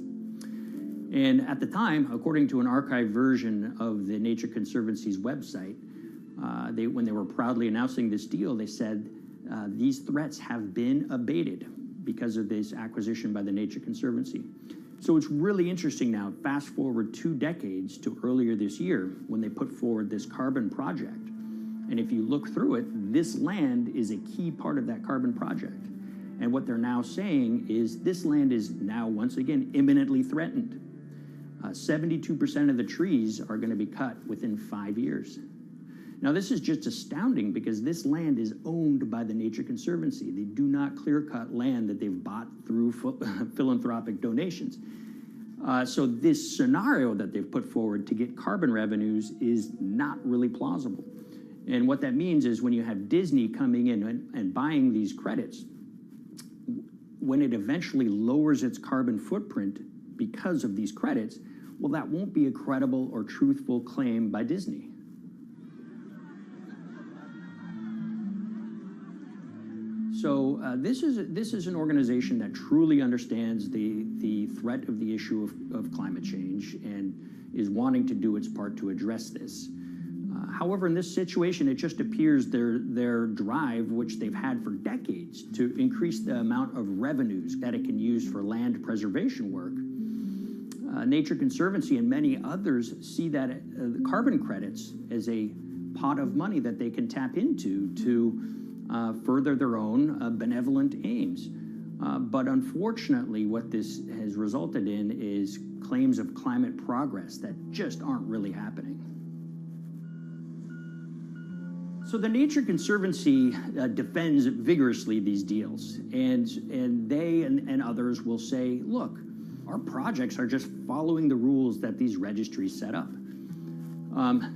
And at the time, according to an archived version of the Nature Conservancy's website, when they were proudly announcing this deal, they said, these threats have been abated because of this acquisition by the Nature Conservancy. So it's really interesting now, fast forward 2 decades to earlier this year when they put forward this carbon project. And if you look through it, this land is a key part of that carbon project. And what they're now saying is this land is now, once again, imminently threatened. 72% of the trees are going to be cut within 5 years. Now, this is just astounding because this land is owned by the Nature Conservancy. They do not clear-cut land that they've bought through philanthropic donations. So this scenario that they've put forward to get carbon revenues is not really plausible. And what that means is when you have Disney coming in and buying these credits, when it eventually lowers its carbon footprint because of these credits, well, that won't be a credible or truthful claim by Disney. So this is an organization that truly understands the threat of the issue of climate change and is wanting to do its part to address this. However, in this situation, it just appears their drive, which they've had for decades, to increase the amount of revenues that it can use for land preservation work, Nature Conservancy and many others see that the carbon credits as a pot of money that they can tap into to further their own benevolent aims. But unfortunately, what this has resulted in is claims of climate progress that just aren't really happening. So the Nature Conservancy defends vigorously these deals, and they and others will say, look, our projects are just following the rules that these registries set up.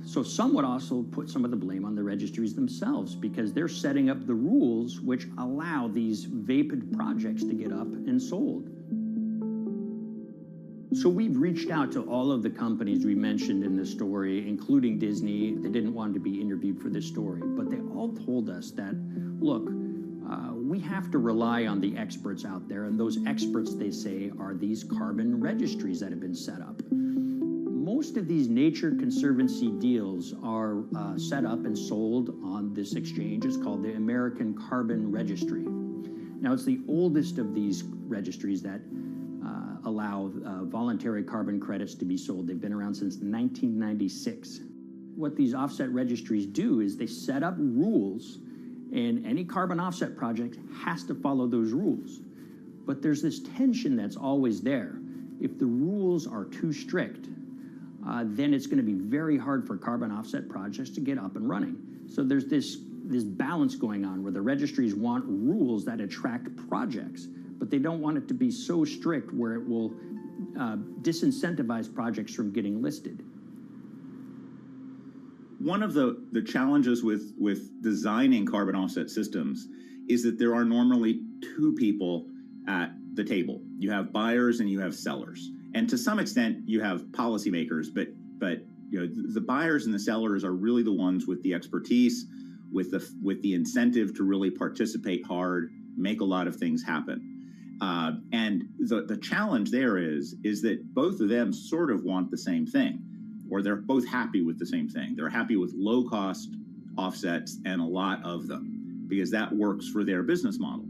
So some would also put some of the blame on the registries themselves because they're setting up the rules which allow these vapid projects to get up and sold. So we've reached out to all of the companies we mentioned in the story, including Disney. They didn't want to be interviewed for this story, but they all told us that, look, we have to rely on the experts out there, and those experts, they say, are these carbon registries that have been set up. Most of these Nature Conservancy deals are set up and sold on this exchange. It's called the American Carbon Registry. Now, it's the oldest of these registries that allow voluntary carbon credits to be sold. They've been around since 1996. What these offset registries do is they set up rules, and any carbon offset project has to follow those rules. But there's this tension that's always there. If the rules are too strict, then it's going to be very hard for carbon offset projects to get up and running. So there's this balance going on where the registries want rules that attract projects, but they don't want it to be so strict where it will disincentivize projects from getting listed. One of the challenges with designing carbon offset systems is that there are normally two people at the table. You have buyers and you have sellers. And to some extent, you have policymakers, but you know, the buyers and the sellers are really the ones with the expertise, with the incentive to really participate hard, make a lot of things happen. And the challenge there is that both of them sort of want the same thing, or they're both happy with the same thing. They're happy with low-cost offsets and a lot of them, because that works for their business model.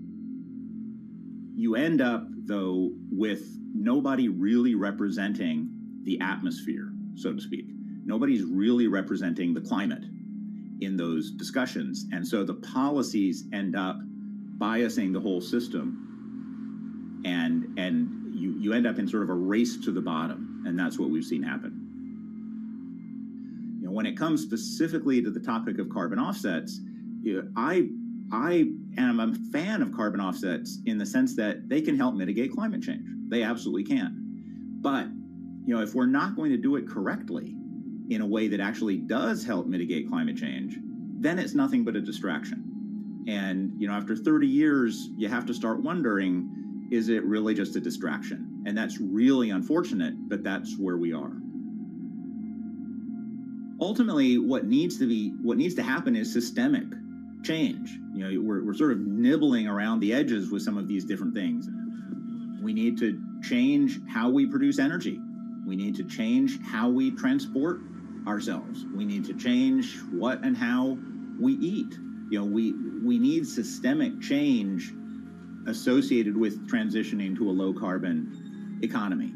You end up, though, with nobody really representing the atmosphere, so to speak. Nobody's really representing the climate in those discussions. And so the policies end up biasing the whole system, and you end up in sort of a race to the bottom, and that's what we've seen happen. You know, when it comes specifically to the topic of carbon offsets, you know, I am a fan of carbon offsets in the sense that they can help mitigate climate change. They absolutely can. But, you know, if we're not going to do it correctly in a way that actually does help mitigate climate change, then it's nothing but a distraction. And, you know, after 30 years, you have to start wondering, is it really just a distraction? And that's really unfortunate, but that's where we are. Ultimately, what needs to happen is systemic change. You know, we're sort of nibbling around the edges with some of these different things. We need to change how we produce energy. We need to change how we transport ourselves. We need to change what and how we eat. You know, we need systemic change associated with transitioning to a low carbon economy.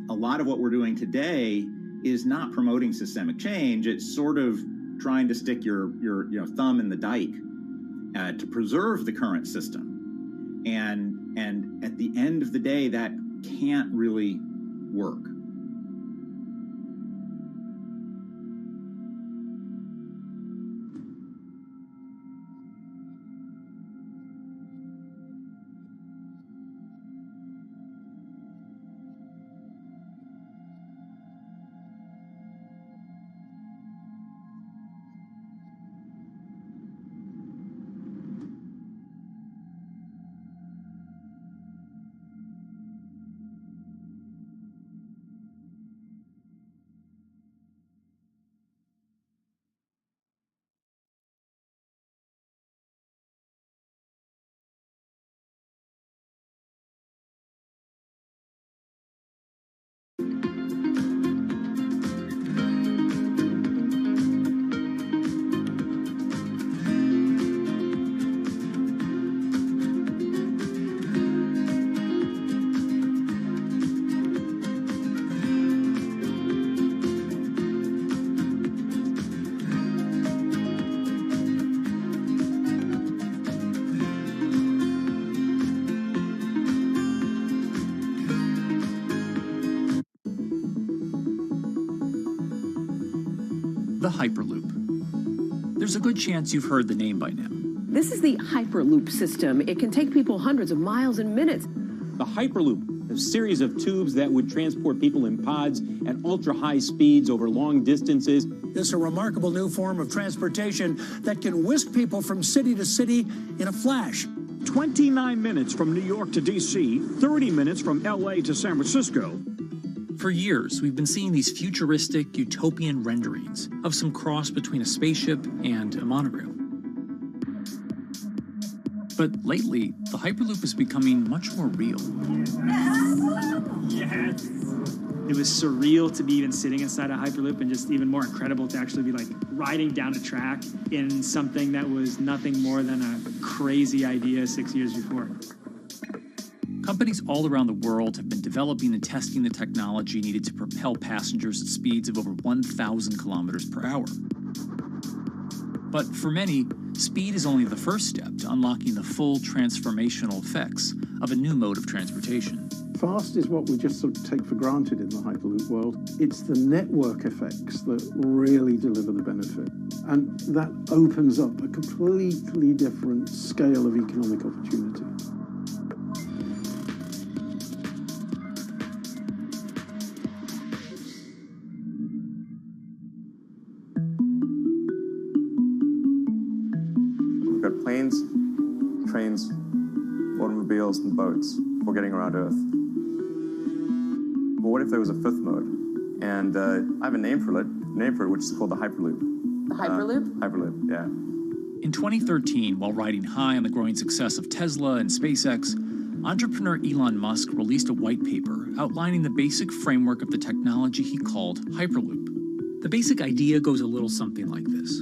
A lot of what we're doing today is not promoting systemic change. It's sort of trying to stick your thumb in the dike to preserve the current system. And at the end of the day, that can't really work. the Hyperloop. There's a good chance you've heard the name by now. This is the Hyperloop system. It can take people hundreds of miles in minutes. The Hyperloop, a series of tubes that would transport people in pods at ultra-high speeds over long distances. It's a remarkable new form of transportation that can whisk people from city to city in a flash. 29 minutes from New York to D.C., 30 minutes from L.A. to San Francisco. For years, we've been seeing these futuristic, utopian renderings of some cross between a spaceship and a monorail. But lately, the Hyperloop is becoming much more real. Yes! It was surreal to be even sitting inside a Hyperloop, and just even more incredible to actually be like riding down a track in something that was nothing more than a crazy idea 6 years before. Companies all around the world have been developing and testing the technology needed to propel passengers at speeds of over 1,000 kilometers per hour. But for many, speed is only the first step to unlocking the full transformational effects of a new mode of transportation. Fast is what we just sort of take for granted in the Hyperloop world. It's the network effects that really deliver the benefit. And that opens up a completely different scale of economic opportunity. We've got planes, trains, automobiles, and boats for getting around Earth. But what if there was a fifth mode? And I have a name for it, which is called the Hyperloop. The Hyperloop? Hyperloop, yeah. In 2013, while riding high on the growing success of Tesla and SpaceX, entrepreneur Elon Musk released a white paper outlining the basic framework of the technology he called Hyperloop. The basic idea goes a little something like this.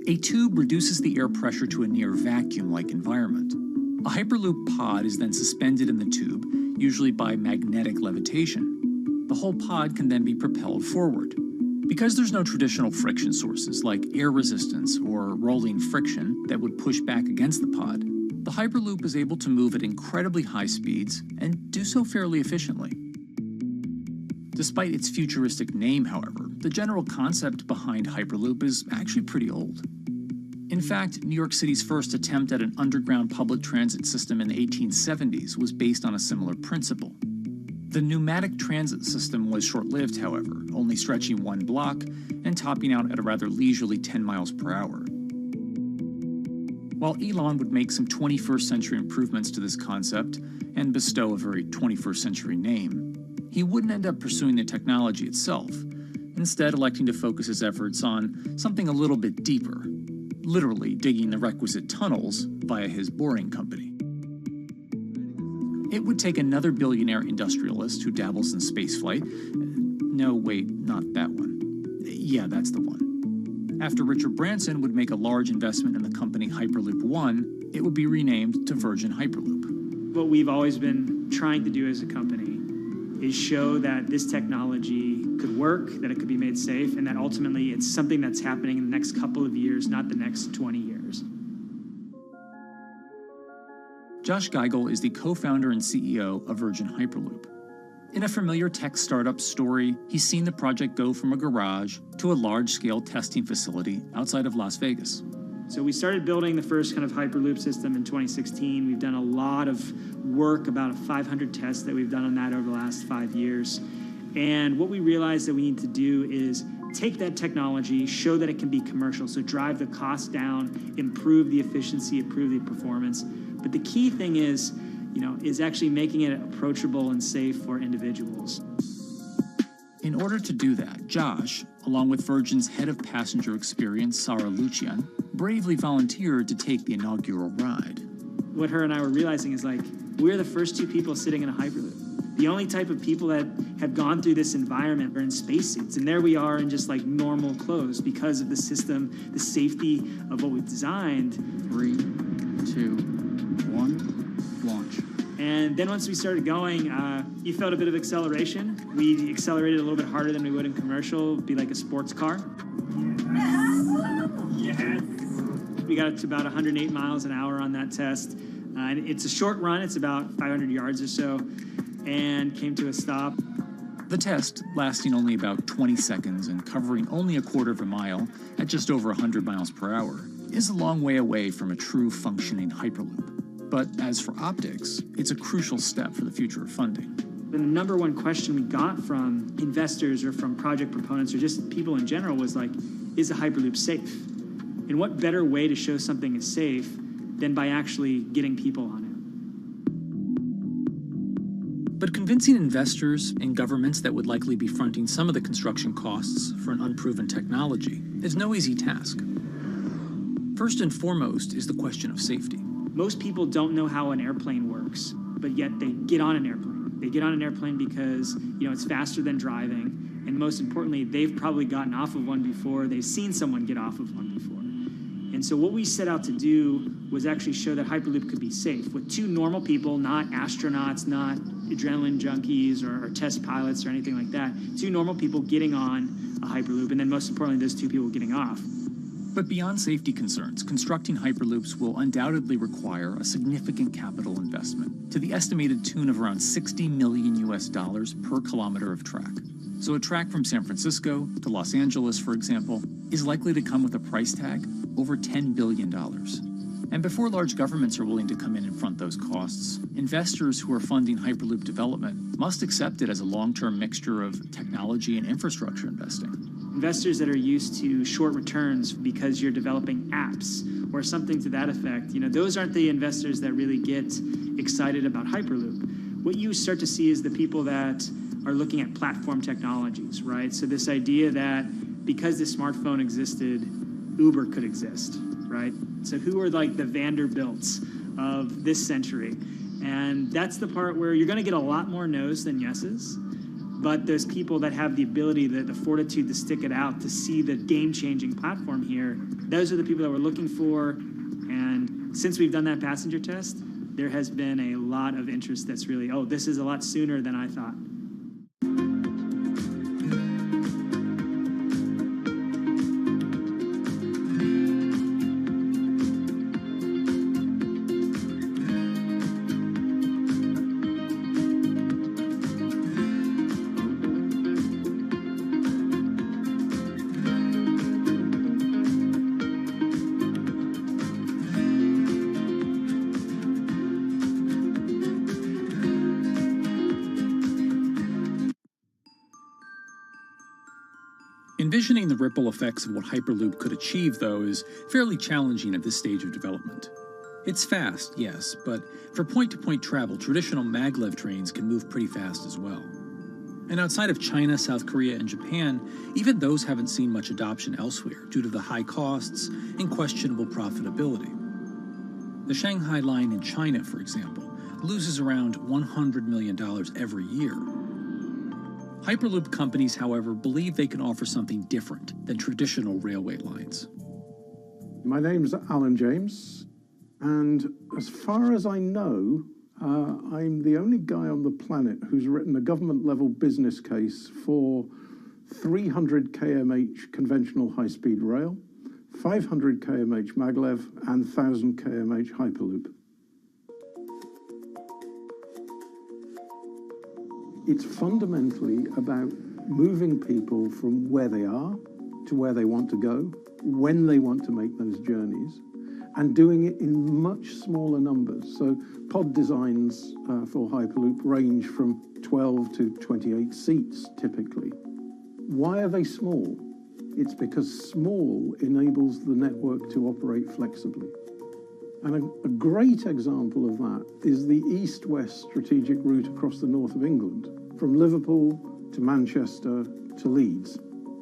A tube reduces the air pressure to a near vacuum-like environment. A Hyperloop pod is then suspended in the tube, usually by magnetic levitation. The whole pod can then be propelled forward. Because there's no traditional friction sources like air resistance or rolling friction that would push back against the pod, the Hyperloop is able to move at incredibly high speeds and do so fairly efficiently. Despite its futuristic name, however, the general concept behind Hyperloop is actually pretty old. In fact, New York City's first attempt at an underground public transit system in the 1870s was based on a similar principle. The pneumatic transit system was short-lived, however, only stretching one block and topping out at a rather leisurely 10 miles per hour. While Elon would make some 21st century improvements to this concept and bestow a very 21st century name, he wouldn't end up pursuing the technology itself, instead electing to focus his efforts on something a little bit deeper, literally digging the requisite tunnels via his boring company. It would take another billionaire industrialist who dabbles in spaceflight. No, wait, not that one. Yeah, that's the one. After Richard Branson would make a large investment in the company Hyperloop One, it would be renamed to Virgin Hyperloop. What we've always been trying to do as a company is show that this technology could work, that it could be made safe, and that ultimately it's something that's happening in the next couple of years, not the next 20 years. Josh Geigel is the co-founder and CEO of Virgin Hyperloop. In a familiar tech startup story, he's seen the project go from a garage to a large-scale testing facility outside of Las Vegas. So we started building the first kind of Hyperloop system in 2016. We've done a lot of work, about 500 tests that we've done on that over the last 5 years. And what we realized that we need to do is take that technology, show that it can be commercial, so drive the cost down, improve the efficiency, improve the performance. But the key thing is actually making it approachable and safe for individuals. In order to do that, Josh, along with Virgin's head of passenger experience, Sarah Lucian, bravely volunteered to take the inaugural ride. What her and I were realizing is we're the first two people sitting in a Hyperloop. The only type of people that have gone through this environment are in spacesuits, and there we are in just normal clothes because of the system, the safety of what we've designed. 3, 2, 1, launch. And then once we started going, you felt a bit of acceleration. We accelerated a little bit harder than we would in commercial, be like a sports car. Yes. We got to about 108 miles an hour on that test. And it's a short run, it's about 500 yards or so, and came to a stop. The test, lasting only about 20 seconds and covering only a quarter of a mile at just over 100 miles per hour, is a long way away from a true functioning Hyperloop. But as for optics, it's a crucial step for the future of funding. The number one question we got from investors or from project proponents or just people in general was like, is a Hyperloop safe? And what better way to show something is safe than by actually getting people on it? But convincing investors and governments that would likely be fronting some of the construction costs for an unproven technology is no easy task. First and foremost is the question of safety. Most people don't know how an airplane works, but yet they get on an airplane. They get on an airplane because, it's faster than driving. And most importantly, they've probably gotten off of one before. They've seen someone get off of one before. And so what we set out to do was actually show that Hyperloop could be safe with two normal people, not astronauts, not adrenaline junkies or test pilots or anything like that. Two normal people getting on a Hyperloop, and then most importantly, those two people getting off. But beyond safety concerns, constructing Hyperloops will undoubtedly require a significant capital investment to the estimated tune of around $60 million per kilometer of track. So a track from San Francisco to Los Angeles, for example, is likely to come with a price tag over $10 billion. And before large governments are willing to come in and front those costs, investors who are funding Hyperloop development must accept it as a long-term mixture of technology and infrastructure investing. Investors that are used to short returns because you're developing apps or something to that effect, those aren't the investors that really get excited about Hyperloop. What you start to see is the people that are looking at platform technologies, right? So this idea that because the smartphone existed, Uber could exist, right? So who are like the Vanderbilts of this century? And that's the part where you're going to get a lot more no's than yeses. But there's people that have the ability, the fortitude to stick it out, to see the game-changing platform here. Those are the people that we're looking for. And since we've done that passenger test, there has been a lot of interest that's really, this is a lot sooner than I thought. Envisioning the ripple effects of what Hyperloop could achieve, though, is fairly challenging at this stage of development. It's fast, yes, but for point-to-point travel, traditional maglev trains can move pretty fast as well. And outside of China, South Korea, and Japan, even those haven't seen much adoption elsewhere due to the high costs and questionable profitability. The Shanghai line in China, for example, loses around $100 million every year. Hyperloop companies, however, believe they can offer something different than traditional railway lines. My name's Alan James, and as far as I know, I'm the only guy on the planet who's written a government-level business case for 300 kmh conventional high-speed rail, 500 kmh maglev, and 1,000 kmh Hyperloop. It's fundamentally about moving people from where they are to where they want to go, when they want to make those journeys, and doing it in much smaller numbers. So pod designs for Hyperloop range from 12 to 28 seats, typically. Why are they small? It's because small enables the network to operate flexibly. And a great example of that is the east-west strategic route across the north of England, from Liverpool to Manchester to Leeds.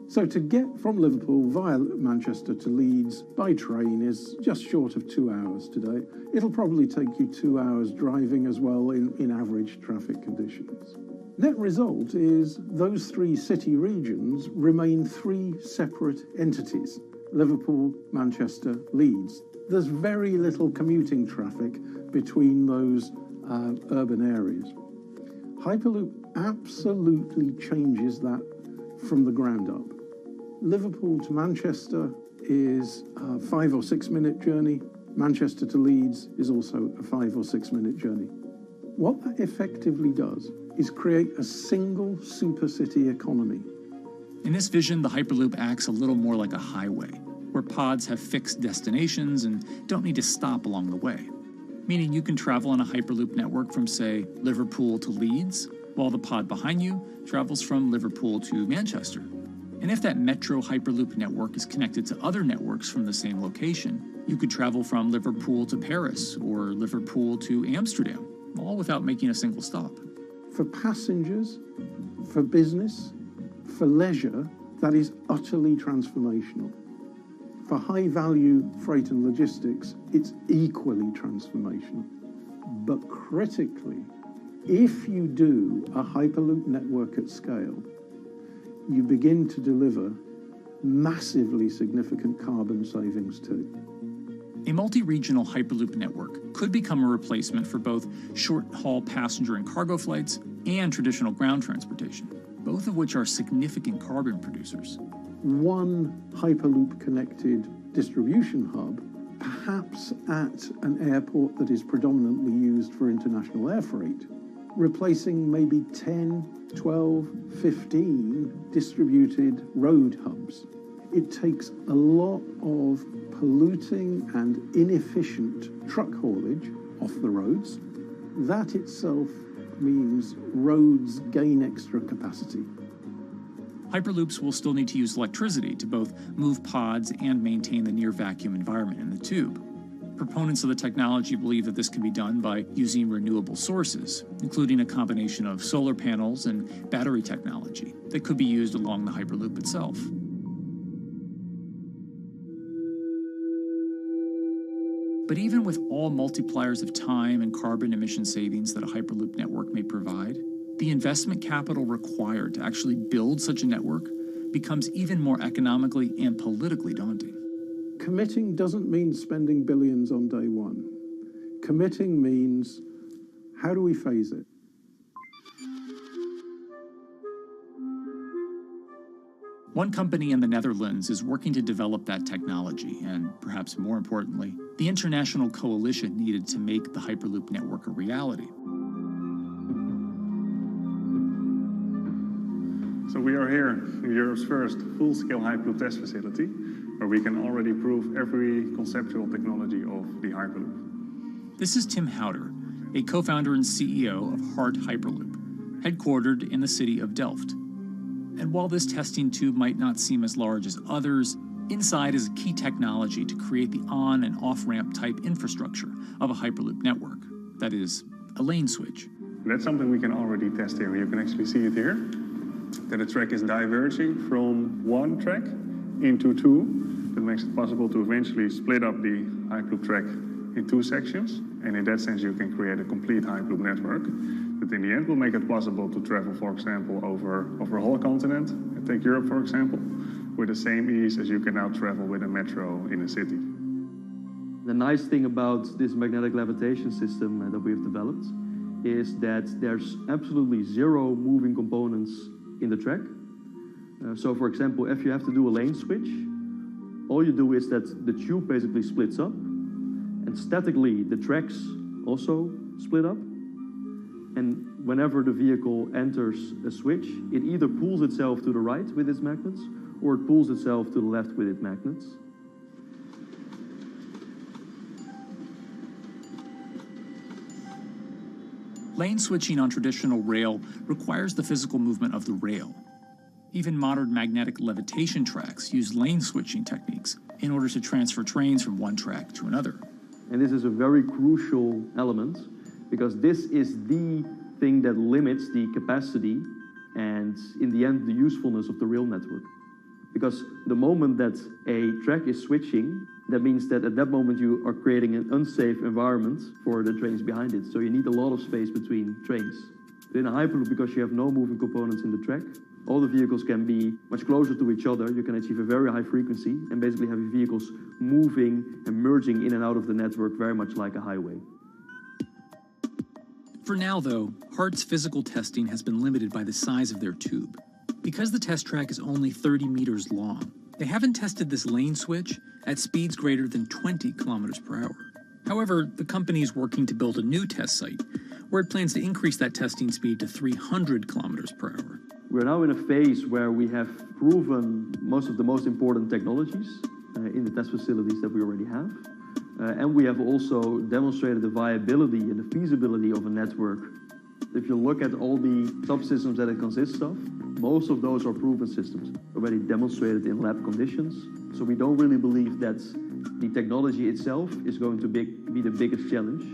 So to get from Liverpool via Manchester to Leeds by train is just short of 2 hours today. It'll probably take you 2 hours driving as well in average traffic conditions. Net result is those three city regions remain three separate entities: Liverpool, Manchester, Leeds. There's very little commuting traffic between those urban areas. Hyperloop absolutely changes that from the ground up. Liverpool to Manchester is a 5 or 6 minute journey. Manchester to Leeds is also a 5 or 6 minute journey. What that effectively does is create a single supercity economy. In this vision, the Hyperloop acts a little more like a highway, where pods have fixed destinations and don't need to stop along the way. Meaning you can travel on a Hyperloop network from, say, Liverpool to Leeds, while the pod behind you travels from Liverpool to Manchester. And if that metro Hyperloop network is connected to other networks from the same location, you could travel from Liverpool to Paris or Liverpool to Amsterdam, all without making a single stop. For passengers, for business, for leisure, that is utterly transformational. For high-value freight and logistics, it's equally transformational. But critically, if you do a Hyperloop network at scale, you begin to deliver massively significant carbon savings too. A multi-regional Hyperloop network could become a replacement for both short-haul passenger and cargo flights and traditional ground transportation, both of which are significant carbon producers. One Hyperloop-connected distribution hub, perhaps at an airport that is predominantly used for international air freight, replacing maybe 10, 12, 15 distributed road hubs. It takes a lot of polluting and inefficient truck haulage off the roads. That itself means roads gain extra capacity. Hyperloops will still need to use electricity to both move pods and maintain the near-vacuum environment in the tube. Proponents of the technology believe that this can be done by using renewable sources, including a combination of solar panels and battery technology that could be used along the Hyperloop itself. But even with all multipliers of time and carbon emission savings that a Hyperloop network may provide, the investment capital required to actually build such a network becomes even more economically and politically daunting. Committing doesn't mean spending billions on day one. Committing means, how do we phase it? One company in the Netherlands is working to develop that technology, and perhaps more importantly, the international coalition needed to make the Hyperloop network a reality. So we are here in Europe's first full-scale Hyperloop test facility, where we can already prove every conceptual technology of the Hyperloop. This is Tim Houter, a co-founder and CEO of Hart Hyperloop, headquartered in the city of Delft. And while this testing tube might not seem as large as others, inside is a key technology to create the on- and off-ramp type infrastructure of a Hyperloop network. That is, a lane switch. That's something we can already test here. You can actually see it here, that the track is diverging from one track into two. That makes it possible to eventually split up the Hyperloop track in two sections. And in that sense, you can create a complete Hyperloop network. That in the end will make it possible to travel, for example, over a whole continent. And take Europe, for example, with the same ease as you can now travel with a metro in a city. The nice thing about this magnetic levitation system that we've developed is that there's absolutely zero moving components in the track. So for example, if you have to do a lane switch, all you do is that the tube basically splits up, and statically the tracks also split up. And whenever the vehicle enters a switch, it either pulls itself to the right with its magnets, or it pulls itself to the left with its magnets. Lane switching on traditional rail requires the physical movement of the rail. Even modern magnetic levitation tracks use lane switching techniques in order to transfer trains from one track to another. And this is a very crucial element, because this is the thing that limits the capacity and, in the end, the usefulness of the rail network. Because the moment that a track is switching, that means that at that moment you are creating an unsafe environment for the trains behind it. So you need a lot of space between trains. In a Hyperloop, because you have no moving components in the track, all the vehicles can be much closer to each other. You can achieve a very high frequency and basically have your vehicles moving and merging in and out of the network very much like a highway. For now, though, Hart's physical testing has been limited by the size of their tube. Because the test track is only 30 meters long, they haven't tested this lane switch at speeds greater than 20 kilometers per hour. However, the company is working to build a new test site where it plans to increase that testing speed to 300 kilometers per hour. We're now in a phase where we have proven most of the most important technologies in the test facilities that we already have. And we have also demonstrated the viability and the feasibility of a network. If you look at all the subsystems that it consists of, most of those are proven systems, already demonstrated in lab conditions. So we don't really believe that the technology itself is going to be the biggest challenge.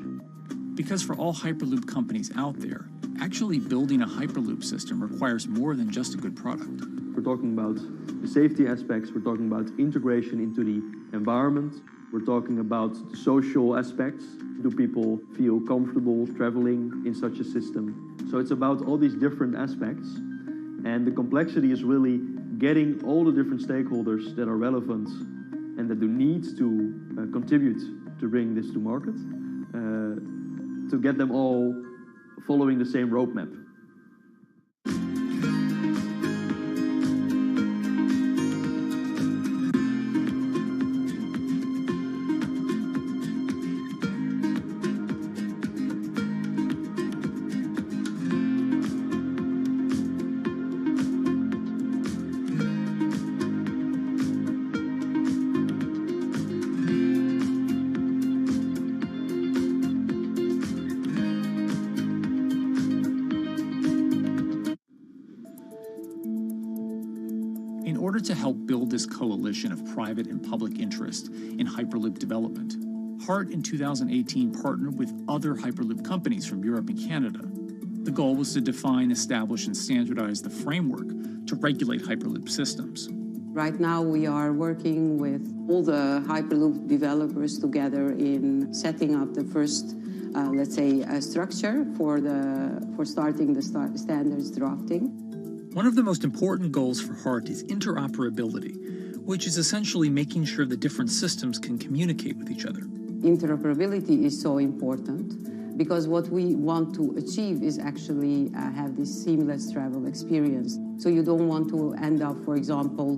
Because for all Hyperloop companies out there, actually building a Hyperloop system requires more than just a good product. We're talking about the safety aspects, we're talking about integration into the environment, we're talking about the social aspects. Do people feel comfortable traveling in such a system? So it's about all these different aspects, and the complexity is really getting all the different stakeholders that are relevant and that do need to contribute to bring this to market, to get them all following the same roadmap. In order to help build this coalition of private and public interest in Hyperloop development, HART in 2018 partnered with other Hyperloop companies from Europe and Canada. The goal was to define, establish, and standardize the framework to regulate Hyperloop systems. Right now we are working with all the Hyperloop developers together in setting up the first, let's say, structure for starting the standards drafting. One of the most important goals for HART is interoperability, which is essentially making sure the different systems can communicate with each other. Interoperability is so important because what we want to achieve is actually have this seamless travel experience. So you don't want to end up, for example,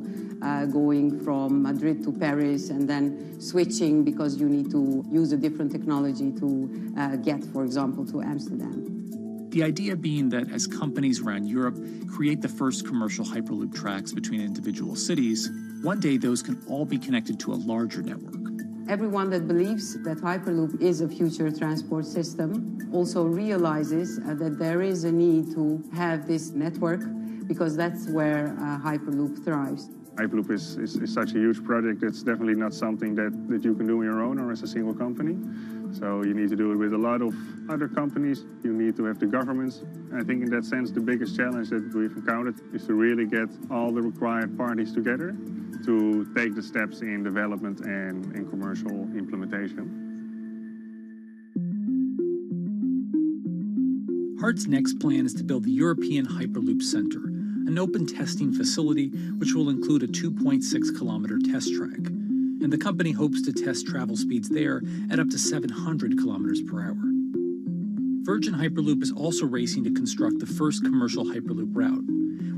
going from Madrid to Paris and then switching because you need to use a different technology to get, for example, to Amsterdam. The idea being that as companies around Europe create the first commercial Hyperloop tracks between individual cities, one day those can all be connected to a larger network. Everyone that believes that Hyperloop is a future transport system also realizes that there is a need to have this network because that's where Hyperloop thrives. Hyperloop is such a huge project. It's definitely not something that you can do on your own or as a single company. So you need to do it with a lot of other companies. You need to have the governments. And I think in that sense, the biggest challenge that we've encountered is to really get all the required parties together to take the steps in development and in commercial implementation. HART's next plan is to build the European Hyperloop Center, an open testing facility which will include a 2.6-kilometer test track. And the company hopes to test travel speeds there at up to 700 kilometers per hour. Virgin Hyperloop is also racing to construct the first commercial Hyperloop route,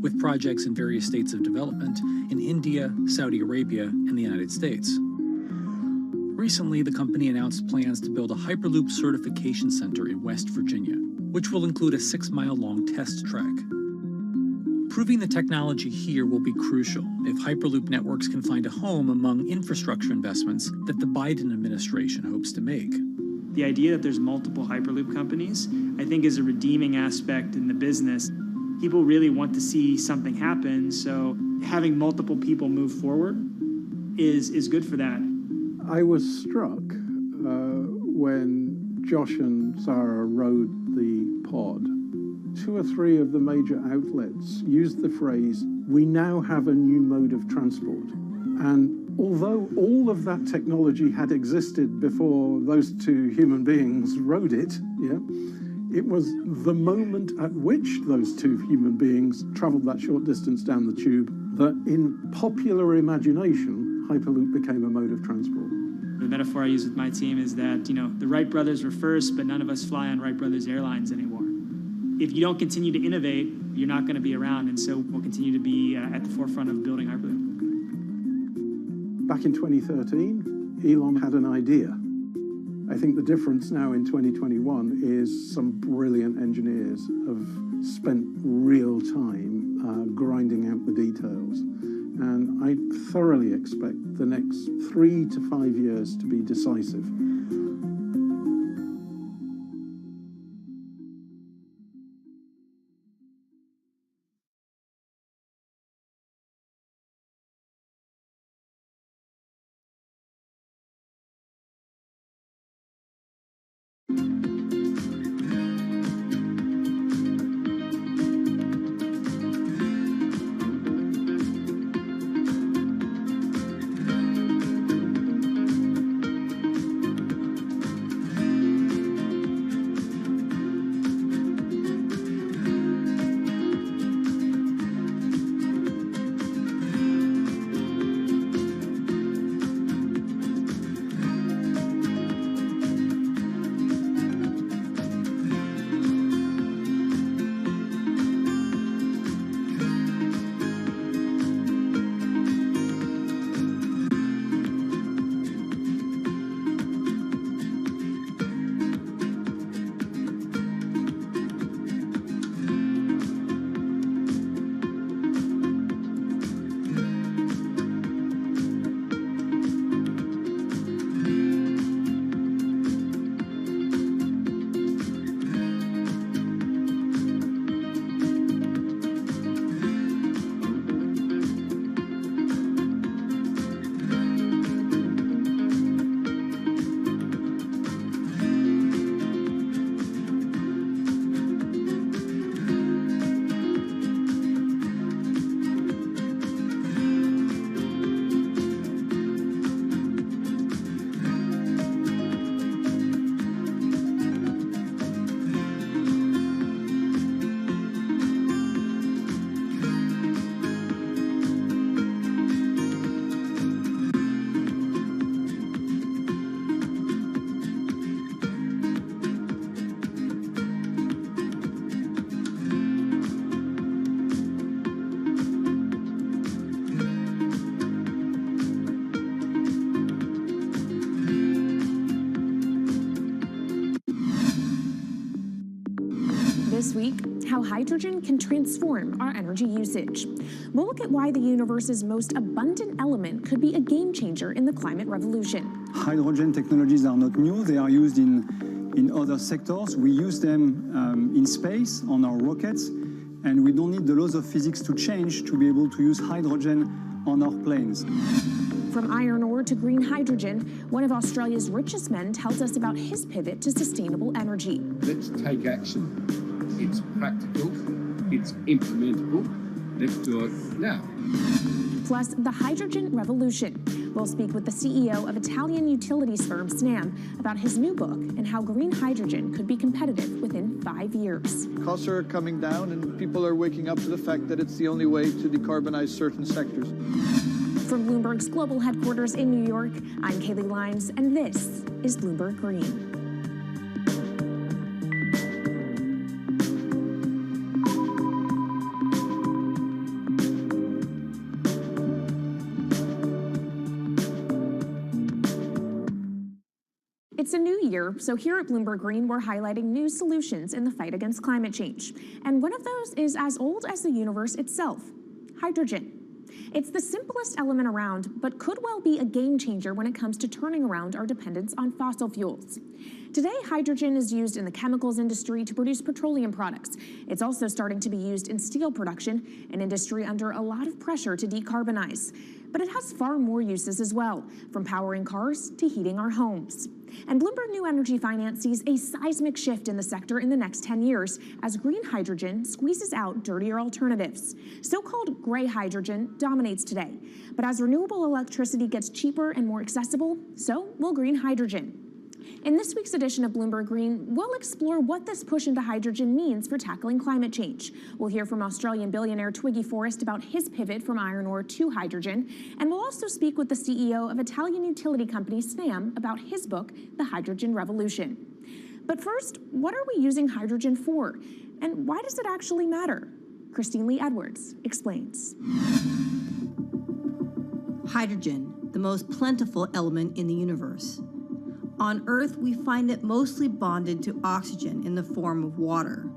with projects in various states of development in India, Saudi Arabia, and the United States. Recently, the company announced plans to build a Hyperloop certification center in West Virginia, which will include a 6-mile-long test track. Proving the technology here will be crucial if Hyperloop networks can find a home among infrastructure investments that the Biden administration hopes to make. The idea that there's multiple Hyperloop companies, I think, is a redeeming aspect in the business. People really want to see something happen, so having multiple people move forward is good for that. I was struck when Josh and Sarah rode the pod. 2 or 3 of the major outlets used the phrase, "We now have a new mode of transport." And although all of that technology had existed before those 2 human beings rode it, it was the moment at which those 2 human beings traveled that short distance down the tube that in popular imagination, Hyperloop became a mode of transport. The metaphor I use with my team is that, the Wright brothers were first, but none of us fly on Wright Brothers Airlines anymore. If you don't continue to innovate, you're not going to be around, and so we'll continue to be at the forefront of building Hyperloop. Back in 2013, Elon had an idea. I think the difference now in 2021 is some brilliant engineers have spent real time grinding out the details. And I thoroughly expect the next 3 to 5 years to be decisive. This week, how hydrogen can transform our energy usage. We'll look at why the universe's most abundant element could be a game changer in the climate revolution. Hydrogen technologies are not new. They are used in other sectors. We use them in space, on our rockets, and we don't need the laws of physics to change to be able to use hydrogen on our planes. From iron ore to green hydrogen, one of Australia's richest men tells us about his pivot to sustainable energy. Let's take action. It's practical, it's implementable. Let's do it now. Plus, the hydrogen revolution. We'll speak with the CEO of Italian utilities firm Snam about his new book and how green hydrogen could be competitive within 5 years. Costs are coming down and people are waking up to the fact that it's the only way to decarbonize certain sectors. From Bloomberg's global headquarters in New York, I'm Kaylee Lyons, and this is Bloomberg Green. It's a new year, so here at Bloomberg Green, we're highlighting new solutions in the fight against climate change. And one of those is as old as the universe itself, hydrogen. It's the simplest element around, but could well be a game changer when it comes to turning around our dependence on fossil fuels. Today, hydrogen is used in the chemicals industry to produce petroleum products. It's also starting to be used in steel production, an industry under a lot of pressure to decarbonize. But it has far more uses as well, from powering cars to heating our homes. And Bloomberg New Energy Finance sees a seismic shift in the sector in the next 10 years as green hydrogen squeezes out dirtier alternatives. So-called gray hydrogen dominates today. But as renewable electricity gets cheaper and more accessible, so will green hydrogen. In this week's edition of Bloomberg Green, we'll explore what this push into hydrogen means for tackling climate change. We'll hear from Australian billionaire Twiggy Forrest about his pivot from iron ore to hydrogen. And we'll also speak with the CEO of Italian utility company Snam about his book, The Hydrogen Revolution. But first, what are we using hydrogen for? And why does it actually matter? Christine Lee Edwards explains. Hydrogen, the most plentiful element in the universe. On Earth, we find it mostly bonded to oxygen in the form of water,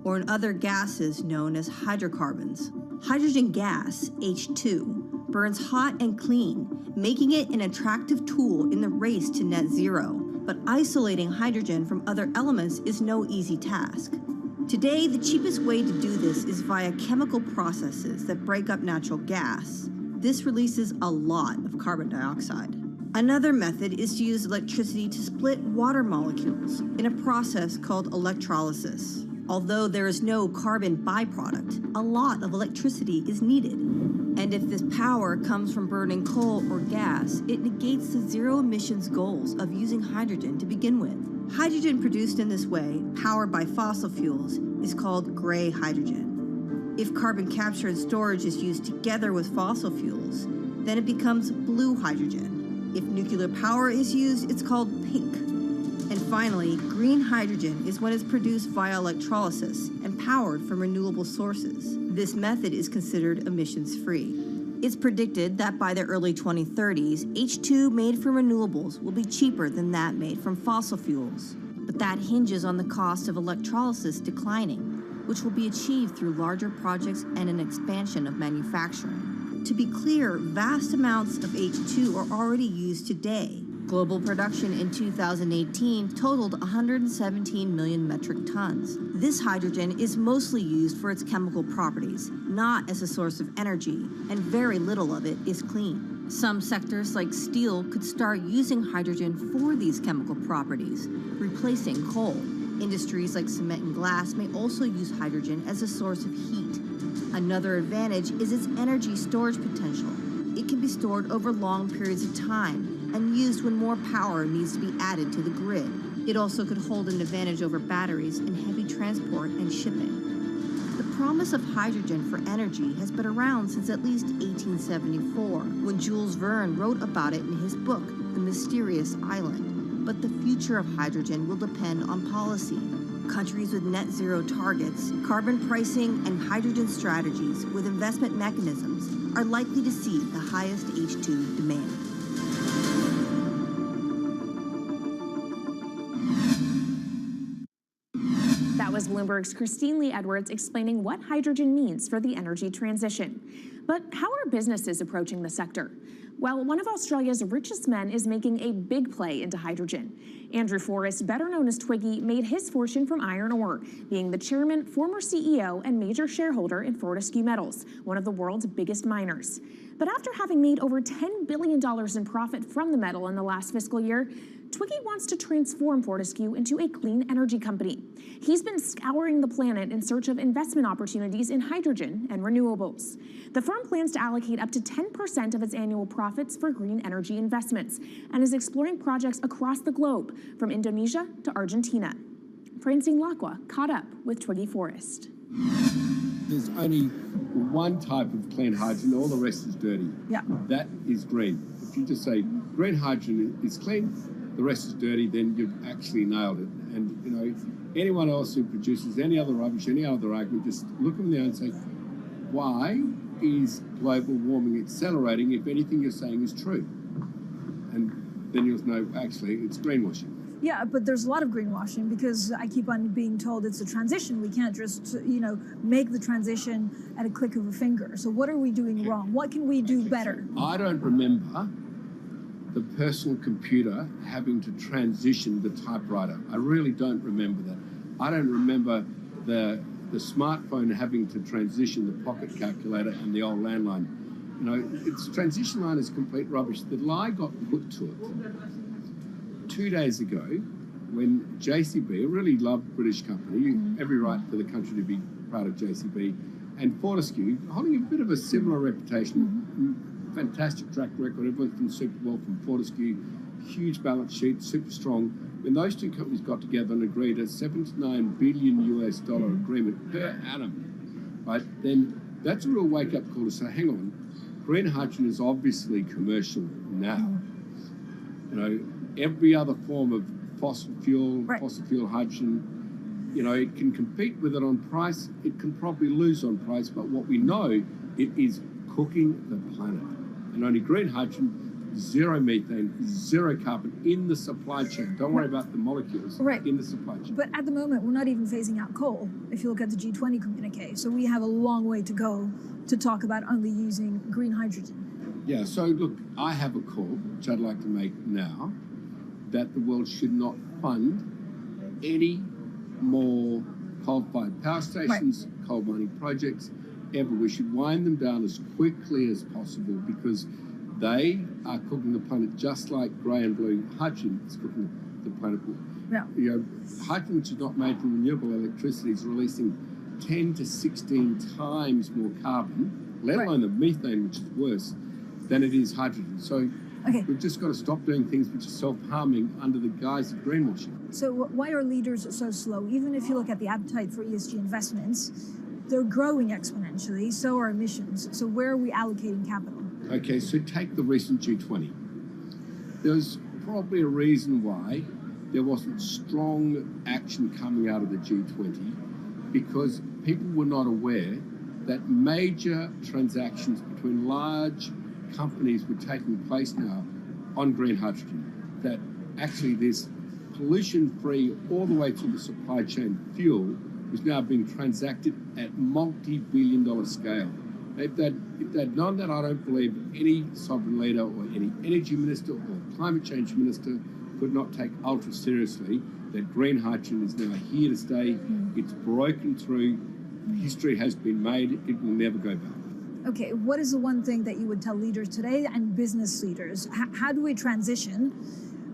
or in other gases known as hydrocarbons. Hydrogen gas, H2, burns hot and clean, making it an attractive tool in the race to net zero. But isolating hydrogen from other elements is no easy task. Today, the cheapest way to do this is via chemical processes that break up natural gas. This releases a lot of carbon dioxide. Another method is to use electricity to split water molecules in a process called electrolysis. Although there is no carbon byproduct, a lot of electricity is needed. And if this power comes from burning coal or gas, it negates the zero emissions goals of using hydrogen to begin with. Hydrogen produced in this way, powered by fossil fuels, is called gray hydrogen. If carbon capture and storage is used together with fossil fuels, then it becomes blue hydrogen. If nuclear power is used, it's called pink. And finally, green hydrogen is when it's produced via electrolysis and powered from renewable sources. This method is considered emissions-free. It's predicted that by the early 2030s, H2 made from renewables will be cheaper than that made from fossil fuels. But that hinges on the cost of electrolysis declining, which will be achieved through larger projects and an expansion of manufacturing. To be clear, vast amounts of H2 are already used today. Global production in 2018 totaled 117 million metric tons. This hydrogen is mostly used for its chemical properties, not as a source of energy, and very little of it is clean. Some sectors like steel could start using hydrogen for these chemical properties, replacing coal. Industries like cement and glass may also use hydrogen as a source of heat. Another advantage is its energy storage potential. It can be stored over long periods of time and used when more power needs to be added to the grid. It also could hold an advantage over batteries in heavy transport and shipping. The promise of hydrogen for energy has been around since at least 1874, when Jules Verne wrote about it in his book, The Mysterious Island. But the future of hydrogen will depend on policy. Countries with net zero targets, carbon pricing, and hydrogen strategies with investment mechanisms are likely to see the highest H2 demand. That was Bloomberg's Christine Lee Edwards explaining what hydrogen means for the energy transition. But how are businesses approaching the sector? Well, one of Australia's richest men is making a big play into hydrogen. Andrew Forrest, better known as Twiggy, made his fortune from iron ore, being the chairman, former CEO, and major shareholder in Fortescue Metals, one of the world's biggest miners. But after having made over $10 billion in profit from the metal in the last fiscal year, Twiggy wants to transform Fortescue into a clean energy company. He's been scouring the planet in search of investment opportunities in hydrogen and renewables. The firm plans to allocate up to 10% of its annual profits for green energy investments and is exploring projects across the globe, from Indonesia to Argentina. Francine Lacqua caught up with Twiggy Forrest. There's only one type of clean hydrogen, all the rest is dirty. Yeah. That is green. If you just say green hydrogen is clean, the rest is dirty, then you've actually nailed it. And, you know, anyone else who produces any other rubbish, any other argument, just look them there and say, why is global warming accelerating if anything you're saying is true? And then you'll know, actually, it's greenwashing. Yeah, but there's a lot of greenwashing because I keep on being told it's a transition. We can't just, make the transition at a click of a finger. So what are we doing wrong? What can we do better? I don't remember the personal computer having to transition the typewriter. I really don't remember that. I don't remember the smartphone having to transition the pocket calculator and the old landline. You know, its transition line is complete rubbish. The lie got put to it 2 days ago when JCB, a really loved British company, every right for the country to be part of JCB, and Fortescue, holding a bit of a similar reputation, fantastic track record, everyone's done super well from Fortescue, huge balance sheet, super strong. When those two companies got together and agreed a $79 billion US agreement per annum, right, then that's a real wake-up call to say, hang on, green hydrogen is obviously commercial now. You know, every other form of fossil fuel hydrogen, you know, it can compete with it on price, it can probably lose on price, but what we know, it is cooking the planet. And only green hydrogen zero methane, zero carbon in the supply chain. Don't worry about the molecules in the supply chain. But at the moment, we're not even phasing out coal, if you look at the G20 communique. So we have a long way to go to talk about only using green hydrogen. Yeah, so look, I have a call, which I'd like to make now, that the world should not fund any more coal-fired power stations, coal mining projects, ever. We should wind them down as quickly as possible because they are cooking the planet just like grey and blue hydrogen is cooking the planet. Yeah. You know, hydrogen, which is not made from renewable electricity, is releasing 10 to 16 times more carbon, let alone the methane, which is worse, than it is hydrogen. So we've just got to stop doing things which are self-harming under the guise of greenwashing. So why are leaders so slow? Even if you look at the appetite for ESG investments, they're growing exponentially, so are emissions. So where are we allocating capital? Okay, so take the recent G20. There's probably a reason why there wasn't strong action coming out of the G20 because people were not aware that major transactions between large companies were taking place now on green hydrogen. That actually this pollution-free all the way through the supply chain fuel was now being transacted at multi-billion-dollar scale. If they'd known that, I don't believe any sovereign leader or any energy minister or climate change minister could not take ultra seriously that green hydrogen is now here to stay. It's broken through. History has been made. It will never go back. Okay, what is the one thing that you would tell leaders today and business leaders? How do we transition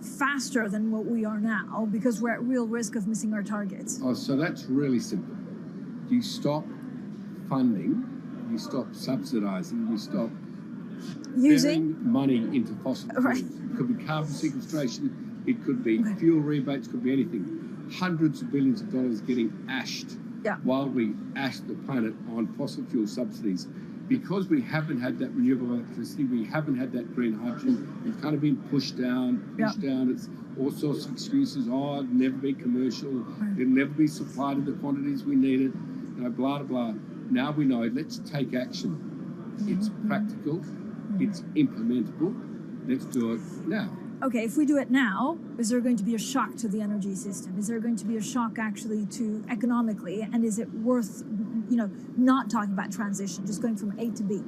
faster than what we are now because we're at real risk of missing our targets? Oh, so that's really simple. You stop funding, you stop subsidizing, you stop using money into fossil fuels. It could be carbon sequestration, it could be fuel rebates, could be anything. Hundreds of billions of dollars getting ashed, wildly ashed the planet on fossil fuel subsidies. Because we haven't had that renewable electricity, we haven't had that green hydrogen, it's kind of been pushed down. It's all sorts of excuses. Oh, it'll never be commercial, it'll never be supplied in the quantities we need it, blah, blah, blah. Now we know, let's take action. It's practical, it's implementable, let's do it now. Okay, if we do it now, is there going to be a shock to the energy system? Is there going to be a shock actually to economically? And is it worth, not talking about transition, just going from A to B?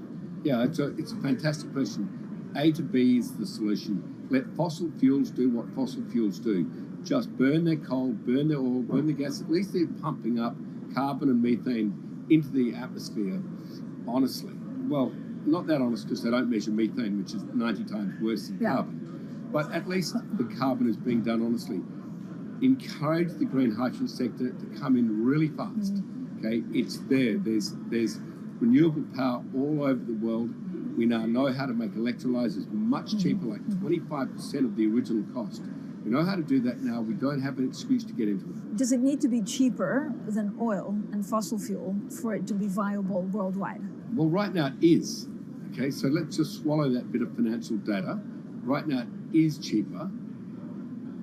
Yeah, it's a fantastic question. A to B is the solution. Let fossil fuels do what fossil fuels do. Just burn their coal, burn their oil, burn their gas. At least they're pumping up carbon and methane into the atmosphere, honestly. Well, not that honest because they don't measure methane, which is 90 times worse than carbon. But at least the carbon is being done honestly. Encourage the green hydrogen sector to come in really fast. Okay, it's there. There's renewable power all over the world. We now know how to make electrolyzers much cheaper, like 25% of the original cost. We know how to do that now. We don't have an excuse to get into it. Does it need to be cheaper than oil and fossil fuel for it to be viable worldwide? Well, right now it is. Okay, so let's just swallow that bit of financial data. Right now it is cheaper,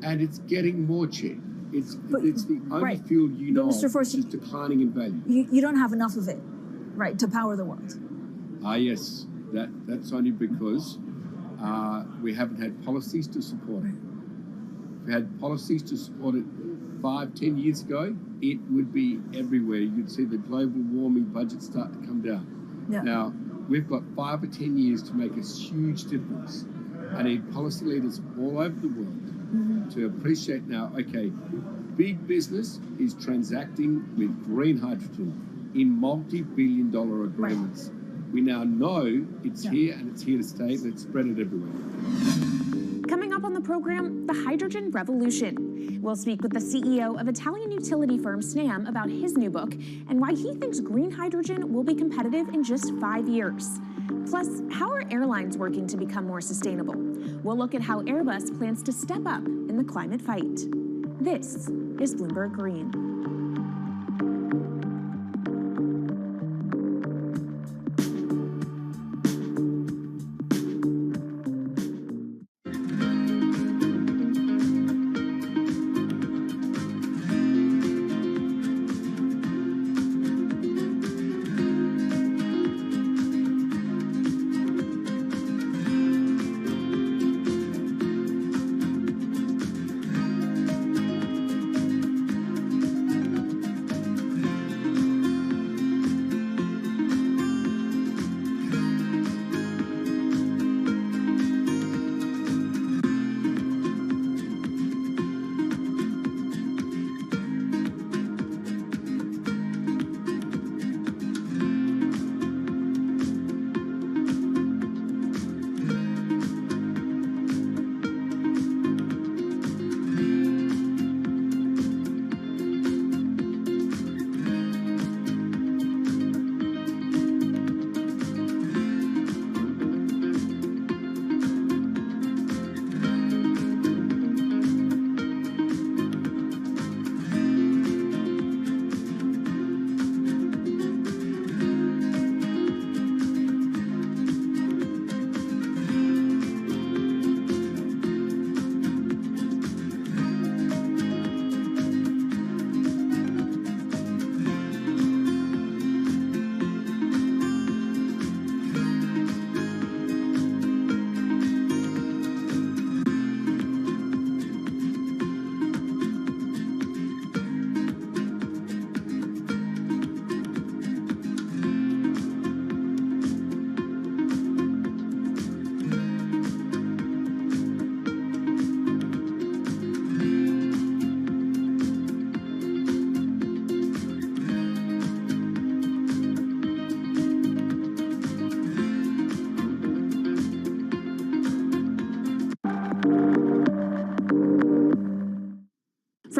and it's getting more cheap. It's the only fuel you know of which is declining in value. You don't have enough of it, right, to power the world. Yes. That's only because we haven't had policies to support it. If we had policies to support it 5-10 years ago, it would be everywhere. You'd see the global warming budget start to come down. Now, we've got 5 or 10 years to make a huge difference. I need policy leaders all over the world to appreciate now, okay, big business is transacting with green hydrogen in multi-billion-dollar agreements. We now know it's here and it's here to stay. Let's spread it everywhere. Coming up on the program, the hydrogen revolution. We'll speak with the CEO of Italian utility firm Snam about his new book and why he thinks green hydrogen will be competitive in just 5 years. Plus, how are airlines working to become more sustainable? We'll look at how Airbus plans to step up in the climate fight. This is Bloomberg Green.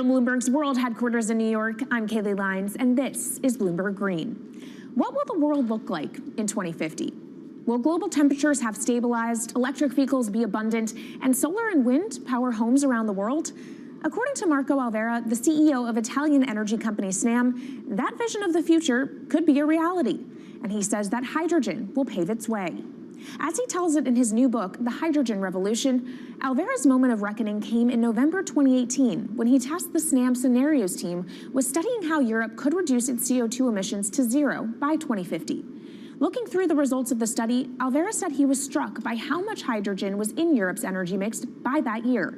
From Bloomberg's World Headquarters in New York, I'm Kaylee Lines, and this is Bloomberg Green. What will the world look like in 2050? Will global temperatures have stabilized, electric vehicles be abundant, and solar and wind power homes around the world? According to Marco Alvera, the CEO of Italian energy company Snam, that vision of the future could be a reality. And he says that hydrogen will pave its way. As he tells it in his new book, The Hydrogen Revolution, Alvera's moment of reckoning came in November 2018 when he tasked the Snam Scenarios team with studying how Europe could reduce its CO2 emissions to zero by 2050. Looking through the results of the study, Alvera said he was struck by how much hydrogen was in Europe's energy mix by that year.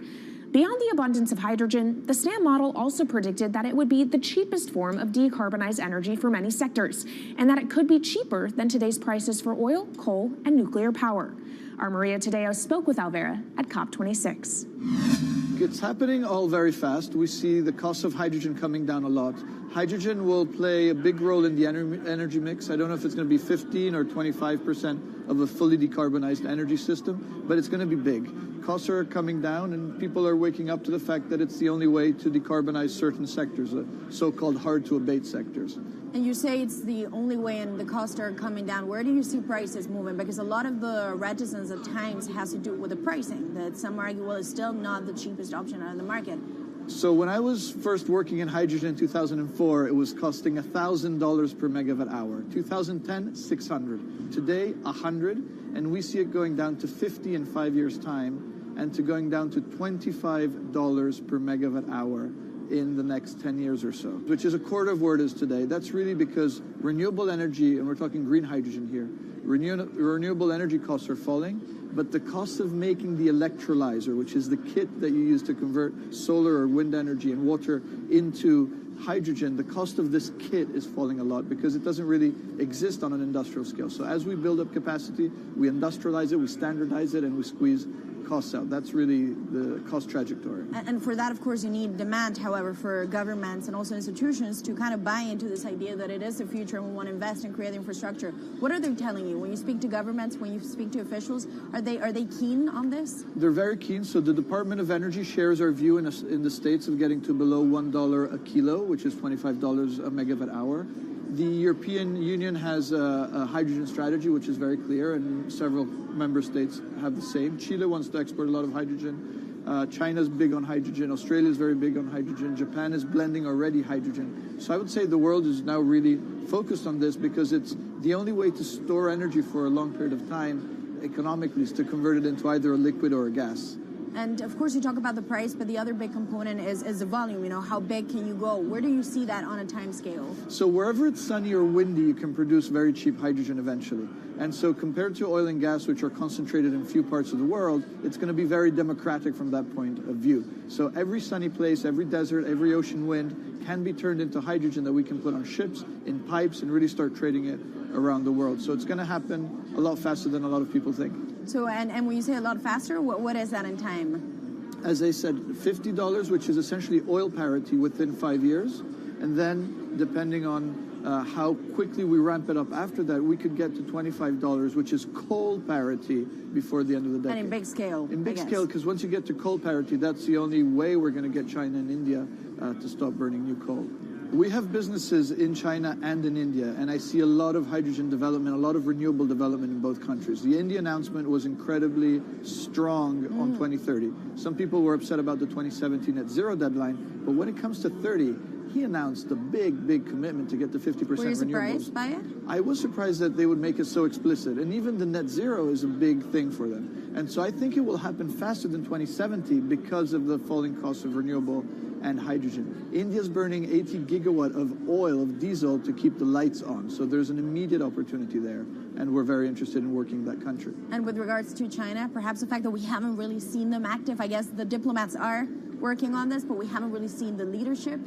Beyond the abundance of hydrogen, the Snam model also predicted that it would be the cheapest form of decarbonized energy for many sectors, and that it could be cheaper than today's prices for oil, coal, and nuclear power. Our Maria Tadeo spoke with Alvera at COP26. It's happening all very fast. We see the cost of hydrogen coming down a lot. Hydrogen will play a big role in the energy mix. I don't know if it's going to be 15 or 25% of a fully decarbonized energy system, but it's going to be big. Costs are coming down, and people are waking up to the fact that it's the only way to decarbonize certain sectors, so-called hard-to-abate sectors. And you say it's the only way and the costs are coming down. Where do you see prices moving? Because a lot of the reticence at times has to do with the pricing, that some argue, well, it's still not the cheapest option on the market. So when I was first working in hydrogen in 2004, it was costing $1,000 per megawatt hour. 2010, $600. Today, $100, and we see it going down to $50 in 5 years' time, and to going down to $25 per megawatt hour in the next 10 years or so, which is a quarter of where it is today. That's really because renewable energy, and we're talking green hydrogen here, renewable energy costs are falling, but the cost of making the electrolyzer, which is the kit that you use to convert solar or wind energy and water into hydrogen, the cost of this kit is falling a lot because it doesn't really exist on an industrial scale. So as we build up capacity, we industrialize it, we standardize it, and we squeeze costs out. That's really the cost trajectory. And for that, of course, you need demand, however, for governments and also institutions to kind of buy into this idea that it is the future and we want to invest and create infrastructure. What are they telling you? When you speak to governments, when you speak to officials, are they keen on this? They're very keen. So the Department of Energy shares our view in the States of getting to below $1 a kilo, which is $25 a megawatt hour. The European Union has a hydrogen strategy, which is very clear, and several member states have the same. Chile wants to export a lot of hydrogen. China's big on hydrogen. Australia is very big on hydrogen. Japan is blending already hydrogen. So I would say the world is now really focused on this because it's the only way to store energy for a long period of time economically is to convert it into either a liquid or a gas. And of course, you talk about the price, but the other big component is the volume. You know, how big can you go? Where do you see that on a time scale? So wherever it's sunny or windy, you can produce very cheap hydrogen eventually. And so compared to oil and gas, which are concentrated in few parts of the world, it's going to be very democratic from that point of view. So every sunny place, every desert, every ocean wind can be turned into hydrogen that we can put on ships, in pipes, and really start trading it around the world. So it's going to happen a lot faster than a lot of people think. So, and when you say a lot faster, what is that in time? As I said, $50, which is essentially oil parity within 5 years. And then, depending on how quickly we ramp it up after that, we could get to $25, which is coal parity before the end of the decade. And in big scale. In big scale, because once you get to coal parity, that's the only way we're going to get China and India to stop burning new coal. We have businesses in China and in India, and I see a lot of hydrogen development, a lot of renewable development in both countries. The India announcement was incredibly strong on 2030. Some people were upset about the 2017 net zero deadline, but when it comes to 30, he announced a big, big commitment to get to 50% renewables. Were you surprised by it? I was surprised that they would make it so explicit, and even the net zero is a big thing for them. And so I think it will happen faster than 2070 because of the falling cost of renewable and hydrogen. India's burning 80 gigawatt of oil, of diesel, to keep the lights on. So there's an immediate opportunity there, and we're very interested in working that country. And with regards to China, perhaps the fact that we haven't really seen them active, I guess the diplomats are working on this, but we haven't really seen the leadership.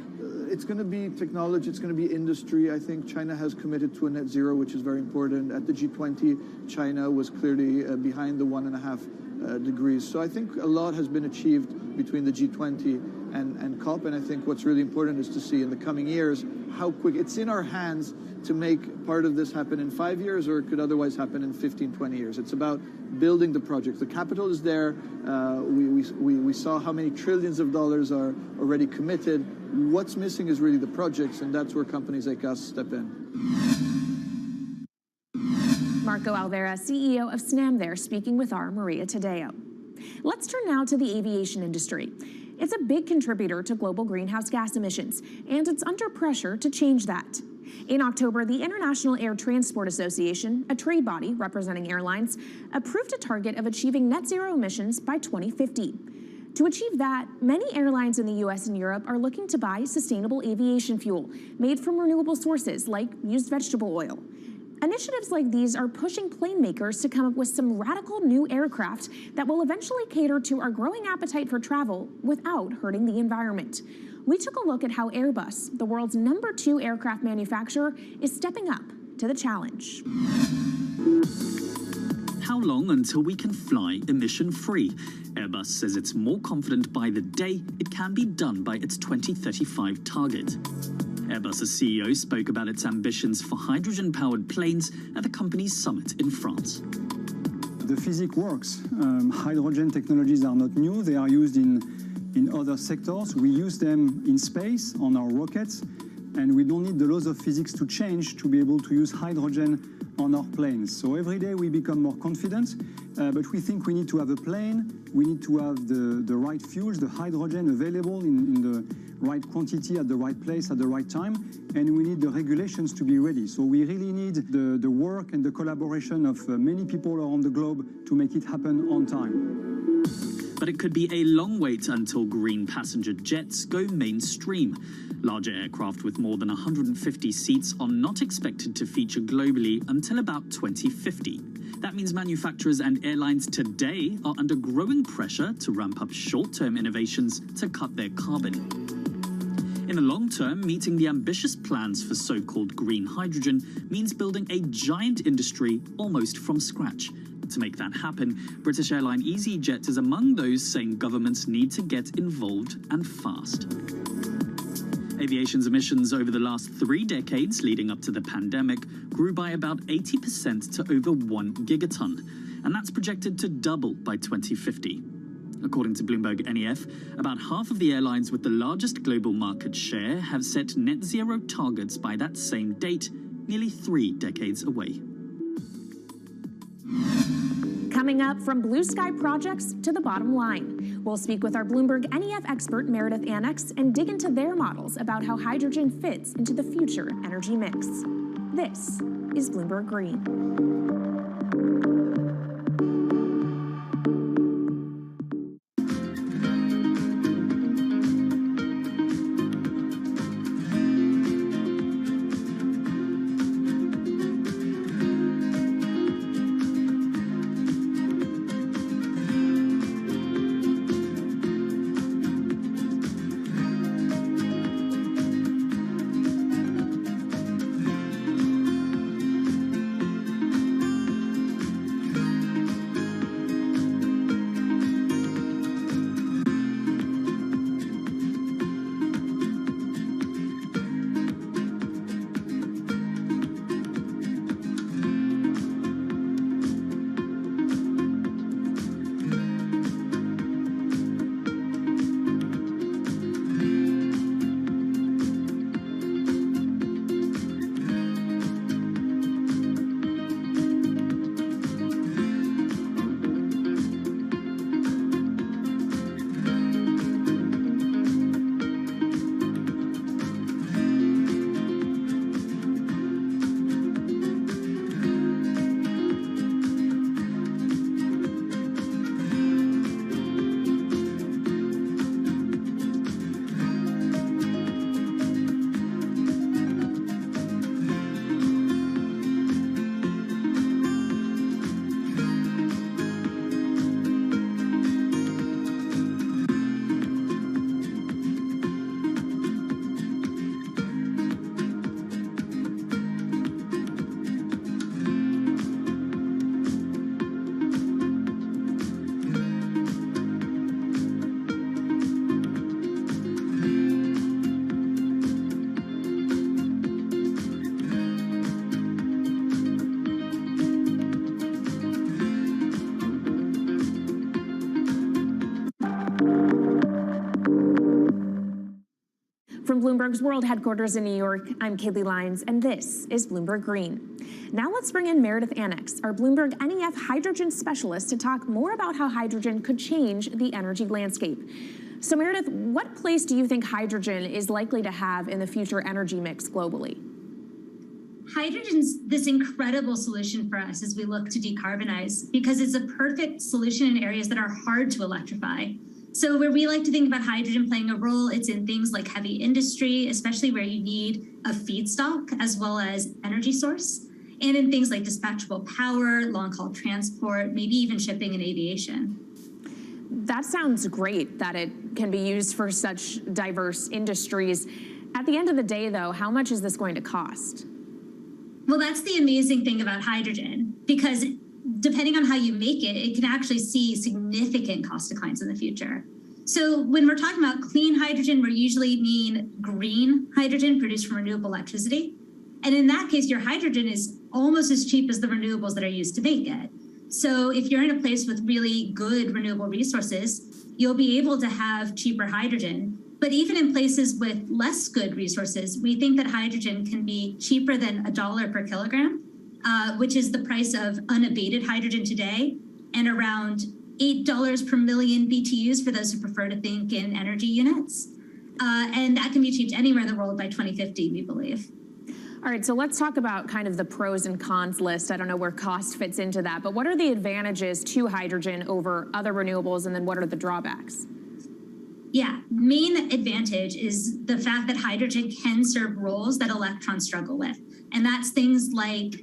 It's going to be technology, it's going to be industry. I think China has committed to a net zero, which is very important. At the G20, China was clearly behind the 1.5 degrees. So I think a lot has been achieved between the G20 and COP, and I think what's really important is to see in the coming years how quick it's in our hands to make part of this happen in 5 years, or it could otherwise happen in 15, 20 years. It's about building the project. The capital is there. We saw how many trillions of dollars are already committed. What's missing is really the projects, and that's where companies like us step in. Marco Alvera, CEO of SNAM there, speaking with our Maria Tadeo. Let's turn now to the aviation industry. It's a big contributor to global greenhouse gas emissions, and it's under pressure to change that. In October, the International Air Transport Association, a trade body representing airlines, approved a target of achieving net zero emissions by 2050. To achieve that, many airlines in the US and Europe are looking to buy sustainable aviation fuel made from renewable sources like used vegetable oil. Initiatives like these are pushing plane makers to come up with some radical new aircraft that will eventually cater to our growing appetite for travel without hurting the environment. We took a look at how Airbus, the world's #2 aircraft manufacturer, is stepping up to the challenge. How long until we can fly emission-free? Airbus says it's more confident by the day it can be done by its 2035 target. Airbus's CEO spoke about its ambitions for hydrogen-powered planes at the company's summit in France. The physics works. Hydrogen technologies are not new. They are used in other sectors. We use them in space on our rockets, and we don't need the laws of physics to change to be able to use hydrogen on our planes. So every day we become more confident, but we think we need to have a plane, we need to have the right fuels, the hydrogen available in the right quantity at the right place at the right time, and we need the regulations to be ready. So we really need the work and the collaboration of many people around the globe to make it happen on time. But it could be a long wait until green passenger jets go mainstream. Larger aircraft with more than 150 seats are not expected to feature globally until about 2050. That means manufacturers and airlines today are under growing pressure to ramp up short-term innovations to cut their carbon. In the long term, meeting the ambitious plans for so-called green hydrogen means building a giant industry almost from scratch. To make that happen, British airline EasyJet is among those saying governments need to get involved and fast. Aviation's emissions over the last 3 decades leading up to the pandemic grew by about 80% to over 1 gigaton, and that's projected to double by 2050. According to Bloomberg NEF, about half of the airlines with the largest global market share have set net zero targets by that same date, nearly 3 decades away. Coming up, from blue sky projects to the bottom line. We'll speak with our Bloomberg NEF expert Meredith Annex and dig into their models about how hydrogen fits into the future energy mix. This is Bloomberg Green. Bloomberg's World Headquarters in New York, I'm Kaylee Lyons, and this is Bloomberg Green. Now let's bring in Meredith Annex, our Bloomberg NEF hydrogen specialist, to talk more about how hydrogen could change the energy landscape. So Meredith, what place do you think hydrogen is likely to have in the future energy mix globally? Hydrogen's this incredible solution for us as we look to decarbonize because it's a perfect solution in areas that are hard to electrify. So where we like to think about hydrogen playing a role, it's in things like heavy industry, especially where you need a feedstock as well as energy source, and in things like dispatchable power, long-haul transport, maybe even shipping and aviation. That sounds great that it can be used for such diverse industries. At the end of the day, though, how much is this going to cost? Well, that's the amazing thing about hydrogen, because depending on how you make it, it can actually see significant cost declines in the future. So when we're talking about clean hydrogen, we usually mean green hydrogen produced from renewable electricity. And in that case, your hydrogen is almost as cheap as the renewables that are used to make it. So if you're in a place with really good renewable resources, you'll be able to have cheaper hydrogen. But even in places with less good resources, we think that hydrogen can be cheaper than $1 per kilogram, which is the price of unabated hydrogen today, and around $8 per million BTUs for those who prefer to think in energy units. And that can be achieved anywhere in the world by 2050, we believe. All right, so let's talk about kind of the pros and cons list. I don't know where cost fits into that, but what are the advantages to hydrogen over other renewables, and then what are the drawbacks? Yeah, main advantage is the fact that hydrogen can serve roles that electrons struggle with. And that's things like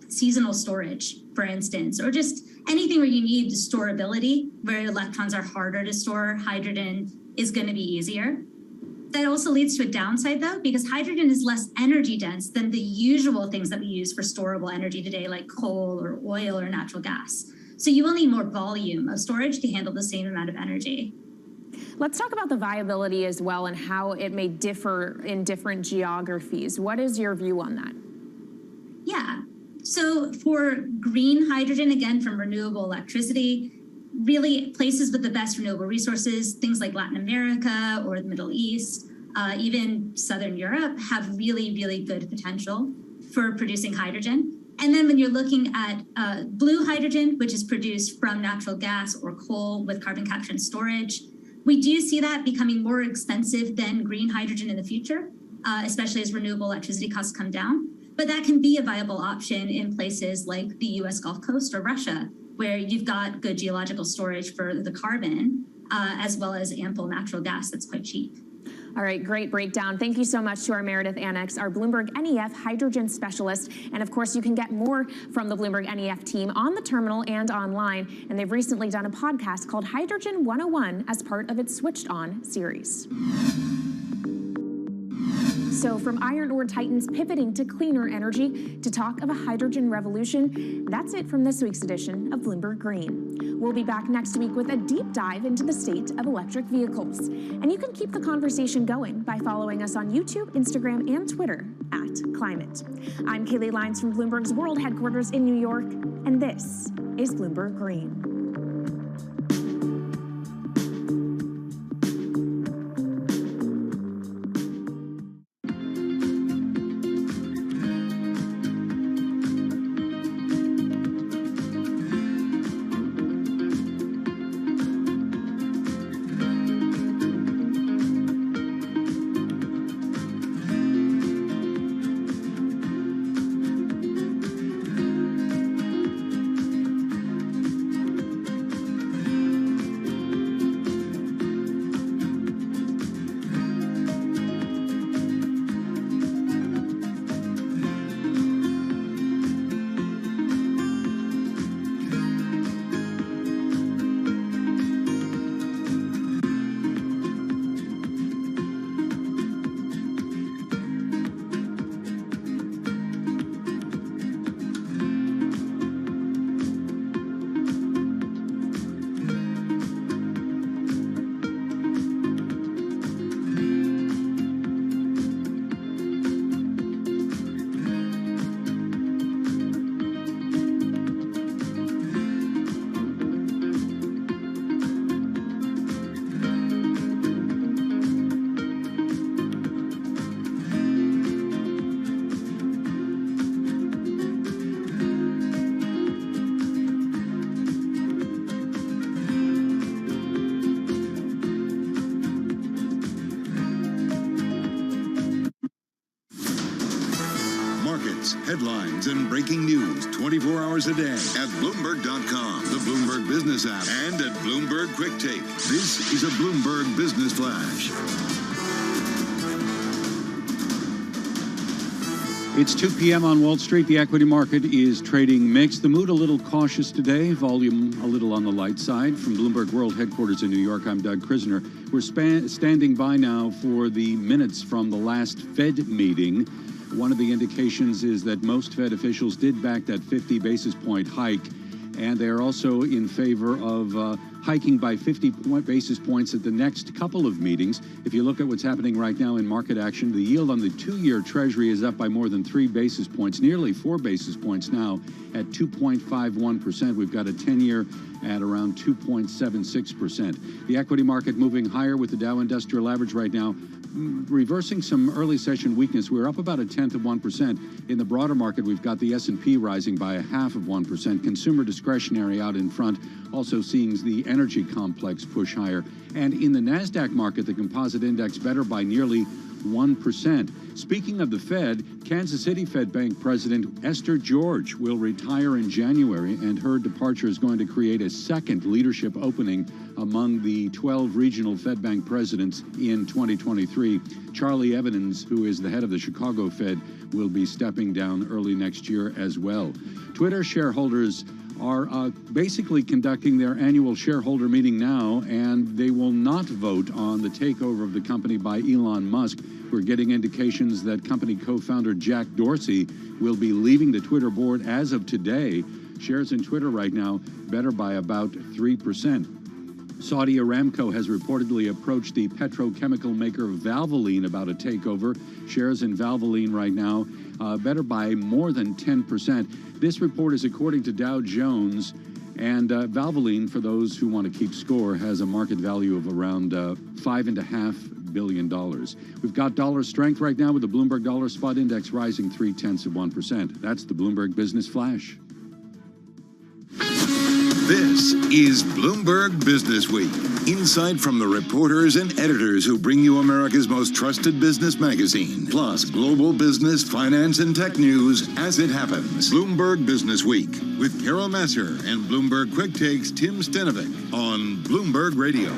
seasonal storage, for instance, or just anything where you need storability, where electrons are harder to store, hydrogen is going to be easier. That also leads to a downside, though, because hydrogen is less energy dense than the usual things that we use for storable energy today, like coal or oil or natural gas. So you will need more volume of storage to handle the same amount of energy. Let's talk about the viability as well and how it may differ in different geographies. What is your view on that? Yeah, so for green hydrogen, again, from renewable electricity, really places with the best renewable resources, things like Latin America or the Middle East, even Southern Europe, have really, really good potential for producing hydrogen. And then when you're looking at blue hydrogen, which is produced from natural gas or coal with carbon capture and storage, we do see that becoming more expensive than green hydrogen in the future, especially as renewable electricity costs come down. But that can be a viable option in places like the US Gulf Coast or Russia, where you've got good geological storage for the carbon, as well as ample natural gas that's quite cheap. All right, great breakdown. Thank you so much to our Meredith Annex, our Bloomberg NEF hydrogen specialist. And of course, you can get more from the Bloomberg NEF team on the terminal and online. And they've recently done a podcast called Hydrogen 101 as part of its Switched On series. So from iron ore titans pivoting to cleaner energy to talk of a hydrogen revolution, that's it from this week's edition of Bloomberg Green. We'll be back next week with a deep dive into the state of electric vehicles. And you can keep the conversation going by following us on YouTube, Instagram, and Twitter @Climate. I'm Kaylee Lyons from Bloomberg's World Headquarters in New York, and this is Bloomberg Green. markets, headlines, and breaking news 24 hours a day at Bloomberg.com, the Bloomberg Business app, and at Bloomberg Quick Take. This is a Bloomberg Business Flash. It's 2 p.m. on Wall Street. The equity market is trading mixed. The mood a little cautious today. Volume a little on the light side. From Bloomberg World Headquarters in New York, I'm Doug Krisner. We're standing by now for the minutes from the last Fed meeting. One of the indications is that most Fed officials did back that 50 basis point hike, and they're also in favor of hiking by 50 basis points at the next couple of meetings. If you look at what's happening right now in market action, the yield on the 2-year Treasury is up by more than 3 basis points, nearly 4 basis points now at 2.51%. We've got a 10-year at around 2.76%. The equity market moving higher with the Dow Industrial Average right now reversing some early session weakness. We're up about 0.1%. In the broader market, we've got the S&P rising by 0.5%. Consumer discretionary out in front, also seeing the energy complex push higher. And in the NASDAQ market, the composite index better by nearly 1%. Speaking of the Fed, Kansas City Fed Bank President Esther George will retire in January, and her departure is going to create a second leadership opening among the 12 regional Fed Bank presidents in 2023. Charlie Evans, who is the head of the Chicago Fed, will be stepping down early next year as well. Twitter shareholders are basically conducting their annual shareholder meeting now, and they will not vote on the takeover of the company by Elon Musk. We're getting indications that company co-founder Jack Dorsey will be leaving the Twitter board as of today. Shares in Twitter right now better by about 3%. Saudi Aramco has reportedly approached the petrochemical maker Valvoline about a takeover. Shares in Valvoline right now better by more than 10%. This report is according to Dow Jones, and Valvoline, for those who want to keep score, has a market value of around $5.5 billion. We've got dollar strength right now with the Bloomberg Dollar Spot Index rising 0.3%. That's the Bloomberg Business Flash. This is Bloomberg Business Week. Insight from the reporters and editors who bring you America's most trusted business magazine, plus global business, finance, and tech news as it happens. Bloomberg Business Week with Carol Masser and Bloomberg Quick Takes Tim Stenovic on Bloomberg Radio.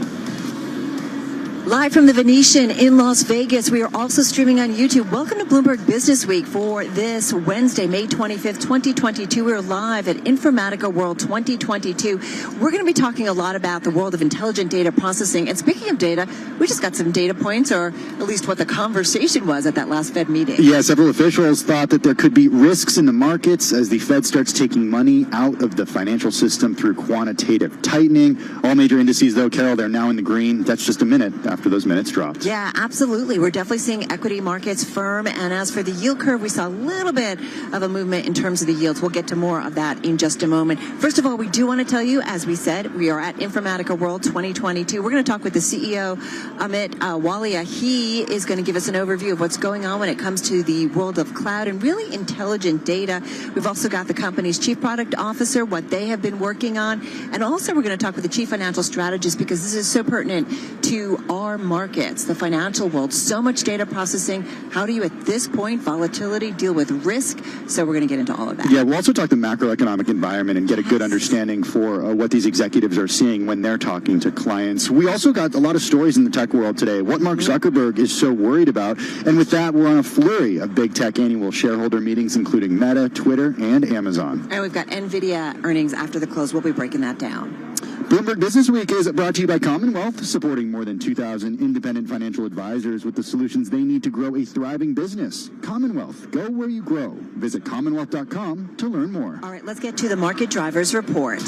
Live from the Venetian in Las Vegas, we are also streaming on YouTube. Welcome to Bloomberg Business Week for this Wednesday, May 25th, 2022. We're live at Informatica World 2022. We're going to be talking a lot about the world of intelligent data processing. And speaking of data, we just got some data points, or at least what the conversation was at that last Fed meeting. Yeah, several officials thought that there could be risks in the markets as the Fed starts taking money out of the financial system through quantitative tightening. All major indices, though, Carol, they're now in the green. That's just a minute after those minutes dropped. Yeah, absolutely. We're definitely seeing equity markets firm. And as for the yield curve, we saw a little bit of a movement in terms of the yields. We'll get to more of that in just a moment. First of all, we do want to tell you, as we said, we are at Informatica World 2022. We're going to talk with the CEO, Amit Walia. He is going to give us an overview of what's going on when it comes to the world of cloud and really intelligent data. We've also got the company's chief product officer, what they have been working on. And also we're going to talk with the chief financial strategist, because this is so pertinent to our markets, the financial world. So much data processing. How do you, at this point, volatility, deal with risk? So we're going to get into all of that. Yeah, we'll also talk the macroeconomic environment and get a good understanding for what these executives are seeing when they're talking to clients. We also got a lot of stories in the tech world today, what Mark Zuckerberg is so worried about. And with that, we're on a flurry of big tech annual shareholder meetings, including Meta, Twitter, and Amazon. And we've got NVIDIA earnings after the close. We'll be breaking that down. Bloomberg Business Week is brought to you by Commonwealth, supporting more than 2,000 independent financial advisors with the solutions they need to grow a thriving business. Commonwealth, go where you grow. Visit commonwealth.com to learn more. All right, let's get to the market drivers report.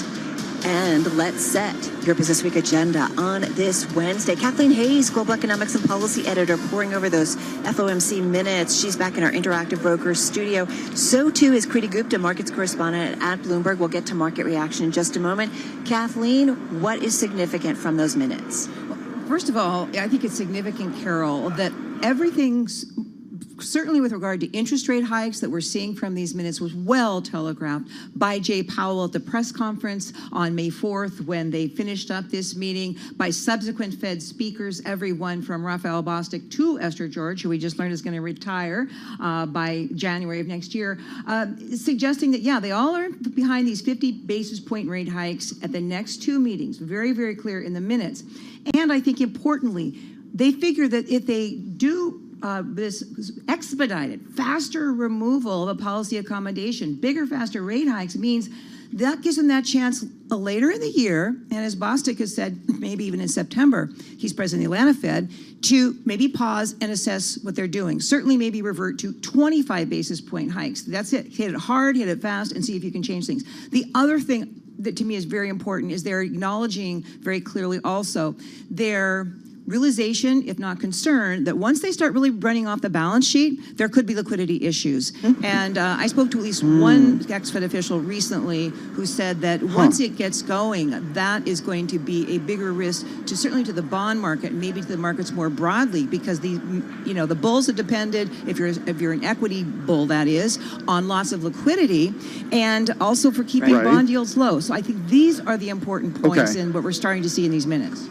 And let's set your Business Week agenda on this Wednesday. Kathleen Hayes, Global Economics and Policy Editor, pouring over those FOMC minutes. She's back in our Interactive Brokers studio. So too is Kriti Gupta, Markets Correspondent at Bloomberg. We'll get to market reaction in just a moment. Kathleen, what is significant from those minutes? First of all, I think it's significant, Carol, that everything's certainly with regard to interest rate hikes that we're seeing from these minutes was well telegraphed by Jay Powell at the press conference on May 4th when they finished up this meeting, by subsequent Fed speakers, everyone from Raphael Bostic to Esther George, who we just learned is going to retire by January of next year, suggesting that, yeah, they all are behind these 50 basis point rate hikes at the next two meetings. Very, very clear in the minutes. And I think importantly, they figure that if they do this expedited, faster removal of a policy accommodation, bigger, faster rate hikes, means that gives them that chance later in the year, and as Bostic has said, maybe even in September, he's president of the Atlanta Fed, to maybe pause and assess what they're doing. Certainly maybe revert to 25 basis point hikes. That's it. Hit it hard, hit it fast, and see if you can change things. The other thing that to me is very important is they're acknowledging very clearly also their realization, if not concern, that once they start really running off the balance sheet, there could be liquidity issues. And I spoke to at least one ex-Fed official recently who said that once it gets going, that is going to be a bigger risk to certainly to the bond market, maybe to the markets more broadly, because the bulls have depended, if you're an equity bull, that is, on lots of liquidity, and also for keeping bond yields low. So I think these are the important points in what we're starting to see in these minutes.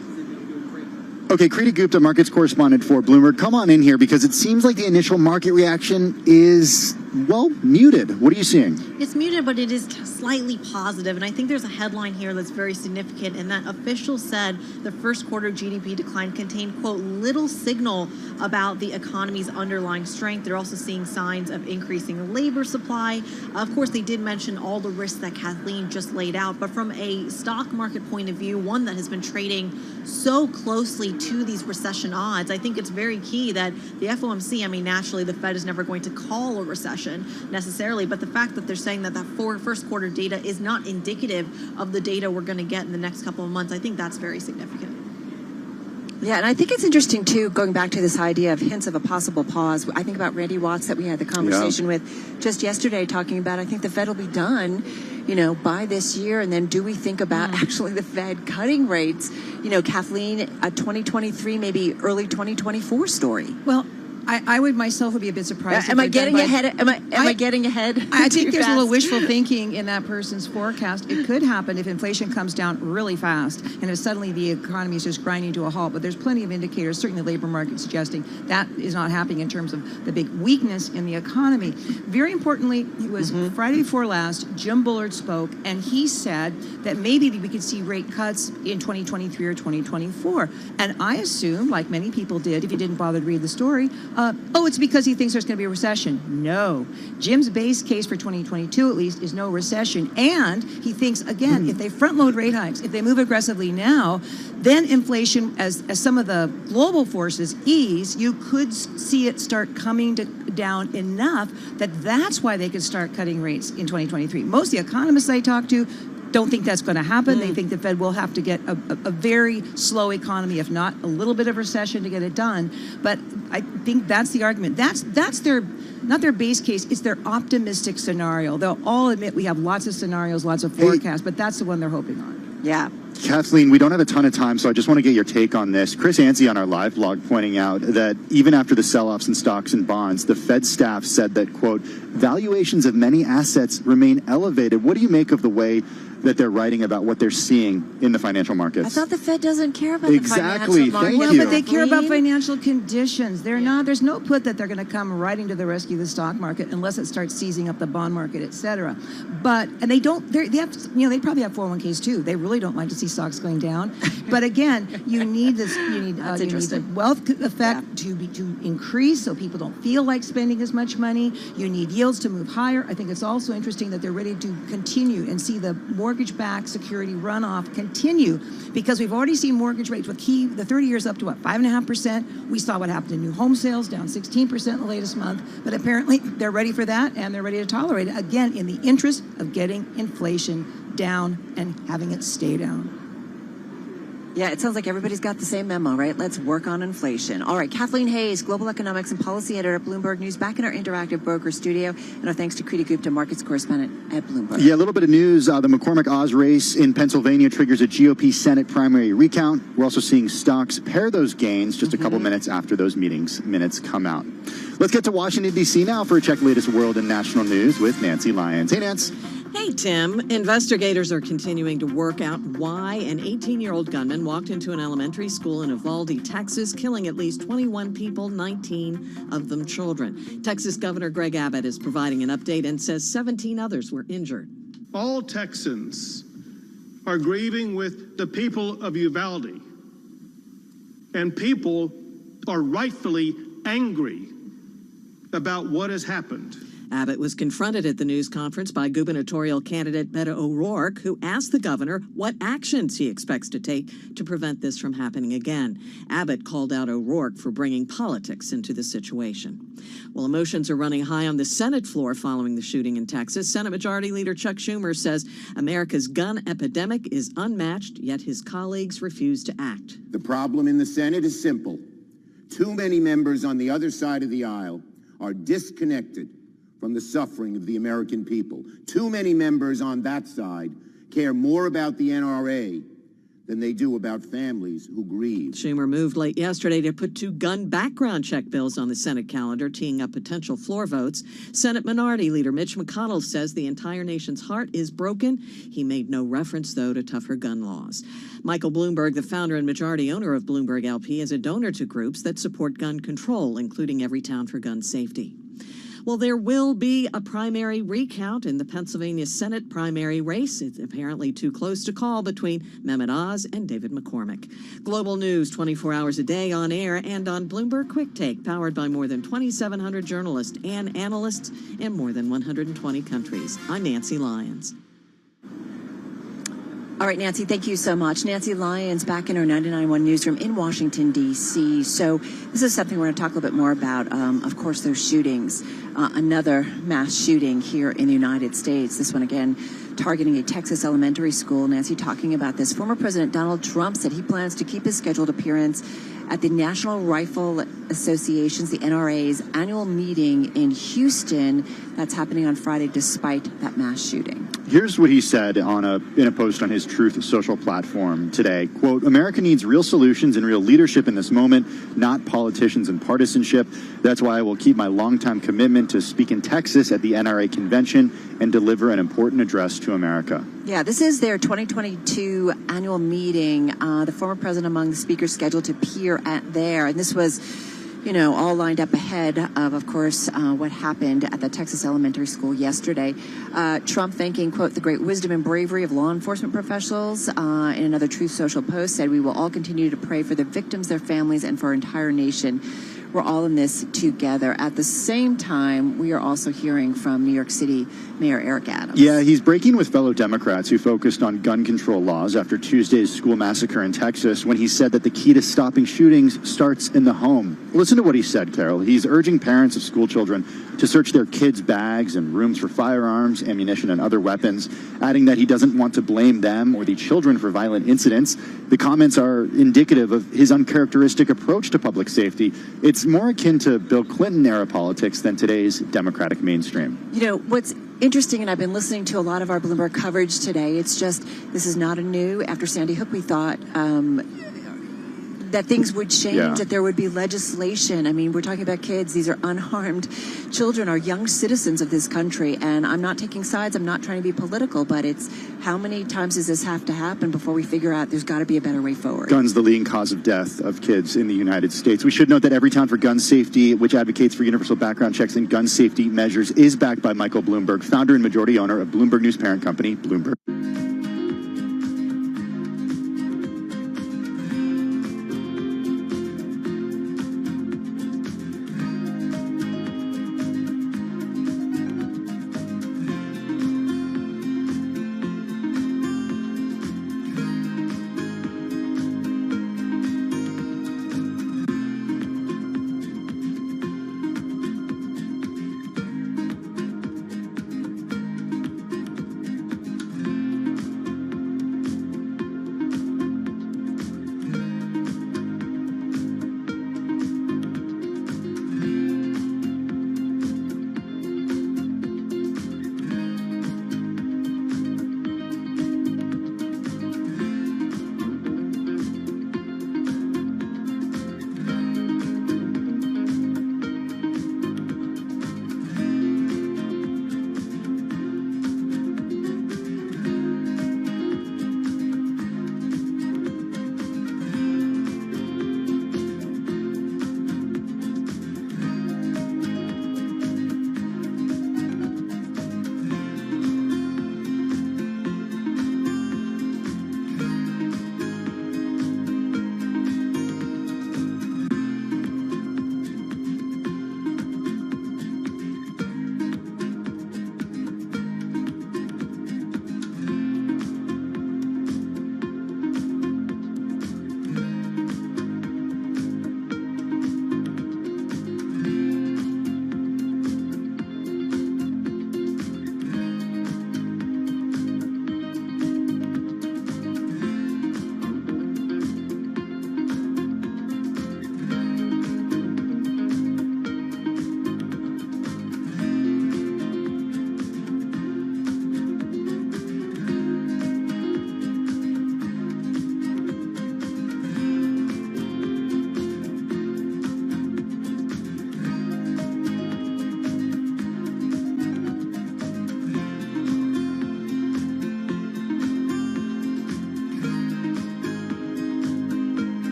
Okay, Kriti Gupta, markets correspondent for Bloomberg. Come on in here because it seems like the initial market reaction is, well, muted. What are you seeing? It's muted, but it is slightly positive. And I think there's a headline here that's very significant in that officials said the first quarter GDP decline contained, quote, little signal about the economy's underlying strength. They're also seeing signs of increasing labor supply. Of course, they did mention all the risks that Kathleen just laid out. But from a stock market point of view, one that has been trading so closely to these recession odds, I think it's very key that the FOMC, I mean, naturally, the Fed is never going to call a recession necessarily, but the fact that they're saying that first quarter data is not indicative of the data we're going to get in the next couple of months, I think that's very significant. Yeah, and I think it's interesting, too, going back to this idea of hints of a possible pause. I think about Randy Watts that we had the conversation with just yesterday, talking about, I think the Fed will be done, by this year. And then do we think about actually the Fed cutting rates? Kathleen, a 2023, maybe early 2024 story. Well, I would myself would be a bit surprised. Am I getting ahead? Am I getting ahead? I think there's a little wishful thinking in that person's forecast. It could happen if inflation comes down really fast and if suddenly the economy is just grinding to a halt. But there's plenty of indicators, certainly the labor market, suggesting that is not happening in terms of the big weakness in the economy. Very importantly, it was Friday before last, Jim Bullard spoke, and he said that maybe we could see rate cuts in 2023 or 2024. And I assumed, like many people did, if you didn't bother to read the story, it's because he thinks there's going to be a recession. No. Jim's base case for 2022, at least, is no recession. And he thinks, again, if they front load rate hikes, if they move aggressively now, then inflation, as some of the global forces ease, you could see it start coming down enough that that's why they could start cutting rates in 2023. Most of the economists I talk to don't think that's going to happen. They think the Fed will have to get a very slow economy, if not a little bit of recession, to get it done. But I think that's the argument. That's their, not their base case, it's their optimistic scenario. They'll all admit we have lots of scenarios, lots of forecasts, but that's the one they're hoping on. Yeah. Kathleen, we don't have a ton of time, so I just want to get your take on this. Chris Yancey on our live blog pointing out that even after the sell-offs in stocks and bonds, the Fed staff said that, quote, valuations of many assets remain elevated. What do you make of the way that they're writing about what they're seeing in the financial markets? I thought the Fed doesn't care about the financial markets. Well, but they care about financial conditions. They're not. There's no put that they're going to come riding to the rescue of the stock market unless it starts seizing up the bond market, et cetera. And they don't. They have. They probably have 401ks too. They really don't like to see stocks going down. But again, you need this. You need the wealth effect to increase so people don't feel like spending as much money. You need yields to move higher. I think it's also interesting that they're ready to continue and see the mortgage-backed security runoff continue, because we've already seen mortgage rates with the 30 years up to 5.5%. We saw what happened in new home sales, down 16% in the latest month. But apparently they're ready for that, and they're ready to tolerate it, again, in the interest of getting inflation down and having it stay down. Yeah, it sounds like everybody's got the same memo, right? Let's work on inflation. All right, Kathleen Hayes, Global Economics and Policy Editor at Bloomberg News, back in our interactive broker studio. And our thanks to Kriti Gupta, Markets Correspondent at Bloomberg. Yeah, a little bit of news. The McCormick-Oz race in Pennsylvania triggers a GOP Senate primary recount. We're also seeing stocks pair those gains just a couple minutes after those minutes come out. Let's get to Washington, D.C. now for a check latest world and national news with Nancy Lyons. Hey, Nance. Hey, Tim. Investigators are continuing to work out why an 18-year-old gunman walked into an elementary school in Uvalde, Texas, killing at least 21 people, 19 of them children. Texas Governor Greg Abbott is providing an update and says 17 others were injured. All Texans are grieving with the people of Uvalde, and people are rightfully angry about what has happened. Abbott was confronted at the news conference by gubernatorial candidate Beto O'Rourke, who asked the governor what actions he expects to take to prevent this from happening again. Abbott called out O'Rourke for bringing politics into the situation. Well, emotions are running high on the Senate floor following the shooting in Texas. Senate Majority Leader Chuck Schumer says America's gun epidemic is unmatched, yet his colleagues refuse to act. The problem in the Senate is simple. Too many members on the other side of the aisle are disconnected from the suffering of the American people. Too many members on that side care more about the NRA than they do about families who grieve. Schumer moved late yesterday to put 2 gun background check bills on the Senate calendar, teeing up potential floor votes. Senate Minority Leader Mitch McConnell says the entire nation's heart is broken. He made no reference, though, to tougher gun laws. Michael Bloomberg, the founder and majority owner of Bloomberg LP, is a donor to groups that support gun control, including Everytown for Gun Safety. Well, there will be a primary recount in the Pennsylvania Senate primary race. It's apparently too close to call between Mehmet Oz and David McCormick. Global news 24 hours a day on air and on Bloomberg Quick Take, powered by more than 2,700 journalists and analysts in more than 120 countries. I'm Nancy Lyons. All right, Nancy, thank you so much. Nancy Lyons back in our 99.1 newsroom in Washington, D.C. So this is something we're going to talk a little bit more about. Of course, those shootings, another mass shooting here in the United States. This one, again, targeting a Texas elementary school. Nancy talking about this. Former President Donald Trump said he plans to keep his scheduled appearance at the National Rifle Association's, the NRA's, annual meeting in Houston. That's happening on Friday despite that mass shooting. Here's what he said in a post on his Truth Social platform today. Quote, America needs real solutions and real leadership in this moment, not politicians and partisanship. That's why I will keep my longtime commitment to speak in Texas at the NRA convention and deliver an important address to America. Yeah, this is their 2022 annual meeting. The former president among the speakers scheduled to appear at there. And this was, all lined up ahead of course, what happened at the Texas elementary school yesterday. Trump thanking, quote, the great wisdom and bravery of law enforcement professionals. In another Truth Social post, said we will all continue to pray for the victims, their families, and for our entire nation. We're all in this together. At the same time, we are also hearing from New York City Mayor Eric Adams. Yeah, he's breaking with fellow Democrats who focused on gun control laws after Tuesday's school massacre in Texas when he said that the key to stopping shootings starts in the home. Listen to what he said, Carol. He's urging parents of school children to search their kids' bags and rooms for firearms, ammunition, and other weapons, adding that he doesn't want to blame them or the children for violent incidents. The comments are indicative of his uncharacteristic approach to public safety. It's more akin to Bill Clinton-era politics than today's Democratic mainstream. What's interesting, and I've been listening to a lot of our Bloomberg coverage today, it's just, this is not a new. After Sandy Hook, we thought that things would change, that there would be legislation. I mean, we're talking about kids. These are unharmed children, are young citizens of this country. And I'm not taking sides. I'm not trying to be political, but it's how many times does this have to happen before we figure out there's got to be a better way forward? Guns, the leading cause of death of kids in the United States. We should note that Everytown for Gun Safety, which advocates for universal background checks and gun safety measures, is backed by Michael Bloomberg, founder and majority owner of Bloomberg News parent company, Bloomberg.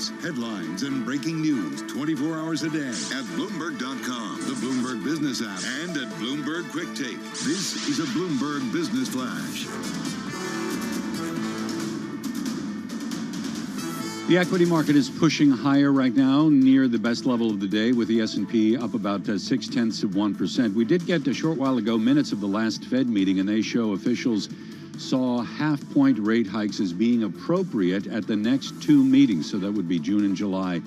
markets, headlines, and breaking news 24 hours a day at Bloomberg.com, the Bloomberg Business app, and at Bloomberg Quick Take. This is a Bloomberg Business Flash. The equity market is pushing higher right now, near the best level of the day, with the S&P up about 0.6%. We did get a short while ago minutes of the last Fed meeting, and they show officials saw half-point rate hikes as being appropriate at the next two meetings, so that would be June and July.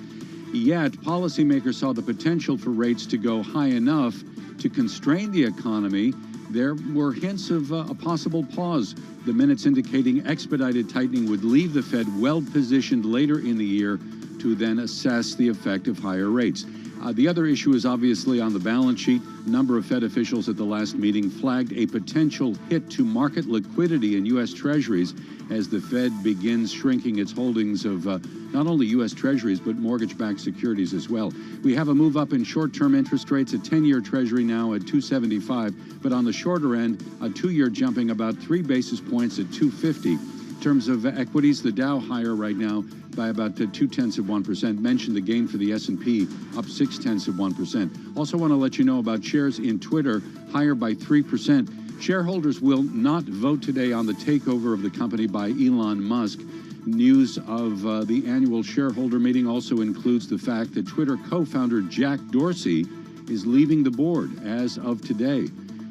Yet, policymakers saw the potential for rates to go high enough to constrain the economy. There were hints of a possible pause, the minutes indicating expedited tightening would leave the Fed well-positioned later in the year to then assess the effect of higher rates. The other issue is obviously on the balance sheet. A number of Fed officials at the last meeting flagged a potential hit to market liquidity in U.S. Treasuries as the Fed begins shrinking its holdings of not only U.S. Treasuries, but mortgage-backed securities as well. We have a move up in short-term interest rates, a 10-year Treasury now at 2.75, but on the shorter end, a two-year jumping about 3 basis points at 2.50. In terms of equities, the Dow higher right now by about 0.2%. Mentioned the gain for the S&P up 0.6%. Also want to let you know about shares in Twitter higher by 3%. Shareholders will not vote today on the takeover of the company by Elon Musk. News of the annual shareholder meeting also includes the fact that Twitter co-founder Jack Dorsey is leaving the board as of today.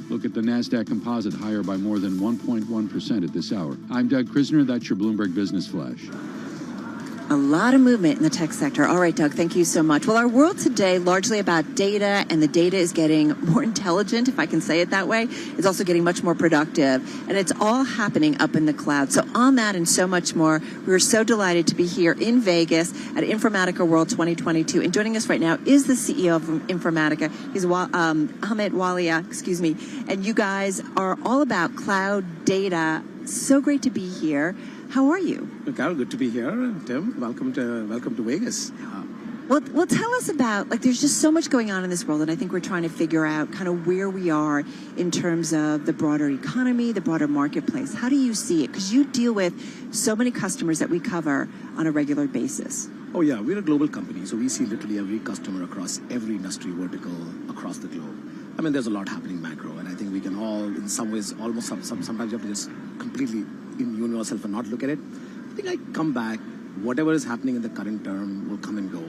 Look at the NASDAQ Composite higher by more than 1.1% at this hour. I'm Doug Krisner. That's your Bloomberg Business Flash. A lot of movement in the tech sector. All right, Doug, thank you so much. Well, our world today, largely about data, and the data is getting more intelligent, if I can say it that way. It's also getting much more productive, and it's all happening up in the cloud. So on that and so much more, we're so delighted to be here in Vegas at Informatica World 2022. And joining us right now is the CEO of Informatica. He's Ahmed Walia, and you guys are all about cloud data. So great to be here. How are you? Carol, good to be here. Tim, welcome to Vegas. Well, tell us about, there's just so much going on in this world, and I think we're trying to figure out kind of where we are in terms of the broader economy, the broader marketplace. How do you see it? Because you deal with so many customers that we cover on a regular basis. Oh, yeah, we're a global company, so we see literally every customer across every industry vertical across the globe. I mean, there's a lot happening macro, and I think we can all, in some ways, almost sometimes you have to just completely immune yourself and not look at it. I think I come back, whatever is happening in the current term will come and go.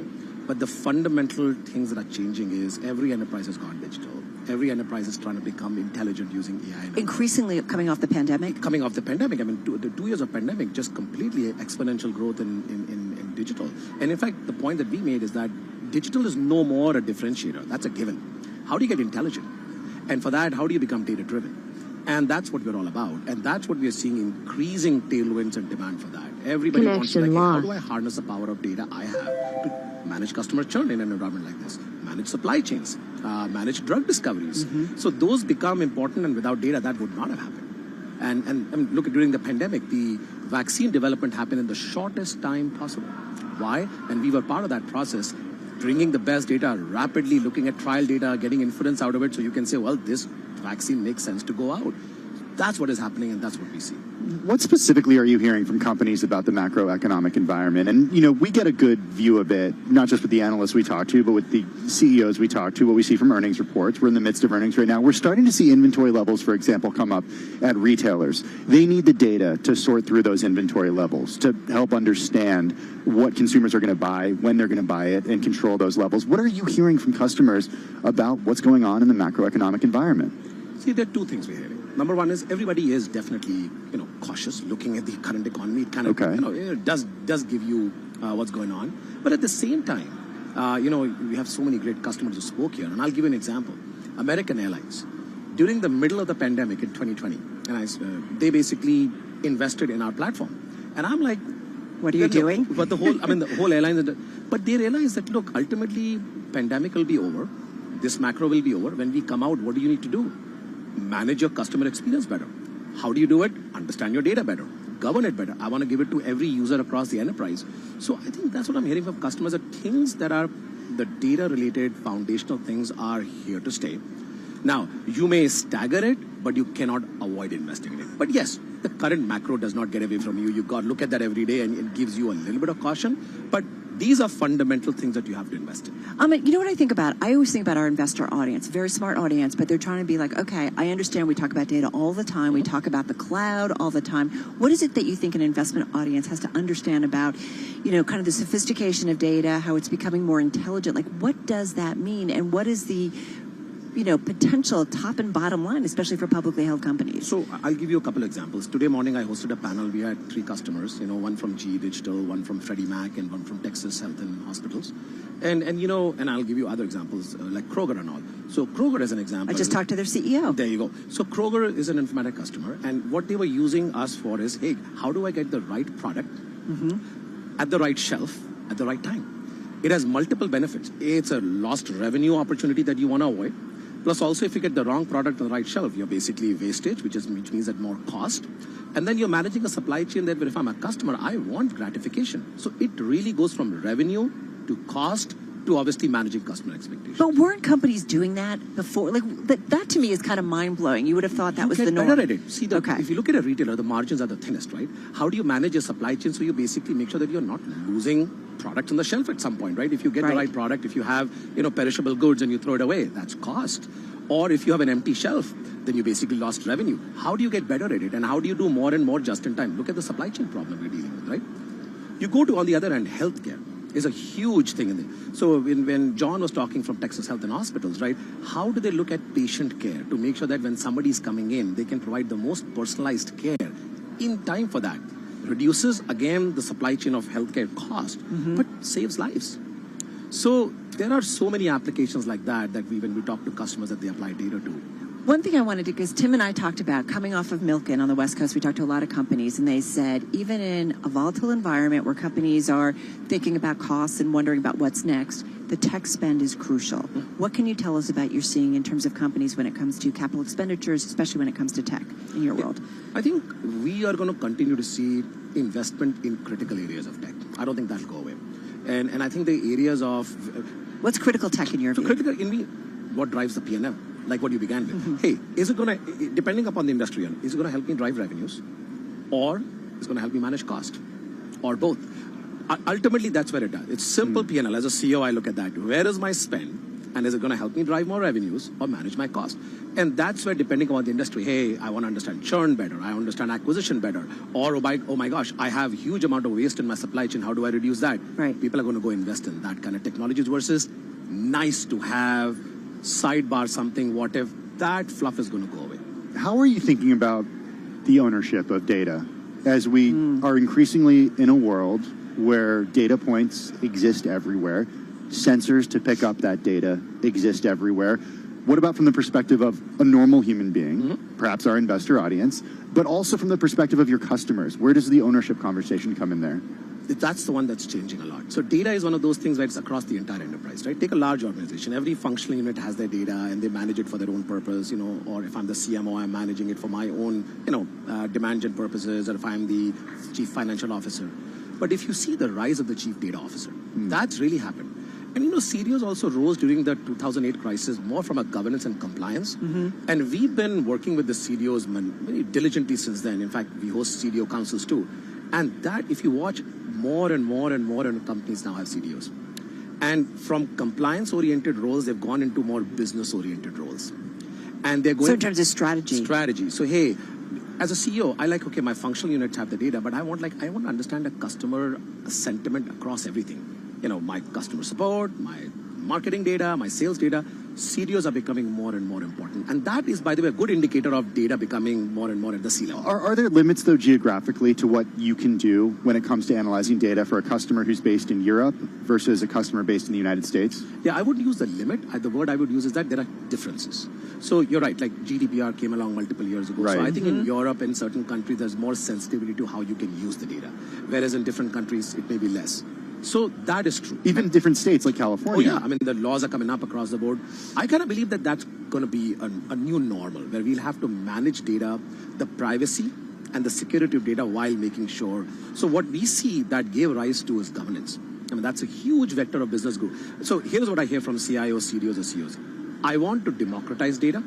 But the fundamental things that are changing is every enterprise has gone digital. Every enterprise is trying to become intelligent using AI. Increasingly coming off the pandemic? Coming off the pandemic. I mean, the 2 years of pandemic, just completely exponential growth in digital. And in fact, the point that we made is that digital is no more a differentiator. That's a given. How do you get intelligent? And for that, how do you become data-driven? And that's what we're all about. And that's what we are seeing, increasing tailwinds and demand for that. Everybody wants to, how do I harness the power of data I have to manage customer churn in an environment like this, manage supply chains, manage drug discoveries. So those become important, and without data, that would not have happened. And look, during the pandemic, the vaccine development happened in the shortest time possible. Why? And we were part of that process, bringing the best data, rapidly looking at trial data, getting inference out of it, so you can say, well, this vaccine makes sense to go out. That's what is happening, and that's what we see. What specifically are you hearing from companies about the macroeconomic environment? And, we get a good view of it, not just with the analysts we talk to, but with the CEOs we talk to, what we see from earnings reports. We're in the midst of earnings right now. We're starting to see inventory levels, for example, come up at retailers. They need the data to sort through those inventory levels to help understand what consumers are going to buy, when they're going to buy it, and control those levels. What are you hearing from customers about what's going on in the macroeconomic environment? See, there are two things we're hearing. Number one is everybody is definitely, cautious looking at the current economy. It kind of, it does give you what's going on. But at the same time, we have so many great customers who spoke here. And I'll give you an example. American Airlines, during the middle of the pandemic in 2020, they basically invested in our platform. And I'm like, what are you doing? But the whole airline, but they realized that, look, ultimately, pandemic will be over. This macro will be over. When we come out, what do you need to do? Manage your customer experience better. How do you do it? Understand your data better. Govern it better. I want to give it to every user across the enterprise. So I think that's what I'm hearing from customers, that things that are the data-related foundational things are here to stay. Now, you may stagger it, but you cannot avoid investing in it. But yes, the current macro does not get away from you. You've got to look at that every day, and it gives you a little bit of caution. But These are fundamental things that you have to invest in. You know what I think about? I always think about our investor audience, very smart audience, but they're trying to be like, okay, I understand we talk about data all the time. We talk about the cloud all the time. What is it that you think an investment audience has to understand about, kind of the sophistication of data, how it's becoming more intelligent? Like, what does that mean? And what is the potential top and bottom line, especially for publicly held companies? So I'll give you a couple examples. Today morning, I hosted a panel. We had 3 customers, one from GE Digital, one from Freddie Mac, and one from Texas Health and Hospitals. And I'll give you other examples like Kroger and all. So Kroger is an example. I just talked to their CEO. There you go. So Kroger is an Informatica customer. And what they were using us for is, hey, how do I get the right product at the right shelf at the right time? It has multiple benefits. It's a lost revenue opportunity that you want to avoid. Plus, also, if you get the wrong product on the right shelf, you're basically wastage, which means that more cost. And then you're managing a supply chain that, if I'm a customer, I want gratification. So it really goes from revenue to cost to obviously managing customer expectations. But weren't companies doing that before? Like that to me is kind of mind-blowing. You would have thought that was the norm. Better at it. See, if you look at a retailer, the margins are the thinnest, right? How do you manage your supply chain so you basically make sure that you're not losing product on the shelf at some point, right? If you get the right product, if you have, perishable goods and you throw it away, that's cost. Or if you have an empty shelf, then you basically lost revenue. How do you get better at it? And how do you do more and more just in time? Look at the supply chain problem we're dealing with, right? You go to, on the other hand, healthcare is a huge thing in there. So when John was talking from Texas Health and Hospitals, right, how do they look at patient care to make sure that when somebody's coming in, they can provide the most personalized care in time for that? Reduces, again, the supply chain of healthcare cost, but saves lives. So there are so many applications like that when we talk to customers that they apply data to. One thing I wanted to, because Tim and I talked about coming off of Milken on the West Coast, we talked to a lot of companies, and they said even in a volatile environment where companies are thinking about costs and wondering about what's next, the tech spend is crucial. What can you tell us about you're seeing in terms of companies when it comes to capital expenditures, especially when it comes to tech in your world? I think we are going to continue to see investment in critical areas of tech. I don't think that'll go away. And I think the areas of... What's critical tech in your view? Critical in me, what drives the P&L? Like what you began with. Hey, is it going to, depending upon the industry, is it going to help me drive revenues? Or is it going to help me manage cost? Or both? Ultimately, that's where it does. It's simple P&L. As a CEO, I look at that. Where is my spend? And is it going to help me drive more revenues or manage my cost? And that's where, depending on the industry, hey, I want to understand churn better. I understand acquisition better. Or, oh my gosh, I have huge amount of waste in my supply chain. How do I reduce that? Right. People are going to go invest in that kind of technologies versus nice to have, sidebar something, what if. That fluff is going to go away. How are you thinking about the ownership of data as we are increasingly in a world where data points exist everywhere, sensors to pick up that data exist everywhere? What about from the perspective of a normal human being, perhaps our investor audience, but also from the perspective of your customers? Where does the ownership conversation come in there? That's the one that's changing a lot. So data is one of those things where it's across the entire enterprise, right? Take a large organization. Every functional unit has their data and they manage it for their own purpose, or if I'm the CMO, I'm managing it for my own, demand gen purposes, or if I'm the chief financial officer. But if you see the rise of the chief data officer, that's really happened. And CDOs also rose during the 2008 crisis more from a governance and compliance. And we've been working with the CDOs very diligently since then. In fact, we host CDO councils too. And that, if you watch, more and more companies now have CDOs. And from compliance-oriented roles, they've gone into more business-oriented roles. And they're going... So in terms of strategy. Strategy. So, hey, as a CEO, I like, okay, my functional units have the data, but I want to understand a customer sentiment across everything. My customer support, my marketing data, my sales data. CDOs are becoming more and more important. And that is, by the way, a good indicator of data becoming more and more at the C-level. Are there limits, though, geographically to what you can do when it comes to analyzing data for a customer who's based in Europe versus a customer based in the United States? Yeah, I wouldn't use the limit. The word I would use is that there are differences. So you're right, like GDPR came along multiple years ago. Right. So I think in Europe, in certain countries, there's more sensitivity to how you can use the data. Whereas in different countries, it may be less. So that is true. Even different states like California. Oh, yeah. I mean, the laws are coming up across the board. I kind of believe that that's going to be a new normal where we'll have to manage data, the privacy and the security of data while making sure. So what we see that gave rise to is governance. I mean, that's a huge vector of business growth. So here's what I hear from CIOs, CDOs, or CEOs. I want to democratize data,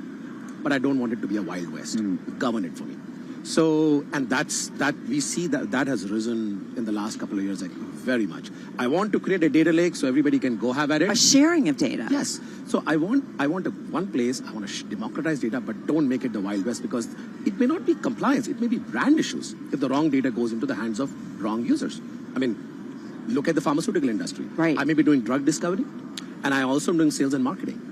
but I don't want it to be a Wild West. Govern it for me. So, and that we see that has risen in the last couple of years, like, very much. I want to create a data lake so everybody can go have at it. A sharing of data. Yes. So I want one place. I want to democratize data, but don't make it the Wild West, because it may not be compliance. It may be brand issues if the wrong data goes into the hands of wrong users. I mean, look at the pharmaceutical industry. Right. I may be doing drug discovery, and I also am doing sales and marketing.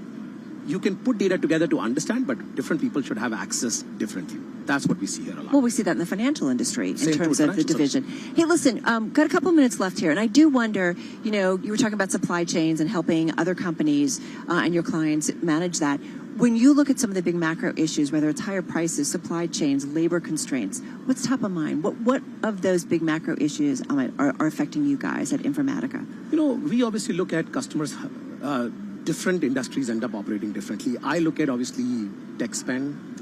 You can put data together to understand, but different people should have access differently. That's what we see here a lot. Well, we see that in the financial industry in Same terms true of the financial division. Hey, listen, got a couple minutes left here, and I do wonder, you know, you were talking about supply chains and helping other companies and your clients manage that. When you look at some of the big macro issues, whether it's higher prices, supply chains, labor constraints, what's top of mind? What of those big macro issues are affecting you guys at Informatica? You know, we obviously look at customers. Different industries end up operating differently. I look at, obviously, tech spend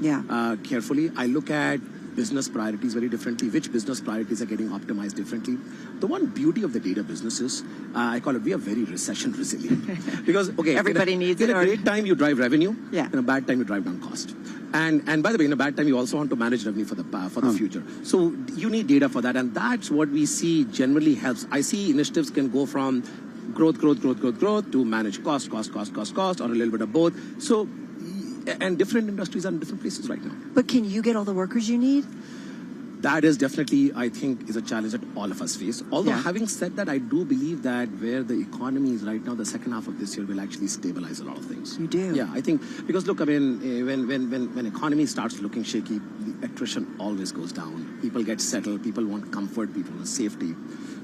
carefully. I look at business priorities very differently, which business priorities are getting optimized differently. The one beauty of the data business is, I call it, we are very recession resilient. Because, okay, everybody needs in it. a great time, you drive revenue. Yeah. In a bad time, you drive down cost. And by the way, in a bad time, you also want to manage revenue for the future. So you need data for that, and that's what we see generally helps. I see initiatives can go from growth to manage cost, or a little bit of both. So, and different industries are in different places right now. But can you get all the workers you need? That is definitely, I think, is a challenge that all of us face. Although, having said that, I do believe that where the economy is right now, the second half of this year will actually stabilize a lot of things. You do? Yeah, I think, because look, I mean, when economy starts looking shaky, the attrition always goes down. People get settled, people want comfort, people want safety.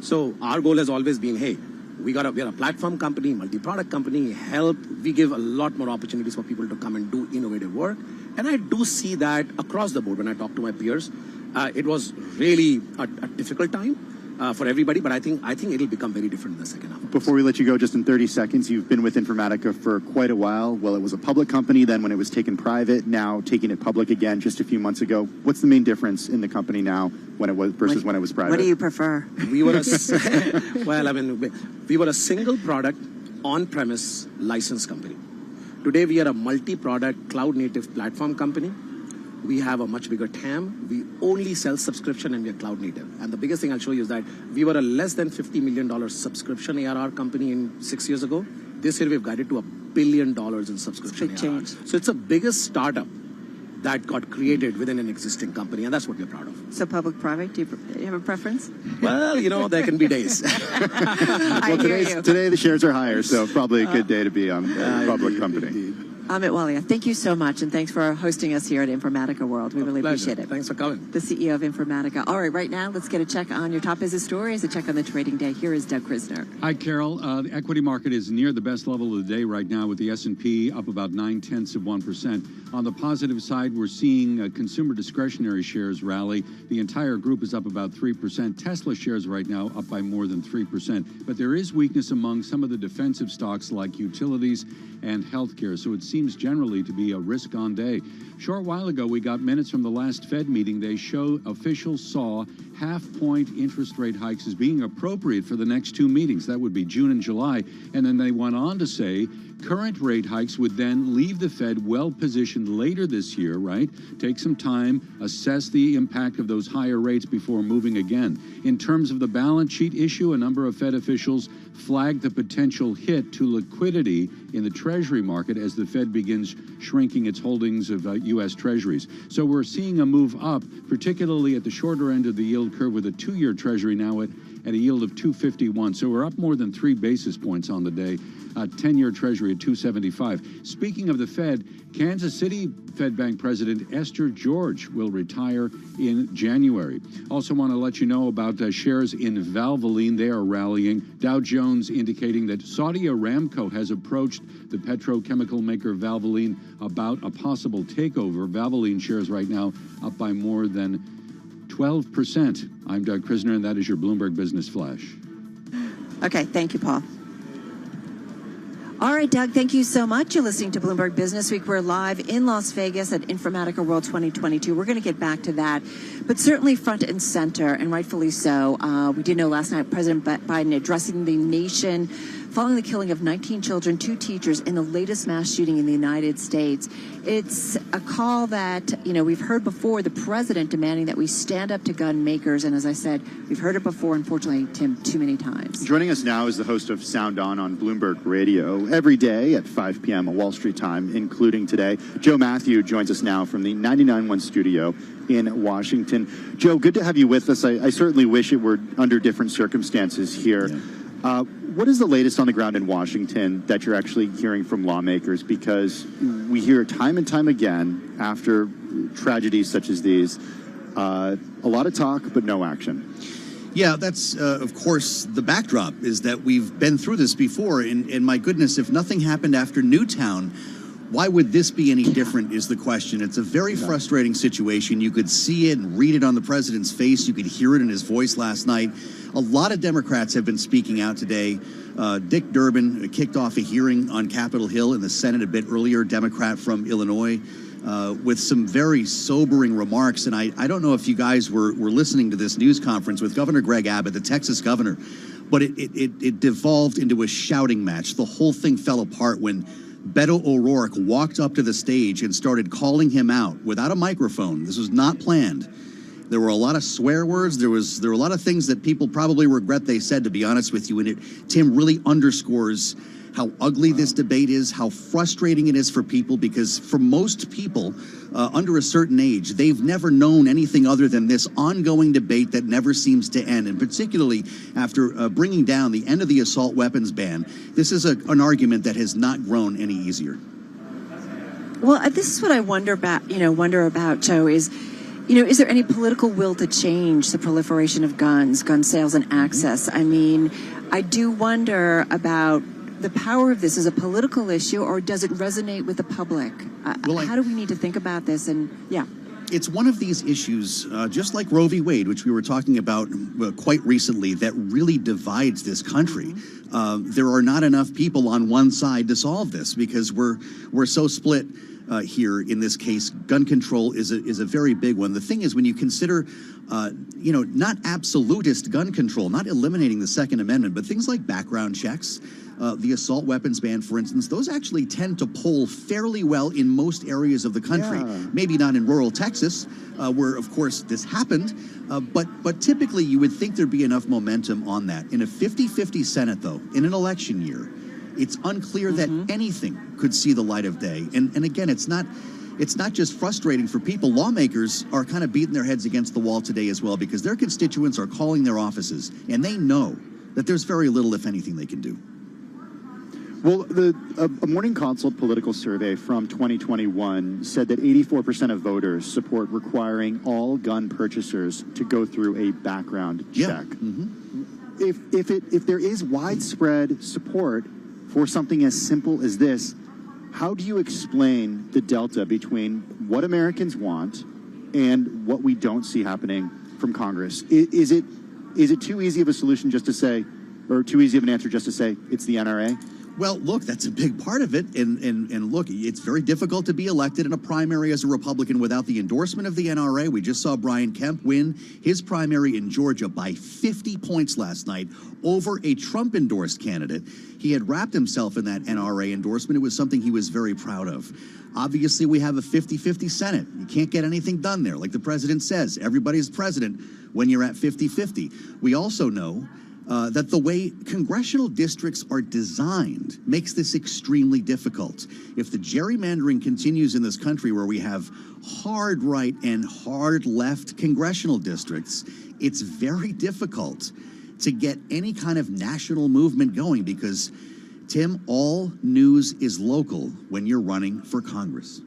So our goal has always been, hey, we are a platform company, multi-product company, we give a lot more opportunities for people to come and do innovative work. And I do see that across the board when I talk to my peers. It was really a difficult time for everybody, but I think it'll become very different in the second half. Before we let you go, just in 30 seconds, you've been with Informatica for quite a while. Well, it was a public company then when it was taken private, now taking it public again just a few months ago. What's the main difference in the company now when it was versus when it was private? What do you prefer? We were we were a single product on-premise license company. Today we are a multi-product cloud-native platform company. We have a much bigger TAM. We only sell subscription and we are cloud native. And the biggest thing I'll show you is that we were a less than $50 million subscription ARR company 6 years ago. This year we've guided to $1 billion in subscription ARR. Change. So it's the biggest startup that got created within an existing company, and that's what we're proud of. So public-private, do you have a preference? Well, you know, there can be days. I hear you. Today the shares are higher, so probably a good day to be on a public company. Indeed. Amit Walia, thank you so much, and thanks for hosting us here at Informatica World. We really appreciate it. Thanks for coming. The CEO of Informatica. All right now, let's get a check on your top business stories, a check on the trading day. Here is Doug Krisner. Hi, Carol. The equity market is near the best level of the day right now, with the S&P up about 0.9%. On the positive side, we're seeing consumer discretionary shares rally. The entire group is up about 3%. Tesla shares right now up by more than 3%. But there is weakness among some of the defensive stocks like utilities and healthcare. So it seems generally to be a risk-on day. Short while ago, we got minutes from the last Fed meeting. They show officials saw half-point interest rate hikes as being appropriate for the next two meetings. That would be June and July. And then they went on to say current rate hikes would then leave the Fed well-positioned later this year, right? Take some time, assess the impact of those higher rates before moving again. In terms of the balance sheet issue, a number of Fed officials flagged the potential hit to liquidity in the Treasury market as the Fed begins shrinking its holdings of U.S. Treasuries. So we're seeing a move up, particularly at the shorter end of the yield curve, with a two-year Treasury now at a yield of 2.51. So we're up more than 3 basis points on the day. 10-year Treasury at 2.75. Speaking of the Fed, Kansas City Fed Bank President Esther George will retire in January. Also want to let you know about shares in Valvoline. They are rallying. Dow Jones indicating that Saudi Aramco has approached the petrochemical maker Valvoline about a possible takeover. Valvoline shares right now up by more than 12%. I'm Doug Krisner, and that is your Bloomberg Business Flash. Okay, thank you, Paul. All right, Doug, thank you so much. You're listening to Bloomberg Business Week. We're live in Las Vegas at Informatica World 2022. We're going to get back to that, but certainly front and center, and rightfully so. We did know last night President Biden addressing the nation following the killing of 19 children, 2 teachers in the latest mass shooting in the United States. It's a call that, we've heard before, the president demanding that we stand up to gun makers. And as I said, we've heard it before, unfortunately, Tim, too many times. Joining us now is the host of Sound On Bloomberg Radio every day at 5 p.m. Wall Street time, including today. Joe Matthew joins us now from the 99.1 studio in Washington. Joe, good to have you with us. I certainly wish it were under different circumstances here. Yeah. What is the latest on the ground in Washington that you're actually hearing from lawmakers? Because we hear time and time again after tragedies such as these, a lot of talk but no action. Yeah, that's, of course, the backdrop is that we've been through this before. And my goodness, if nothing happened after Newtown, why would this be any different is the question. It's a very frustrating situation. You could see it and read it on the president's face. You could hear it in his voice last night. A lot of Democrats have been speaking out today. Dick Durbin kicked off a hearing on Capitol Hill in the Senate a bit earlier, Democrat from Illinois, with some very sobering remarks. And I don't know if you guys were listening to this news conference with Governor Greg Abbott, the Texas governor, but it devolved into a shouting match. The whole thing fell apart when Beto O'Rourke walked up to the stage and started calling him out without a microphone. This was not planned. There were a lot of swear words. There were a lot of things that people probably regret they said, to be honest with you. And Tim, really underscores how ugly this debate is, how frustrating it is for people, because for most people under a certain age, they've never known anything other than this ongoing debate that never seems to end. And particularly after bringing down the end of the assault weapons ban, this is an argument that has not grown any easier. Well, this is what I wonder about, Joe, is there any political will to change the proliferation of guns, gun sales and access? I mean, I do wonder about the power of this as a political issue, or does it resonate with the public? How do we need to think about this? And it's one of these issues, just like Roe v. Wade, which we were talking about quite recently, that really divides this country. There are not enough people on one side to solve this because we're so split. Here in this case, gun control is a very big one. The thing is, when you consider, not absolutist gun control, not eliminating the Second Amendment, but things like background checks, the assault weapons ban, for instance, those actually tend to poll fairly well in most areas of the country. Yeah. Maybe not in rural Texas, where, of course, this happened, but typically you would think there'd be enough momentum on that. In a 50-50 Senate, though, in an election year, it's unclear that anything could see the light of day. And again, it's not just frustrating for people. Lawmakers are kind of beating their heads against the wall today as well, because their constituents are calling their offices, and they know that there's very little, if anything, they can do. Well, a Morning Consult political survey from 2021 said that 84% of voters support requiring all gun purchasers to go through a background check. Yeah. If there is widespread support for something as simple as this, how do you explain the delta between what Americans want and what we don't see happening from Congress? Is it too easy of a solution just to say, or too easy of an answer just to say it's the NRA? Well, look, that's a big part of it. And look, it's very difficult to be elected in a primary as a Republican without the endorsement of the NRA. We just saw Brian Kemp win his primary in Georgia by 50 points last night over a Trump-endorsed candidate. He had wrapped himself in that NRA endorsement. It was something he was very proud of. Obviously, we have a 50-50 Senate. You can't get anything done there. Like the president says, everybody's president when you're at 50-50. We also know that the way congressional districts are designed makes this extremely difficult. If the gerrymandering continues in this country where we have hard right and hard left congressional districts, it's very difficult to get any kind of national movement going because, Tim, all news is local when you're running for Congress.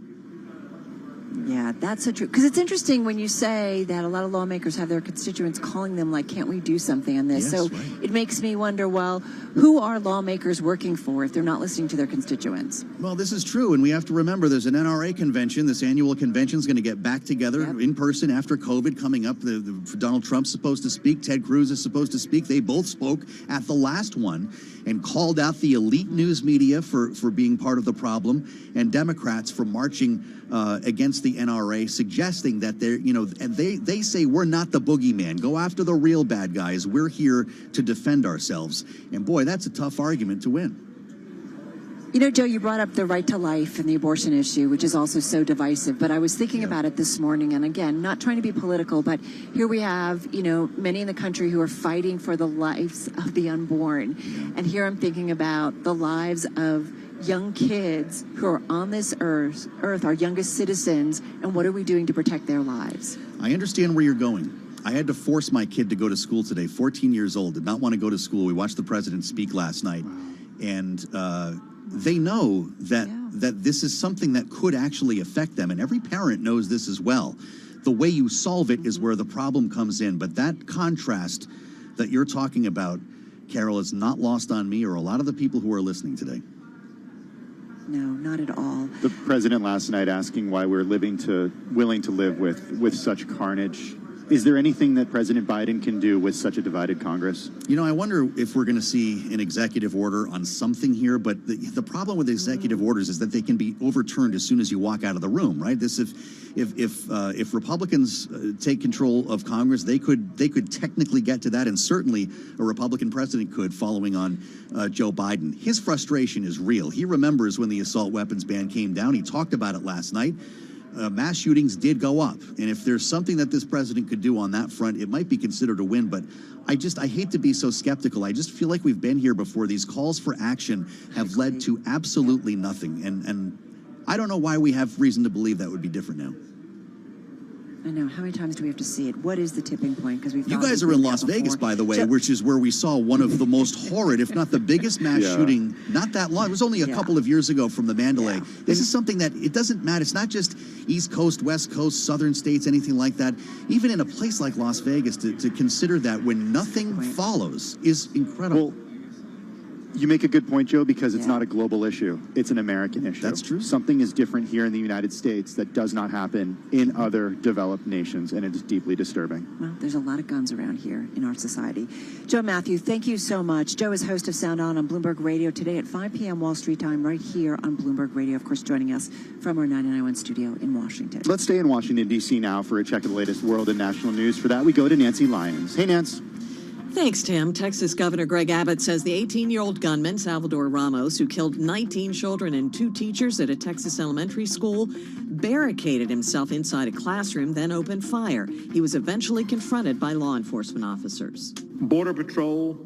Yeah, that's so true. Because it's interesting when you say that a lot of lawmakers have their constituents calling them like, can't we do something on this? Yes, so right. It makes me wonder, well, who are lawmakers working for if they're not listening to their constituents? Well, this is true. And we have to remember there's an NRA convention. This annual convention is going to get back together in person after COVID coming up. Donald Trump's supposed to speak. Ted Cruz is supposed to speak. They both spoke at the last one and called out the elite news media for being part of the problem and Democrats for marching against the NRA, suggesting that they're, and they say we're not the boogeyman. Go after the real bad guys. We're here to defend ourselves. And boy, that's a tough argument to win. Joe, you brought up the right to life and the abortion issue, which is also so divisive. But I was thinking about it this morning, and again, not trying to be political, but here we have, many in the country who are fighting for the lives of the unborn. And here I'm thinking about the lives of young kids who are on this earth, our youngest citizens, and what are we doing to protect their lives? I understand where you're going. I had to force my kid to go to school today, 14 years old, did not want to go to school. We watched the president speak last night, and they know that this is something that could actually affect them, and every parent knows this as well. The way you solve it is where the problem comes in, but that contrast that you're talking about, Carol, is not lost on me or a lot of the people who are listening today. No, not at all. The president last night asking why we're willing to live with such carnage. Is there anything that President Biden can do with such a divided Congress? I wonder if we're going to see an executive order on something here, but the problem with executive orders is that they can be overturned as soon as you walk out of the room, right? If Republicans take control of Congress, they could technically get to that, and certainly a Republican president could, following on Joe Biden. His frustration is real. He remembers when the assault weapons ban came down. He talked about it last night. Mass shootings did go up, and if there's something that this president could do on that front, it might be considered a win. But I hate to be so skeptical. I just feel like we've been here before. These calls for action have led to absolutely nothing, and I don't know why we have reason to believe that would be different now. I know. How many times do we have to see it? What is the tipping point? Because you guys are in Las Vegas, by the way, which is where we saw one of the most horrid, if not the biggest mass shooting, not that long. It was only a couple of years ago from the Mandalay. This is something that it doesn't matter. It's not just East Coast, West Coast, Southern states, anything like that. Even in a place like Las Vegas, to consider that when nothing follows is incredible. Well, you make a good point, Joe, because it's not a global issue. It's an American issue. That's true. Something is different here in the United States that does not happen in other developed nations, and it is deeply disturbing. Well, there's a lot of guns around here in our society. Joe Matthew, thank you so much. Joe is host of Sound On Bloomberg Radio today at 5 p.m. Wall Street time right here on Bloomberg Radio, of course, joining us from our 99.1 studio in Washington. Let's stay in Washington, D.C. now for a check of the latest world and national news. For that, we go to Nancy Lyons. Hey, Nance. Thanks, Tim. Texas Governor Greg Abbott says the 18-year-old gunman, Salvador Ramos, who killed 19 children and 2 teachers at a Texas elementary school, barricaded himself inside a classroom, then opened fire. He was eventually confronted by law enforcement officers. Border Patrol,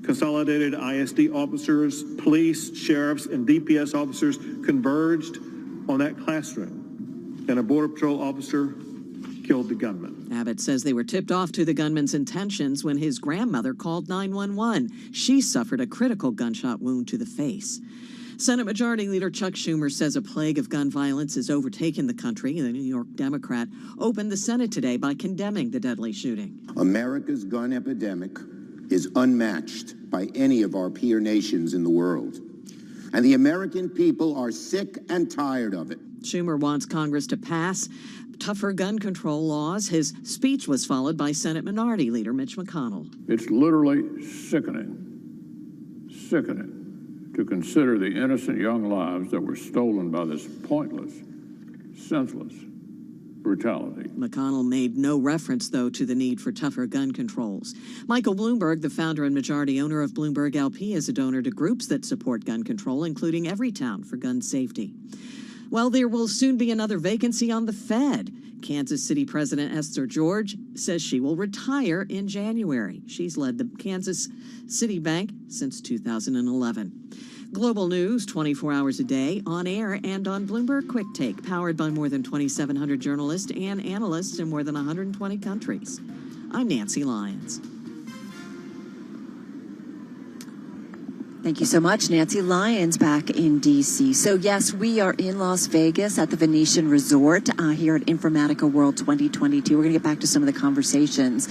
Consolidated ISD officers, police, sheriffs, and DPS officers converged on that classroom, and a Border Patrol officer killed the gunman. Abbott says they were tipped off to the gunman's intentions when his grandmother called 911. She suffered a critical gunshot wound to the face. Senate Majority Leader Chuck Schumer says a plague of gun violence has overtaken the country. The New York Democrat opened the Senate today by condemning the deadly shooting. America's gun epidemic is unmatched by any of our peer nations in the world. And the American people are sick and tired of it. Schumer wants Congress to pass tougher gun control laws. His speech was followed by Senate Minority Leader Mitch McConnell. It's literally sickening to consider the innocent young lives that were stolen by this pointless, senseless brutality. McConnell made no reference, though, to the need for tougher gun controls. Michael Bloomberg, the founder and majority owner of Bloomberg LP, is a donor to groups that support gun control, including Everytown for gun safety. Well, there will soon be another vacancy on the Fed. Kansas City President Esther George says she will retire in January. She's led the Kansas City Bank since 2011. Global news 24 hours a day, on air and on Bloomberg Quick Take, powered by more than 2,700 journalists and analysts in more than 120 countries. I'm Nancy Lyons. Thank you so much, Nancy Lyons, back in D.C. So, yes, we are in Las Vegas at the Venetian Resort here at Informatica World 2022. We're going to get back to some of the conversations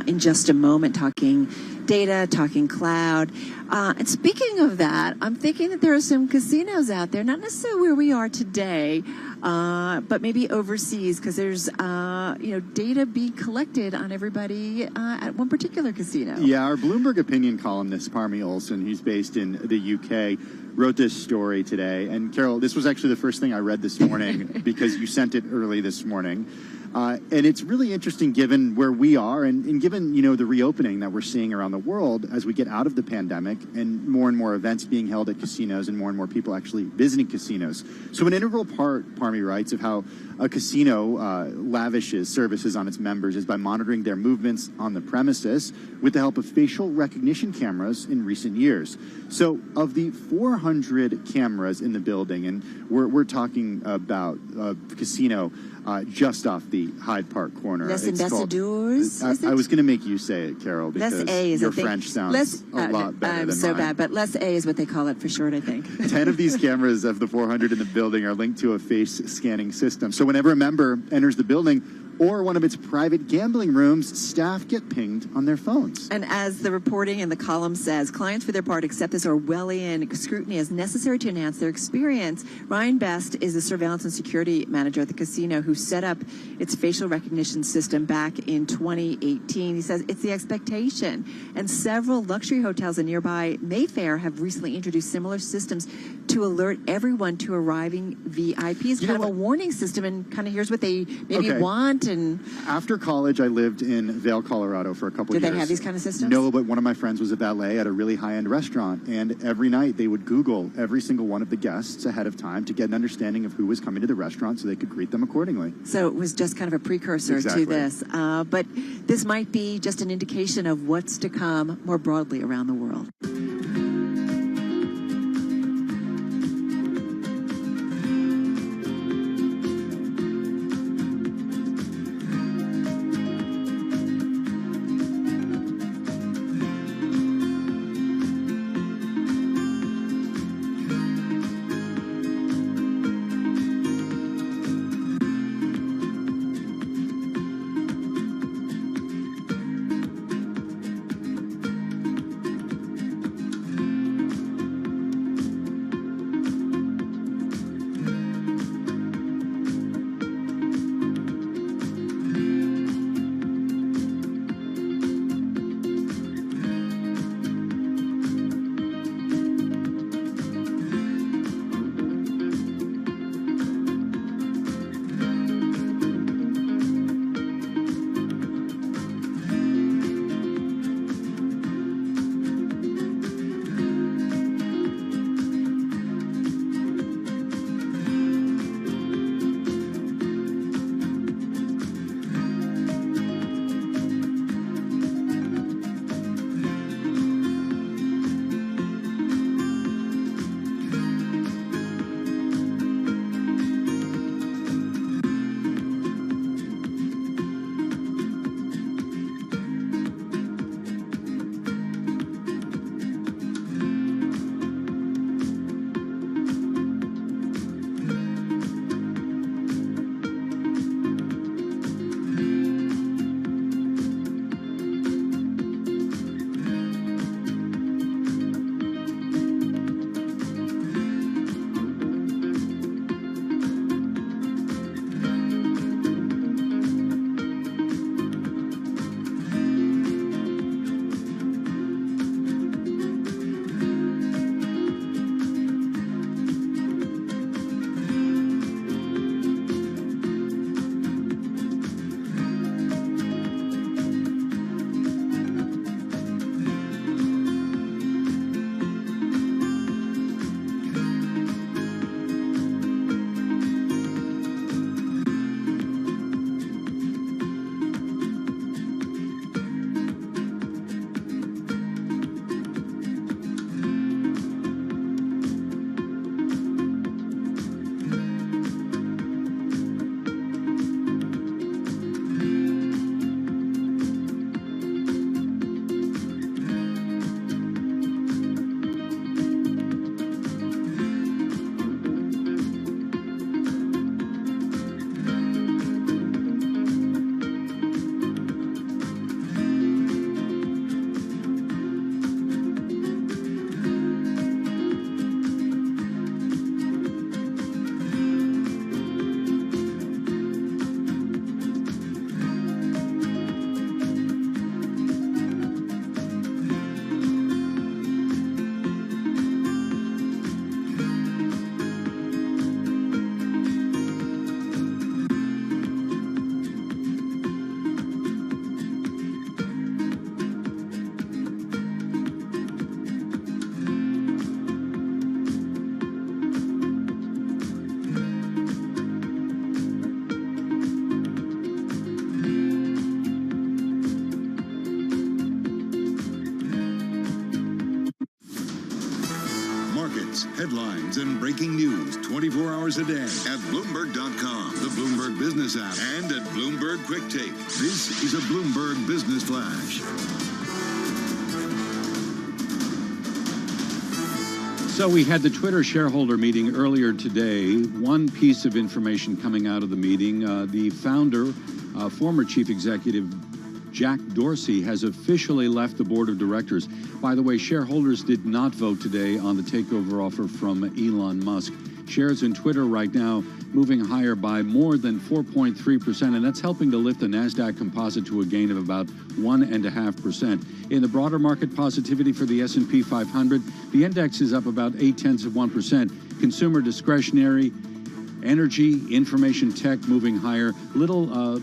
in just a moment, talking data, talking cloud. And speaking of that, I'm thinking that there are some casinos out there, not necessarily where we are today, but maybe overseas, because there's data being collected on everybody at one particular casino. Yeah, our Bloomberg opinion columnist, Parmi Olson, he's based in the UK, wrote this story today. And Carol, this was actually the first thing I read this morning because you sent it early this morning. And it's really interesting given where we are and given, the reopening that we're seeing around the world as we get out of the pandemic and more events being held at casinos and more people actually visiting casinos. So an integral part, Parmi writes, of how a casino lavishes services on its members is by monitoring their movements on the premises with the help of facial recognition cameras in recent years. So of the 400 cameras in the building, and we're talking about a casino just off the Hyde Park corner. Les Ambassadeurs? I was going to make you say it, Carol, because your French sounds a lot better I'm than so mine. bad, but Les A is what they call it for short, I think. 10 of these cameras of the 400 in the building are linked to a face scanning system. So whenever a member enters the building or one of its private gambling rooms, staff get pinged on their phones. And as the reporting in the column says, clients for their part accept this Orwellian scrutiny as necessary to enhance their experience. Ryan Best is the surveillance and security manager at the casino who set up its facial recognition system back in 2018. He says it's the expectation. And several luxury hotels in nearby Mayfair have recently introduced similar systems to alert everyone to arriving VIPs. Kind of a warning system, and kind of here's what they maybe want. And after college, I lived in Vail, Colorado for a couple of years. Did they have these kind of systems? No, but one of my friends was a valet at a really high-end restaurant, and every night they would Google every single one of the guests ahead of time to get an understanding of who was coming to the restaurant so they could greet them accordingly. So it was just kind of a precursor to this. But this might be just an indication of what's to come more broadly around the world. updates, headlines, and breaking news 24 hours a day at Bloomberg.com, the Bloomberg Business app, and at Bloomberg Quick Take. This is a Bloomberg Business Flash. So we had the Twitter shareholder meeting earlier today. One piece of information coming out of the meeting, the founder, former chief executive Jack Dorsey, has officially left the board of directors. By the way, shareholders did not vote today on the takeover offer from Elon Musk. Shares in Twitter right now moving higher by more than 4.3%, and that's helping to lift the NASDAQ composite to a gain of about 1.5%. In the broader market positivity for the S&P 500, the index is up about 0.8%. Consumer discretionary, energy, information tech moving higher.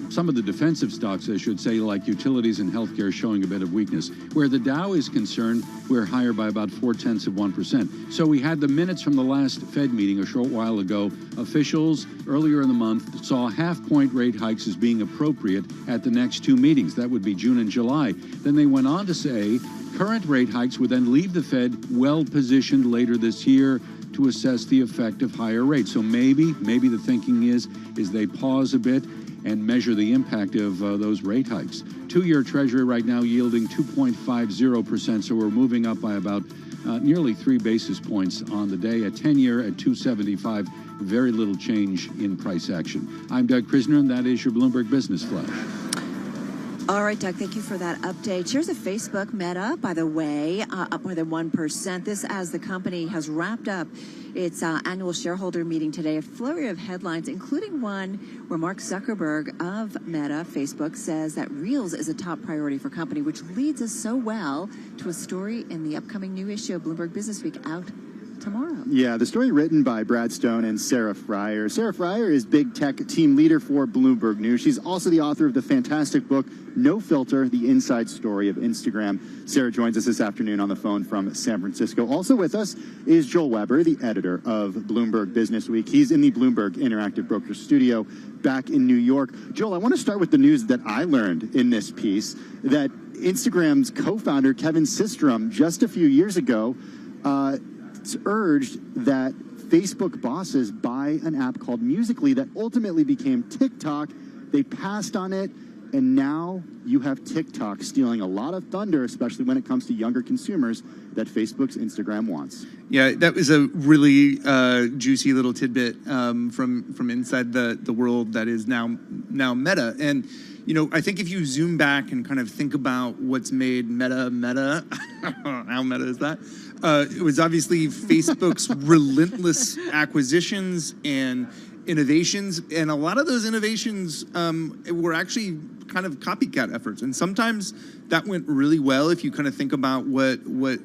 Some of the defensive stocks, I should say, like utilities and healthcare, showing a bit of weakness. Where the Dow is concerned, we're higher by about 0.4%. So we had the minutes from the last Fed meeting a short while ago. Officials earlier in the month saw half-point rate hikes as being appropriate at the next two meetings. That would be June and July. Then they went on to say current rate hikes would then leave the Fed well-positioned later this year to assess the effect of higher rates. So maybe the thinking is they pause a bit and measure the impact of those rate hikes. Two-year Treasury right now yielding 2.50%, so we're moving up by about nearly 3 basis points on the day. A 10-year at 2.75, very little change in price action. I'm Doug Krisner, and that is your Bloomberg Business Flash. All right, Doug, thank you for that update. Shares of Facebook, Meta, by the way, up more than 1%. This as the company has wrapped up its annual shareholder meeting today. A flurry of headlines, including one where Mark Zuckerberg of Meta, Facebook, says that Reels is a top priority for company, which leads us so well to a story in the upcoming new issue of Bloomberg Business Week out tomorrow. Yeah, the story written by Brad Stone and Sarah Fryer. Sarah Fryer is big tech team leader for Bloomberg News. She's also the author of the fantastic book, No Filter, The Inside Story of Instagram. Sarah joins us this afternoon on the phone from San Francisco. Also with us is Joel Weber, the editor of Bloomberg Business Week. He's in the Bloomberg Interactive Brokers studio back in New York. Joel, I want to start with the news that I learned in this piece, that Instagram's co-founder, Kevin Systrom, just a few years ago, urged that Facebook bosses buy an app called Musical.ly that ultimately became TikTok. They passed on it, and now you have TikTok stealing a lot of thunder, especially when it comes to younger consumers, that Facebook's Instagram wants. Yeah, that was a really juicy little tidbit from inside the world that is now Meta. And I think if you zoom back and kind of think about what's made Meta, how Meta is that? It was obviously Facebook's relentless acquisitions and innovations, and a lot of those innovations were actually kind of copycat efforts, and sometimes that went really well if you kind of think about what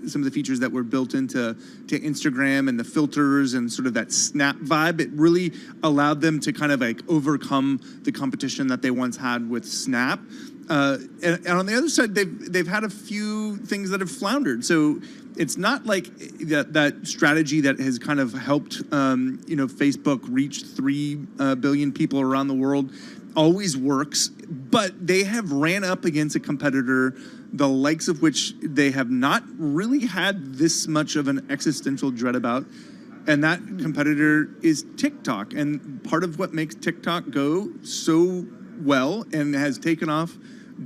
some of the features that were built into Instagram and the filters and sort of that snap vibe. It really allowed them to kind of like overcome the competition that they once had with Snap. And on the other side, they've had a few things that have floundered. So it's not like that strategy that has kind of helped Facebook reach 3 billion people around the world always works, but they have ran up against a competitor the likes of which they have not really had this much of an existential dread about. And that competitor is TikTok. And part of what makes TikTok go so well and has taken off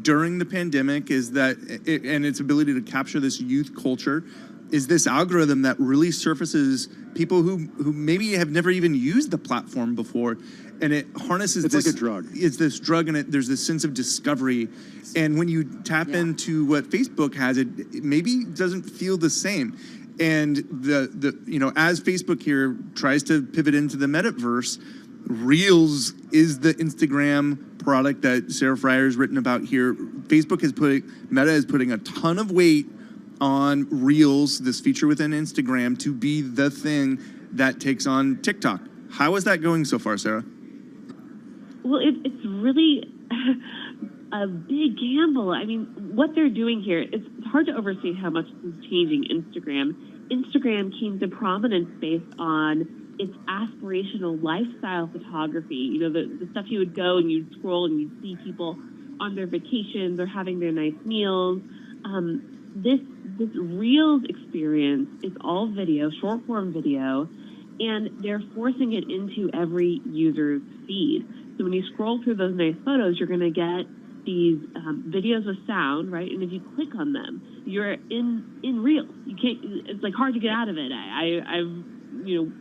during the pandemic is that, and its ability to capture this youth culture, is this algorithm that really surfaces people who maybe have never even used the platform before, and it harnesses it's like a drug. It's this drug, and there's this sense of discovery. And when you tap into what Facebook has, it maybe doesn't feel the same. And the as Facebook here tries to pivot into the metaverse, Reels is the Instagram product that Sarah Fryer has written about here. Meta is putting a ton of weight on Reels, this feature within Instagram, to be the thing that takes on TikTok. How is that going so far, Sarah? Well, it's really a big gamble. I mean, what they're doing here, it's hard to overstate how much this is changing Instagram. Instagram came to prominence based on its aspirational lifestyle photography. The stuff you would go and you'd scroll and you'd see people on their vacations or having their nice meals. this Reels experience is all video, short form video, and they're forcing it into every user's feed. So when you scroll through those nice photos, you're going to get these videos with sound, right? And if you click on them, you're in Reels. You can't. It's like hard to get out of it. I've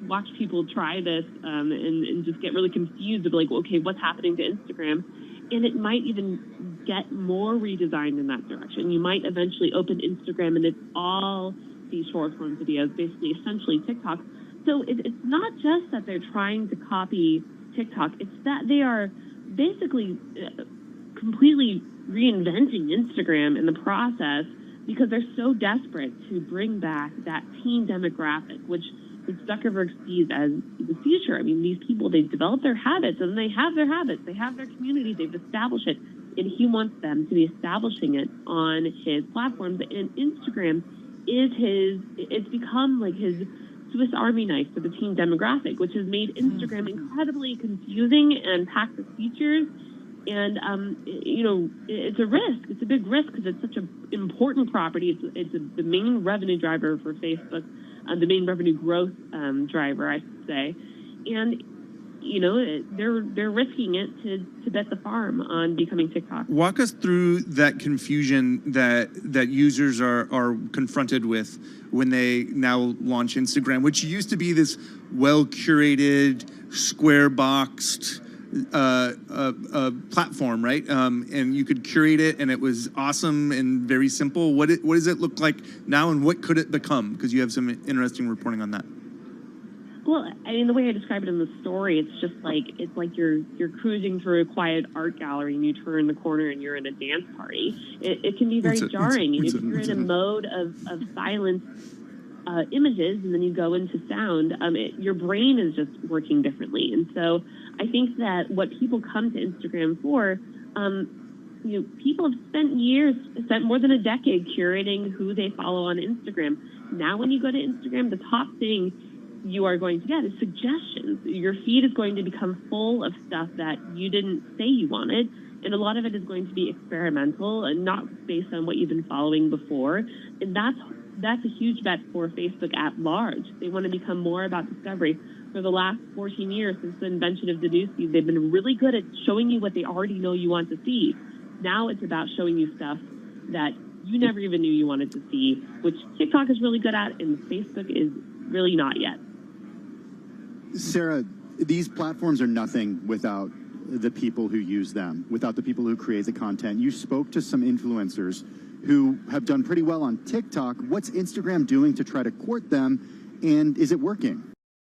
watched people try this and just get really confused of like, okay, what's happening to Instagram? And it might even get more redesigned in that direction. You might eventually open Instagram and it's all these short form videos, basically essentially TikTok. So it's not just that they're trying to copy TikTok, it's that they are basically completely reinventing Instagram in the process because they're so desperate to bring back that teen demographic, which Zuckerberg sees as the future. I mean, these people, they've developed their habits, and they have their habits, they have their community, they've established it, and he wants them to be establishing it on his platforms. And Instagram is it's become like his Swiss Army knife for the teen demographic, which has made Instagram incredibly confusing and packed with features. And, it's a risk. It's a big risk because it's such an important property. It's the main revenue driver for Facebook, the main revenue growth driver, I should say. And, they're risking it to bet the farm on becoming TikTok. Walk us through that confusion that users are confronted with when they now launch Instagram, which used to be this well-curated, square-boxed platform, right? And you could curate it, and it was awesome and very simple. What does it look like now, and what could it become? Because you have some interesting reporting on that. Well, I mean, the way I describe it in the story, it's like you're cruising through a quiet art gallery, and you turn the corner, and you're in a dance party. It can be very jarring, and if you're in a mode of silence. Images, and then you go into sound, your brain is just working differently. And so I think that what people come to Instagram for, people have spent more than a decade curating who they follow on Instagram. Now when you go to Instagram, the top thing you are going to get is suggestions. Your feed is going to become full of stuff that you didn't say you wanted. And a lot of it is going to be experimental and not based on what you've been following before. And that's a huge bet for Facebook at large. They want to become more about discovery. For the last 14 years, since the invention of the newsfeed, they've been really good at showing you what they already know you want to see. Now it's about showing you stuff that you never even knew you wanted to see, which TikTok is really good at, and Facebook is really not yet. Sarah, these platforms are nothing without the people who use them, without the people who create the content. You spoke to some influencers who have done pretty well on TikTok. What's Instagram doing to try to court them, and is it working?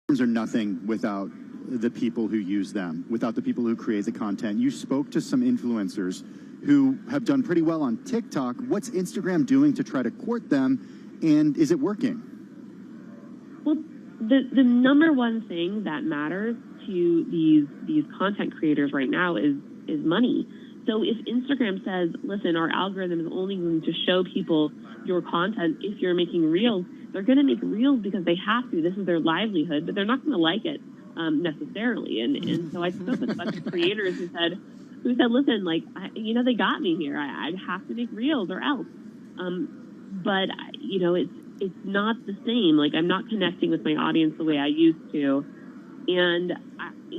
Platforms are nothing without the people who use them, without the people who create the content. You spoke to some influencers who have done pretty well on TikTok. What's Instagram doing to try to court them, and is it working? Well, the number one thing that matters to these content creators right now is money. So if Instagram says, listen, our algorithm is only going to show people your content if you're making Reels, they're going to make Reels because they have to. This is their livelihood, but they're not going to like it necessarily. And so I spoke with a bunch of creators who said, listen, like, they got me here. I have to make Reels or else. But, it's not the same. Like, I'm not connecting with my audience the way I used to. And,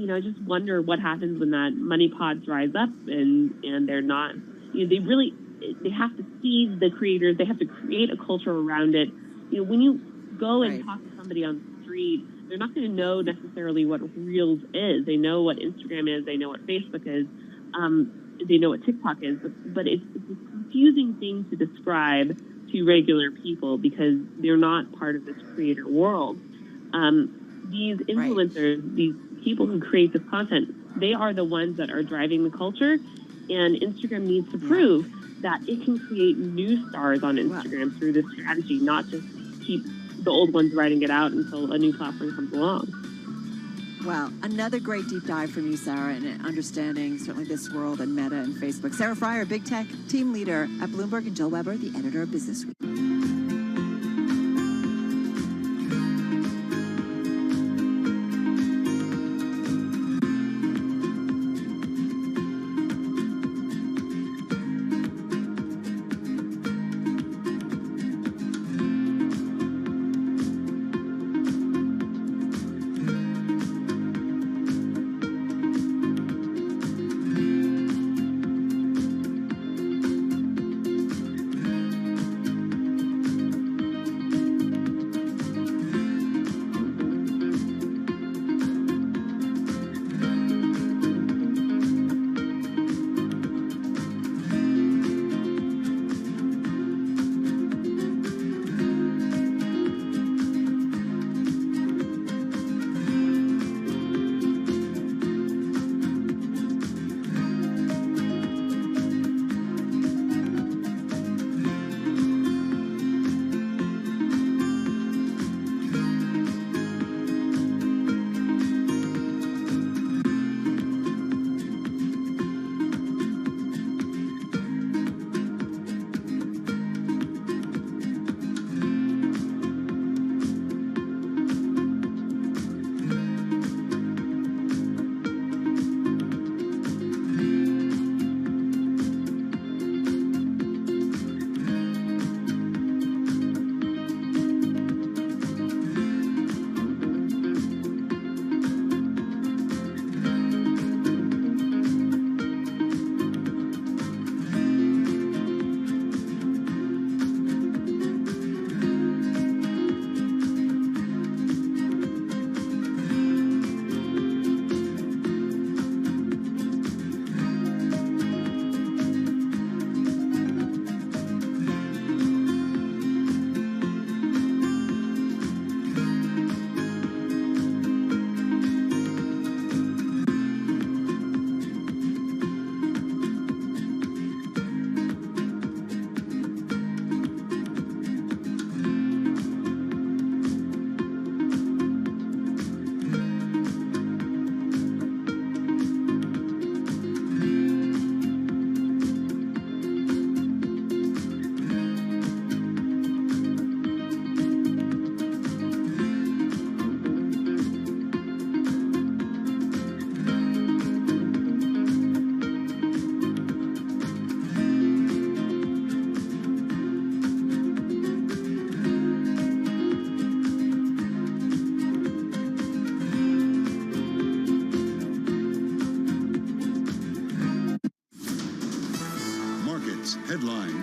I just wonder what happens when that money pot dries up and they're not, they have to see the creators. They have to create a culture around it. When you go and talk to somebody on the street, they're not going to know necessarily what Reels is. They know what Instagram is. They know what Facebook is. They know what TikTok is. But it's a confusing thing to describe to regular people because they're not part of this creator world. These influencers, these people who create this content, they are the ones that are driving the culture, and Instagram needs to prove that it can create new stars on Instagram through this strategy, not just keep the old ones riding it out until a new platform comes along. Well, another great deep dive from you, Sarah, in understanding certainly this world and Meta and Facebook. Sarah Fryer, Big Tech team leader at Bloomberg, and Jill Weber, the editor of Business Week.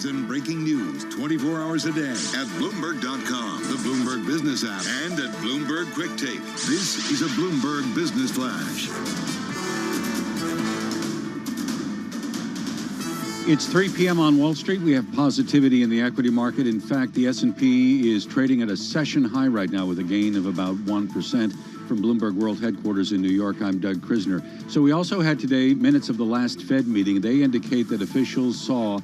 and breaking news 24 hours a day at Bloomberg.com, the Bloomberg Business app, and at Bloomberg Quick Tape. This is a Bloomberg Business Flash. It's 3 p.m. on Wall Street. We have positivity in the equity market. In fact, the S&P is trading at a session high right now with a gain of about 1%. From Bloomberg World Headquarters in New York, I'm Doug Krisner. So we also had today minutes of the last Fed meeting. They indicate that officials saw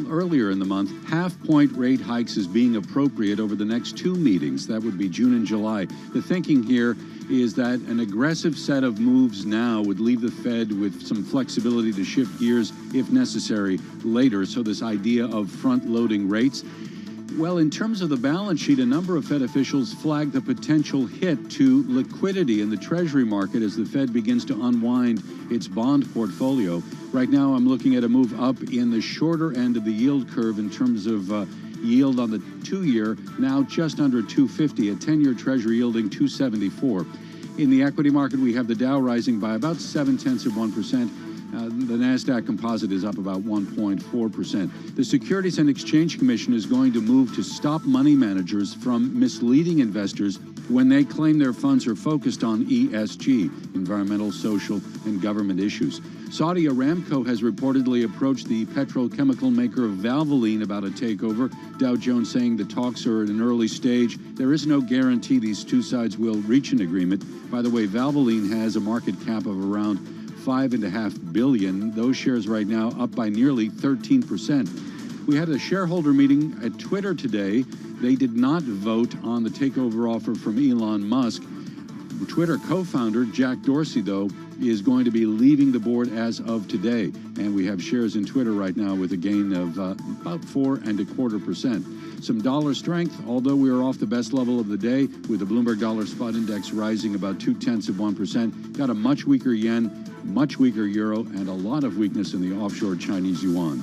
earlier in the month half-point rate hikes as being appropriate over the next two meetings. That would be June and July. The thinking here is that an aggressive set of moves now would leave the Fed with some flexibility to shift gears if necessary later. So this idea of front-loading rates. Well, in terms of the balance sheet, a number of Fed officials flagged the potential hit to liquidity in the Treasury market as the Fed begins to unwind its bond portfolio. Right now, I'm looking at a move up in the shorter end of the yield curve in terms of yield on the 2-year, now just under 250, a 10-year Treasury yielding 274. In the equity market, we have the Dow rising by about 0.7%. The NASDAQ composite is up about 1.4%. The Securities and Exchange Commission is going to move to stop money managers from misleading investors when they claim their funds are focused on ESG, environmental, social, and government issues. Saudi Aramco has reportedly approached the petrochemical maker of Valvoline about a takeover. Dow Jones saying the talks are at an early stage. There is no guarantee these two sides will reach an agreement. By the way, Valvoline has a market cap of around $5.5 billion. Those shares right now up by nearly 13%. We had a shareholder meeting at Twitter today. They did not vote on the takeover offer from Elon Musk. Twitter co-founder Jack Dorsey, though, is going to be leaving the board as of today. And we have shares in Twitter right now with a gain of about 4.25%. Some dollar strength, although we are off the best level of the day, with the Bloomberg Dollar Spot Index rising about 0.2%. Got a much weaker yen, much weaker euro, and a lot of weakness in the offshore Chinese yuan.